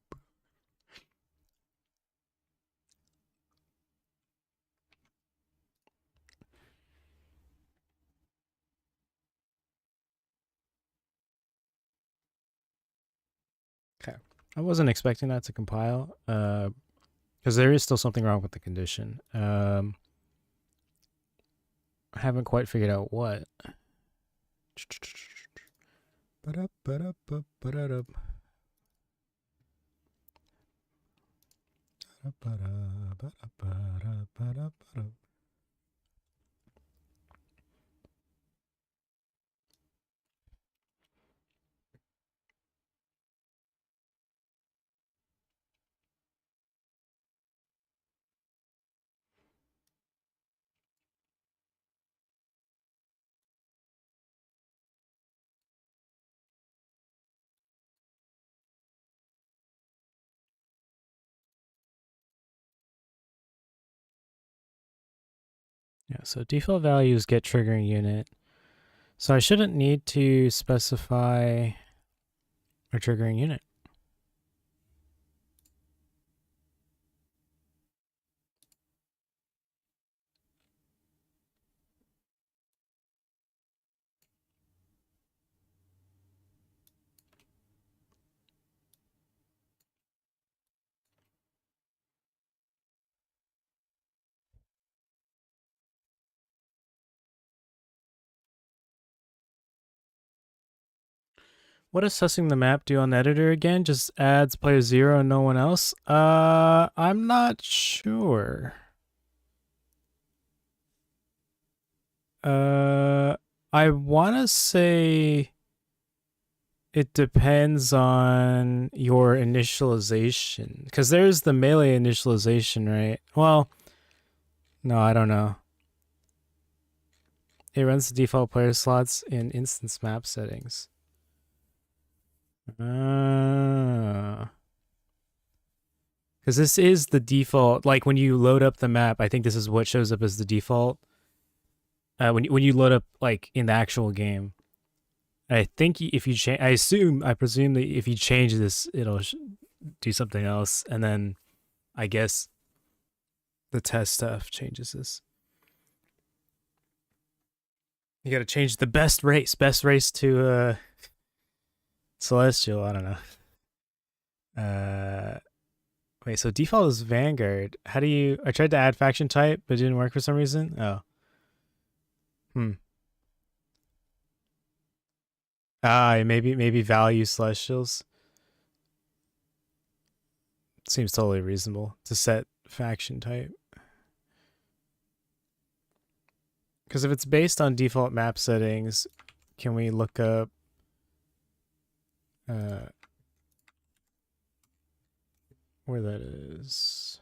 Okay. I wasn't expecting that to compile, because there is still something wrong with the condition. I haven't quite figured out what. Yeah, so default values get triggering unit. So I shouldn't need to specify a triggering unit. What does sussing the map do on the editor again? Just adds player 0 and no one else? I'm not sure. I want to say it depends on your initialization. Because there's the melee initialization, right? Well, no, I don't know. It runs the default player slots in instance map settings. Because this is the default. Like when you load up the map, I think this is what shows up as the default. When you load up like in the actual game, I think if you change, I presume that if you change this, it'll do something else, and then I guess the test stuff changes this. You got to change the best race to Celestial. I don't know. Wait, so default is Vanguard. How do you? I tried to add faction type, but it didn't work for some reason. Oh. Maybe value Celestials. Seems totally reasonable to set faction type. Because if it's based on default map settings, can we look up where that is?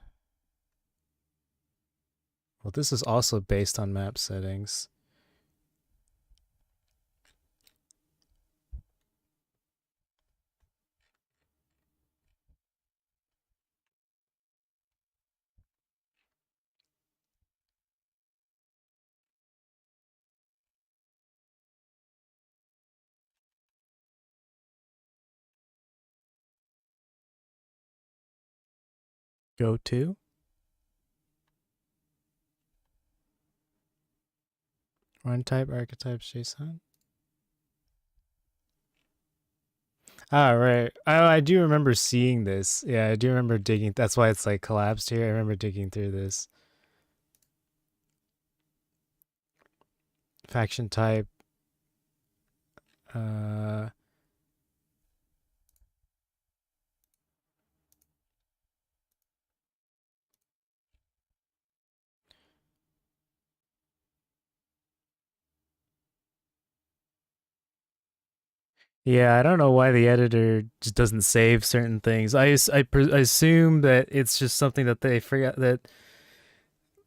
Well, this is also based on map settings. Go to run type archetypes JSON. Ah, right. I do remember seeing this. Yeah, I do remember digging. That's why it's like collapsed here. I remember digging through this. Faction type. Yeah, I don't know why the editor just doesn't save certain things. I assume that it's just something that they forgot, that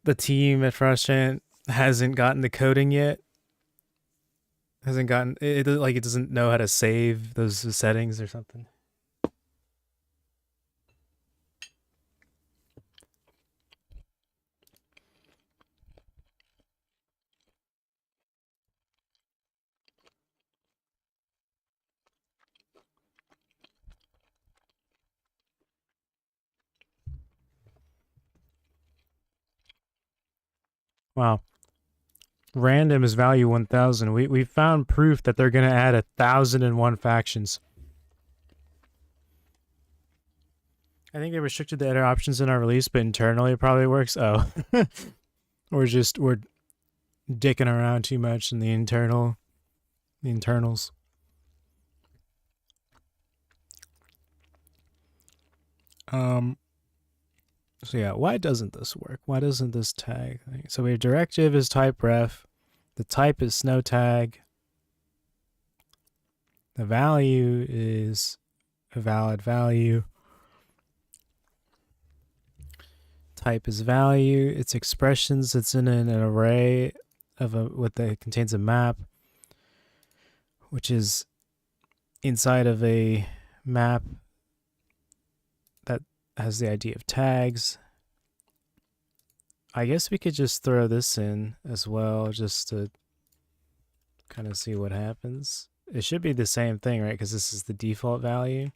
the team at Frost Giant hasn't gotten the coding yet. Hasn't gotten it, like it doesn't know how to save those settings or something. Wow. Random is value 1000. We found proof that they're gonna add 1001 factions. I think they restricted the edit options in our release, but internally it probably works. Oh. we're dicking around too much in the internals. So yeah, why doesn't this work? Why doesn't this tag thing? So we have directive is type ref, the type is snow tag, the value is a valid value, type is value, its expressions, it's in an array of what that contains a map, which is inside of a map that has the ID of tags. I guess we could just throw this in as well, just to kind of see what happens. It should be the same thing, right? Because this is the default value.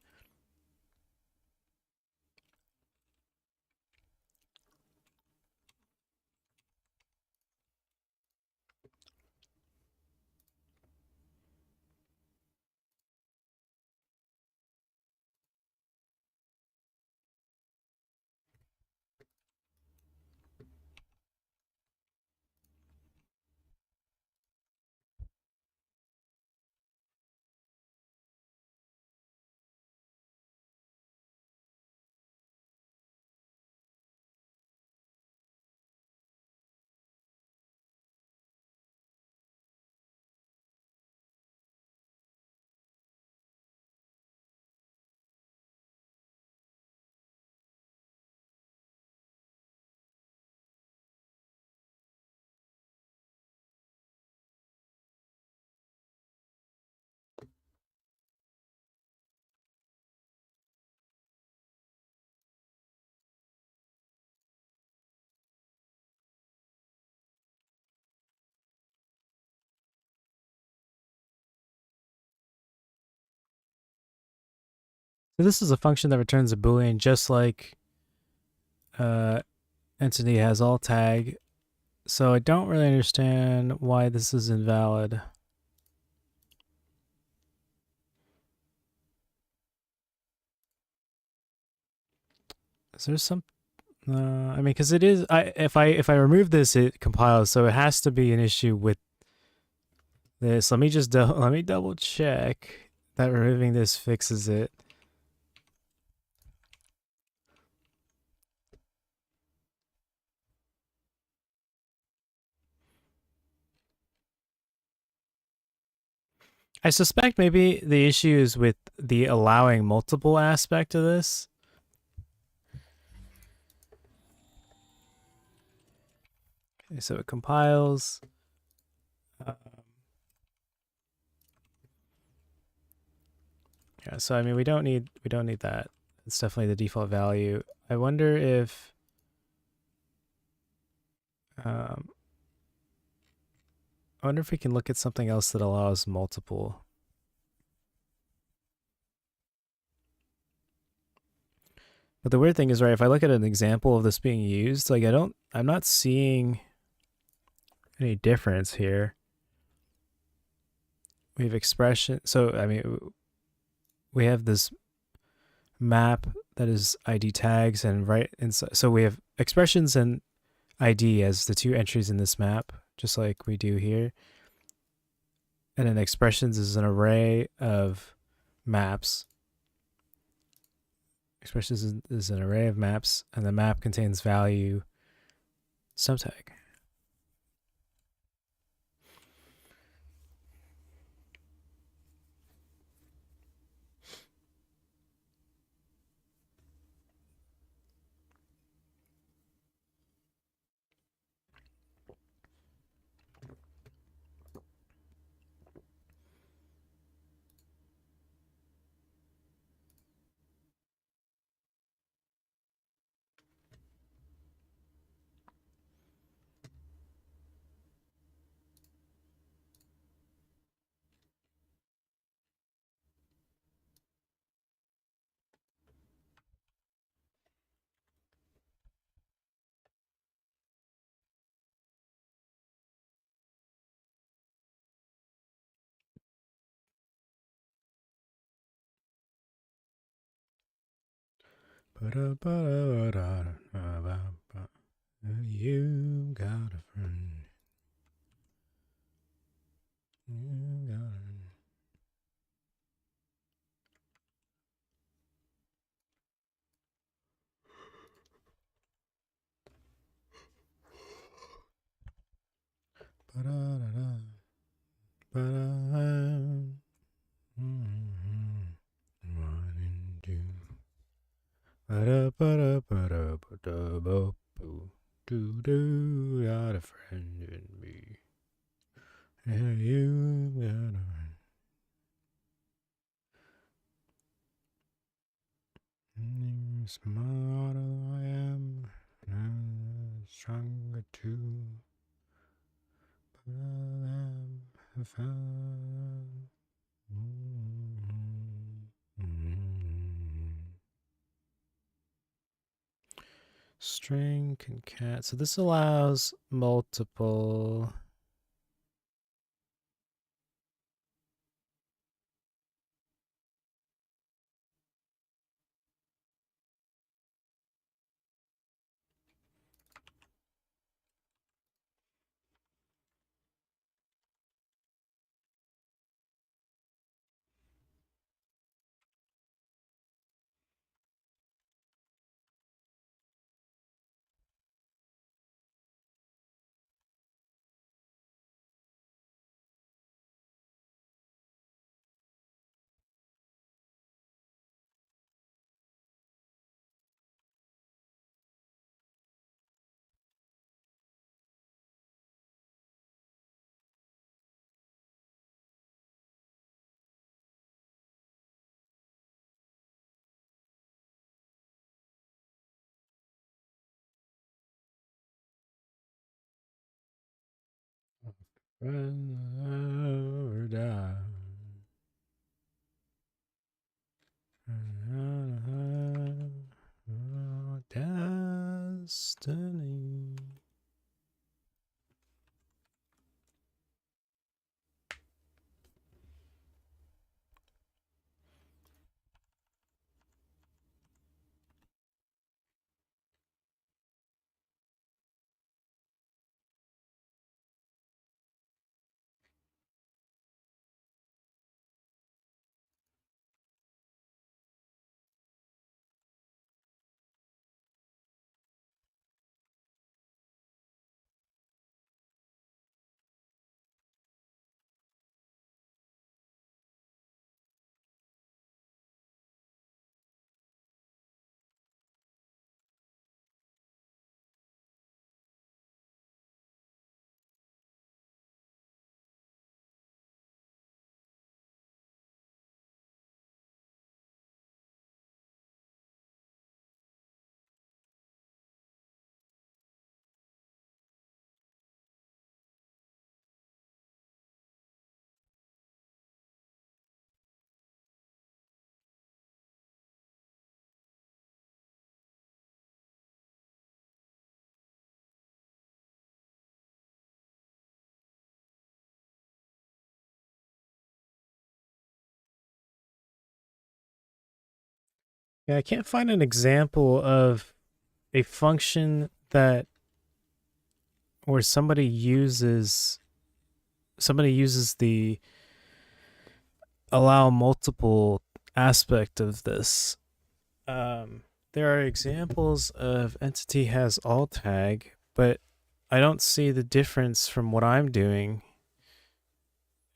So this is a function that returns a boolean, just like uh, entity has all tag. So I don't really understand why this is invalid. Is there some? I mean, because it is. If I remove this, it compiles. So it has to be an issue with this. Let me just let me double check that removing this fixes it. I suspect maybe the issue is with the allowing multiple aspect of this. Okay, so it compiles. Um, yeah, so I mean we don't need that. It's definitely the default value. I wonder if um, I wonder if we can look at something else that allows multiple. But the weird thing is, right, if I look at an example of this being used, like I'm not seeing any difference here. We have expression. So, I mean, we have this map that is ID tags and right inside. So we have expressions and ID as the two entries in this map, just like we do here. And then expressions is an array of maps. Expressions is an array of maps, and the map contains value subtag. You got a friend. You got a friend. Ba-da-da-da. Ba-da. One and two. Ba-da-ba-da-ba-da-ba-da-ba-boo. Do got a friend in me. Yeah, you got a friend. Smarter I am, and stronger too. But I am found. String concat. So this allows multiple. Never die. Destiny. Yeah, I can't find an example of a function that where somebody uses the allow multiple aspect of this. There are examples of entity has all tag, but I don't see the difference from what I'm doing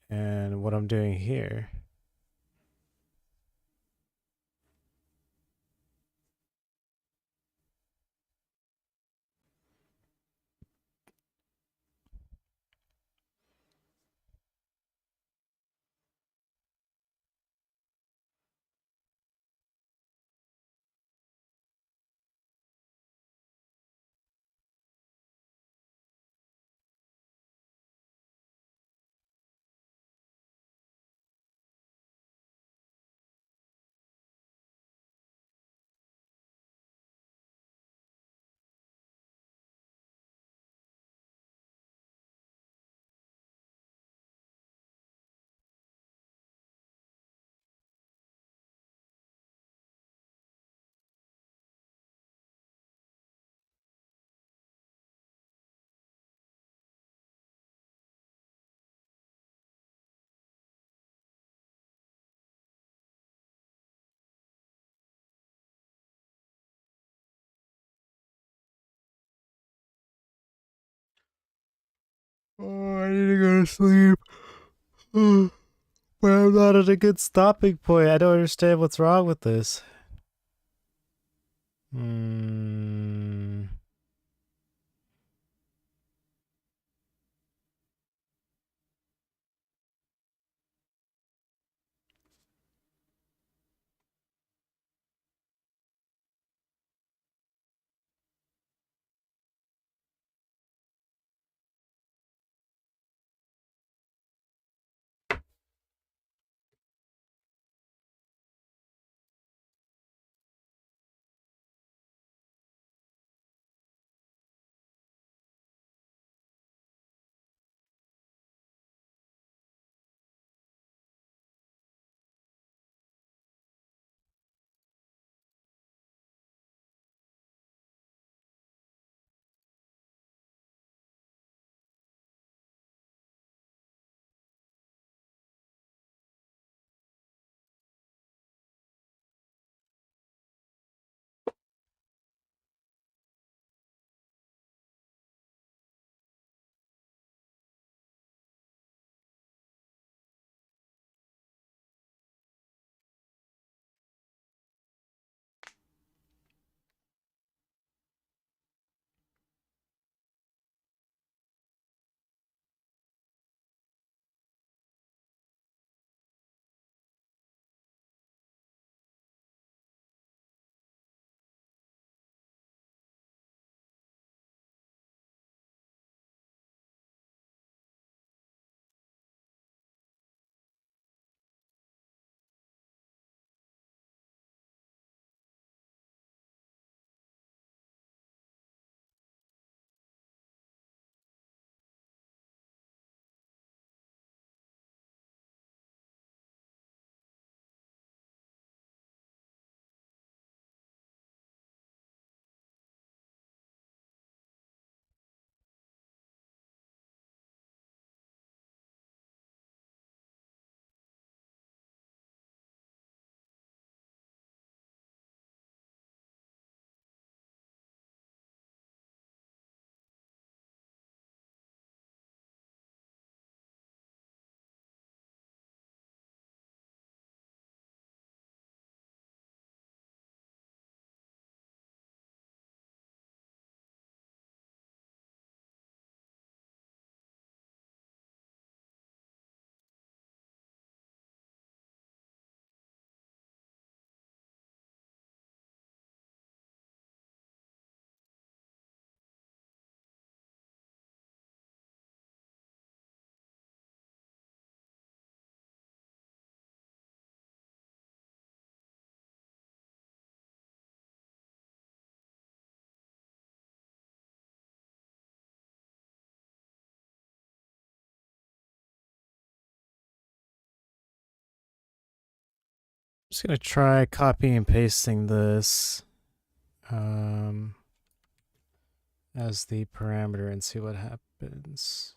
and what I'm doing here. Oh, I need to go to sleep. But I'm not at a good stopping point. I don't understand what's wrong with this. Hmm. Just gonna try copying and pasting this um, as the parameter and see what happens.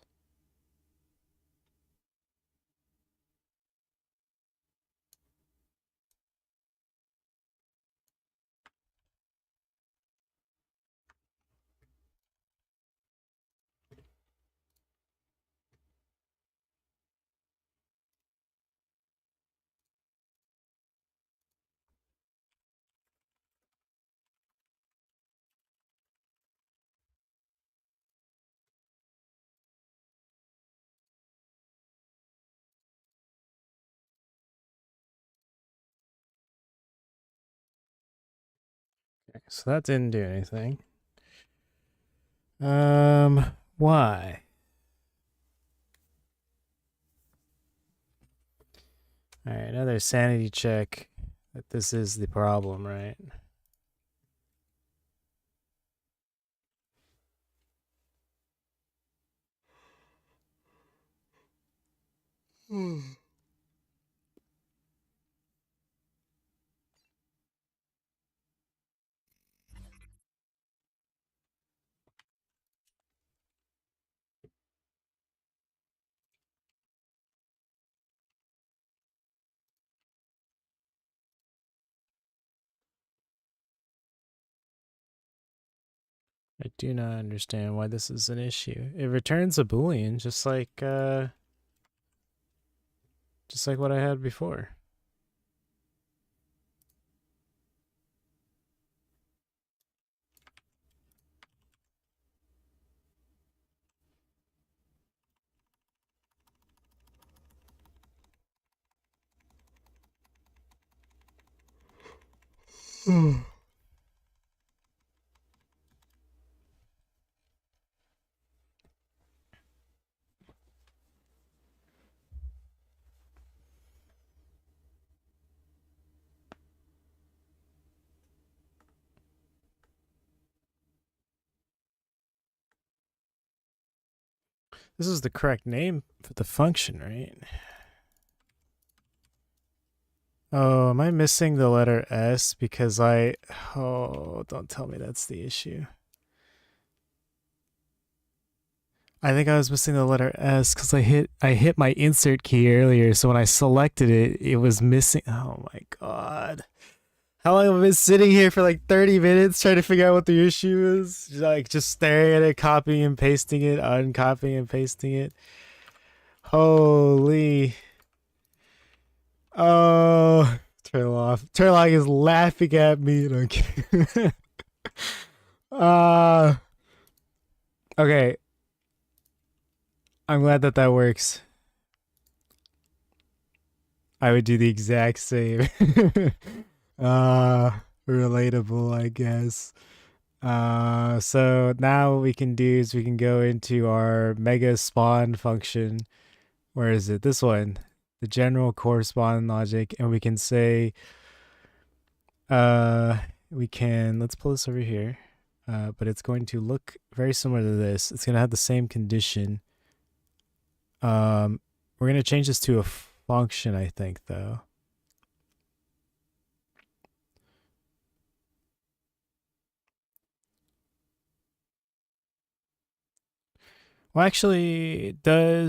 Okay, so that didn't do anything. Why? All right, another sanity check that this is the problem, right? I do not understand why this is an issue. It returns a boolean just like what I had before. This is the correct name for the function, right? Oh, am I missing the letter S because oh, don't tell me that's the issue. I think I was missing the letter S because I hit my insert key earlier, so when I selected it, it was missing. Oh my god. How long have I been sitting here for like 30 minutes trying to figure out what the issue is? Like just staring at it, copying and pasting it, uncopying and pasting it. Holy. Oh, Turlock is laughing at me. Okay. Okay. I'm glad that that works. I would do the exact same. Relatable, I guess. So now what we can do is we can go into our mega spawn function. Where is it? This one, the general corresponding logic, and we can say, let's pull this over here. But it's going to look very similar to this. It's gonna have the same condition. We're gonna change this to a function, I think, though. Well, actually, I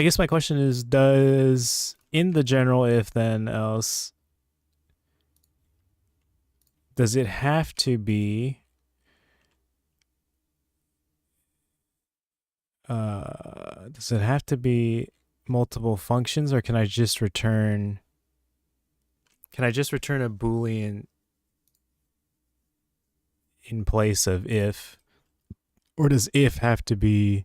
guess my question is, does in the general if then else, does it have to be multiple functions, or can I just return a boolean in place of if, or does if have to be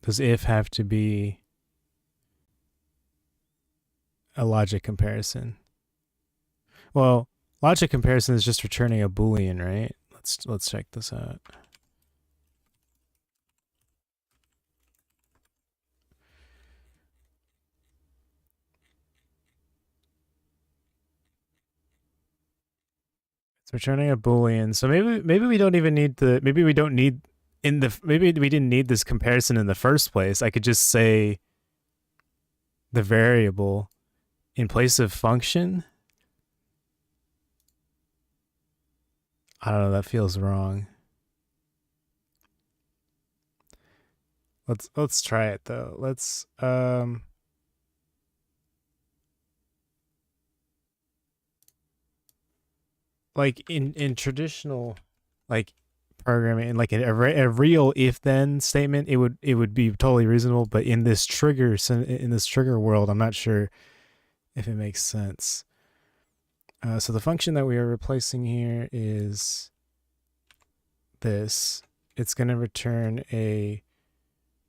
does if have to be a logic comparison? Well, logic comparison is just returning a boolean, right? Let's check this out. It's returning a boolean. So maybe we don't even need maybe we don't need maybe we didn't need this comparison in the first place. I could just say the variable in place of function. I don't know, that feels wrong. Let's try it though. Let's like in traditional like programming, like a real if then statement, it would be totally reasonable, but in this trigger world, I'm not sure if it makes sense. So the function that we are replacing here is this. It's going to return a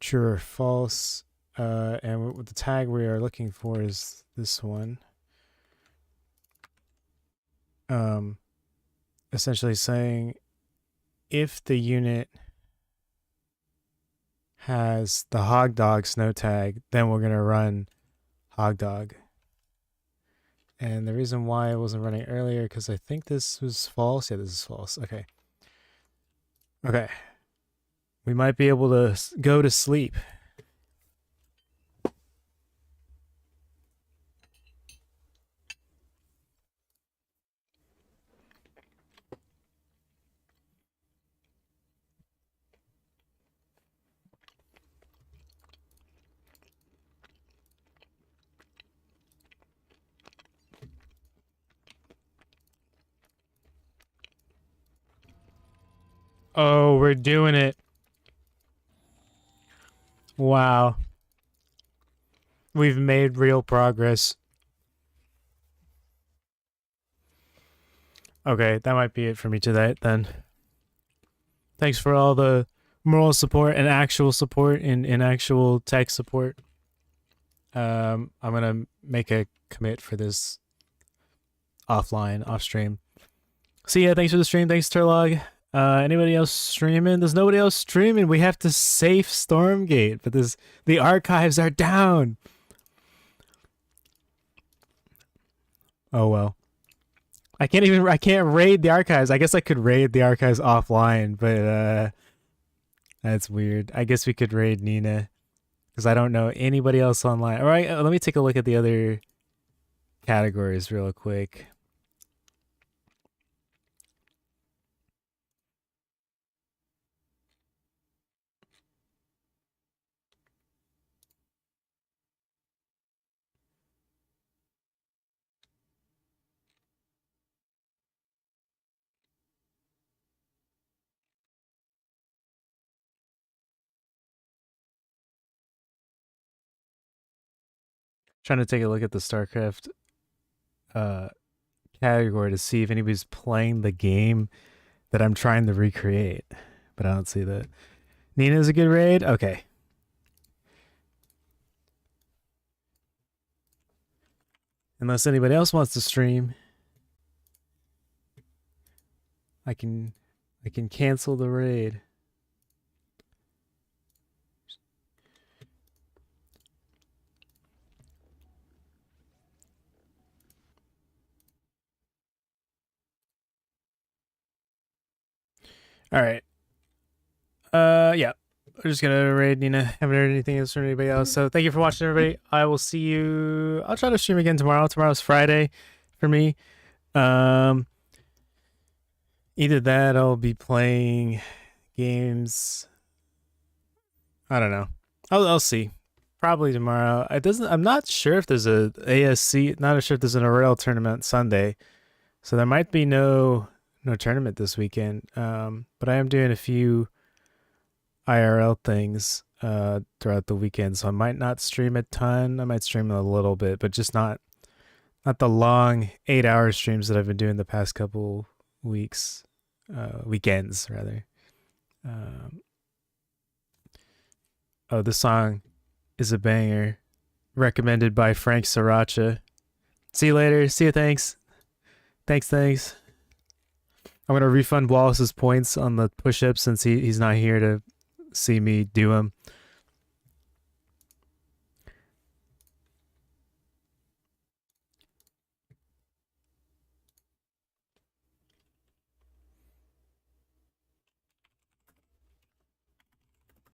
true or false, and the tag we are looking for is this one. Essentially saying if the unit has the hog dog snow tag, then we're going to run hog dog. And the reason why I wasn't running earlier, because I think this was false. Yeah, this is false. Okay. Okay. We might be able to go to sleep. Oh, we're doing it. Wow. We've made real progress. Okay, that might be it for me today then. Thanks for all the moral support and actual support in actual tech support. I'm gonna make a commit for this offline, off stream. See ya, thanks for the stream, thanks Turlog. Anybody else streaming? There's nobody else streaming. We have to safe Stormgate, but the archives are down. Oh well. I can't raid the archives. I guess I could raid the archives offline, but that's weird. I guess we could raid Nina because I don't know anybody else online. All right, let me take a look at the other categories real quick. Trying to take a look at the StarCraft category to see if anybody's playing the game that I'm trying to recreate, but I don't see that. Nina's a good raid. Okay. Unless anybody else wants to stream, I can cancel the raid. All right. Yeah. We're just gonna raid Nina. Haven't heard anything else from anybody else. So thank you for watching, everybody. I will see you. I'll try to stream again tomorrow. Tomorrow's Friday for me. Either that, I'll be playing games. I don't know. I'll see. Probably tomorrow. I'm not sure if there's a ASC. Not sure if there's an Orel tournament Sunday. So there might be no tournament this weekend. But I am doing a few IRL things throughout the weekend, so I might not stream a ton. I might stream a little bit, but just not the long 8-hour streams that I've been doing the past couple weeks, weekends rather. Oh, this song is a banger, recommended by Frank Sriracha. See you later. See you. Thanks. Thanks. I'm gonna refund Wallace's points on the push-ups since he's not here to see me do them.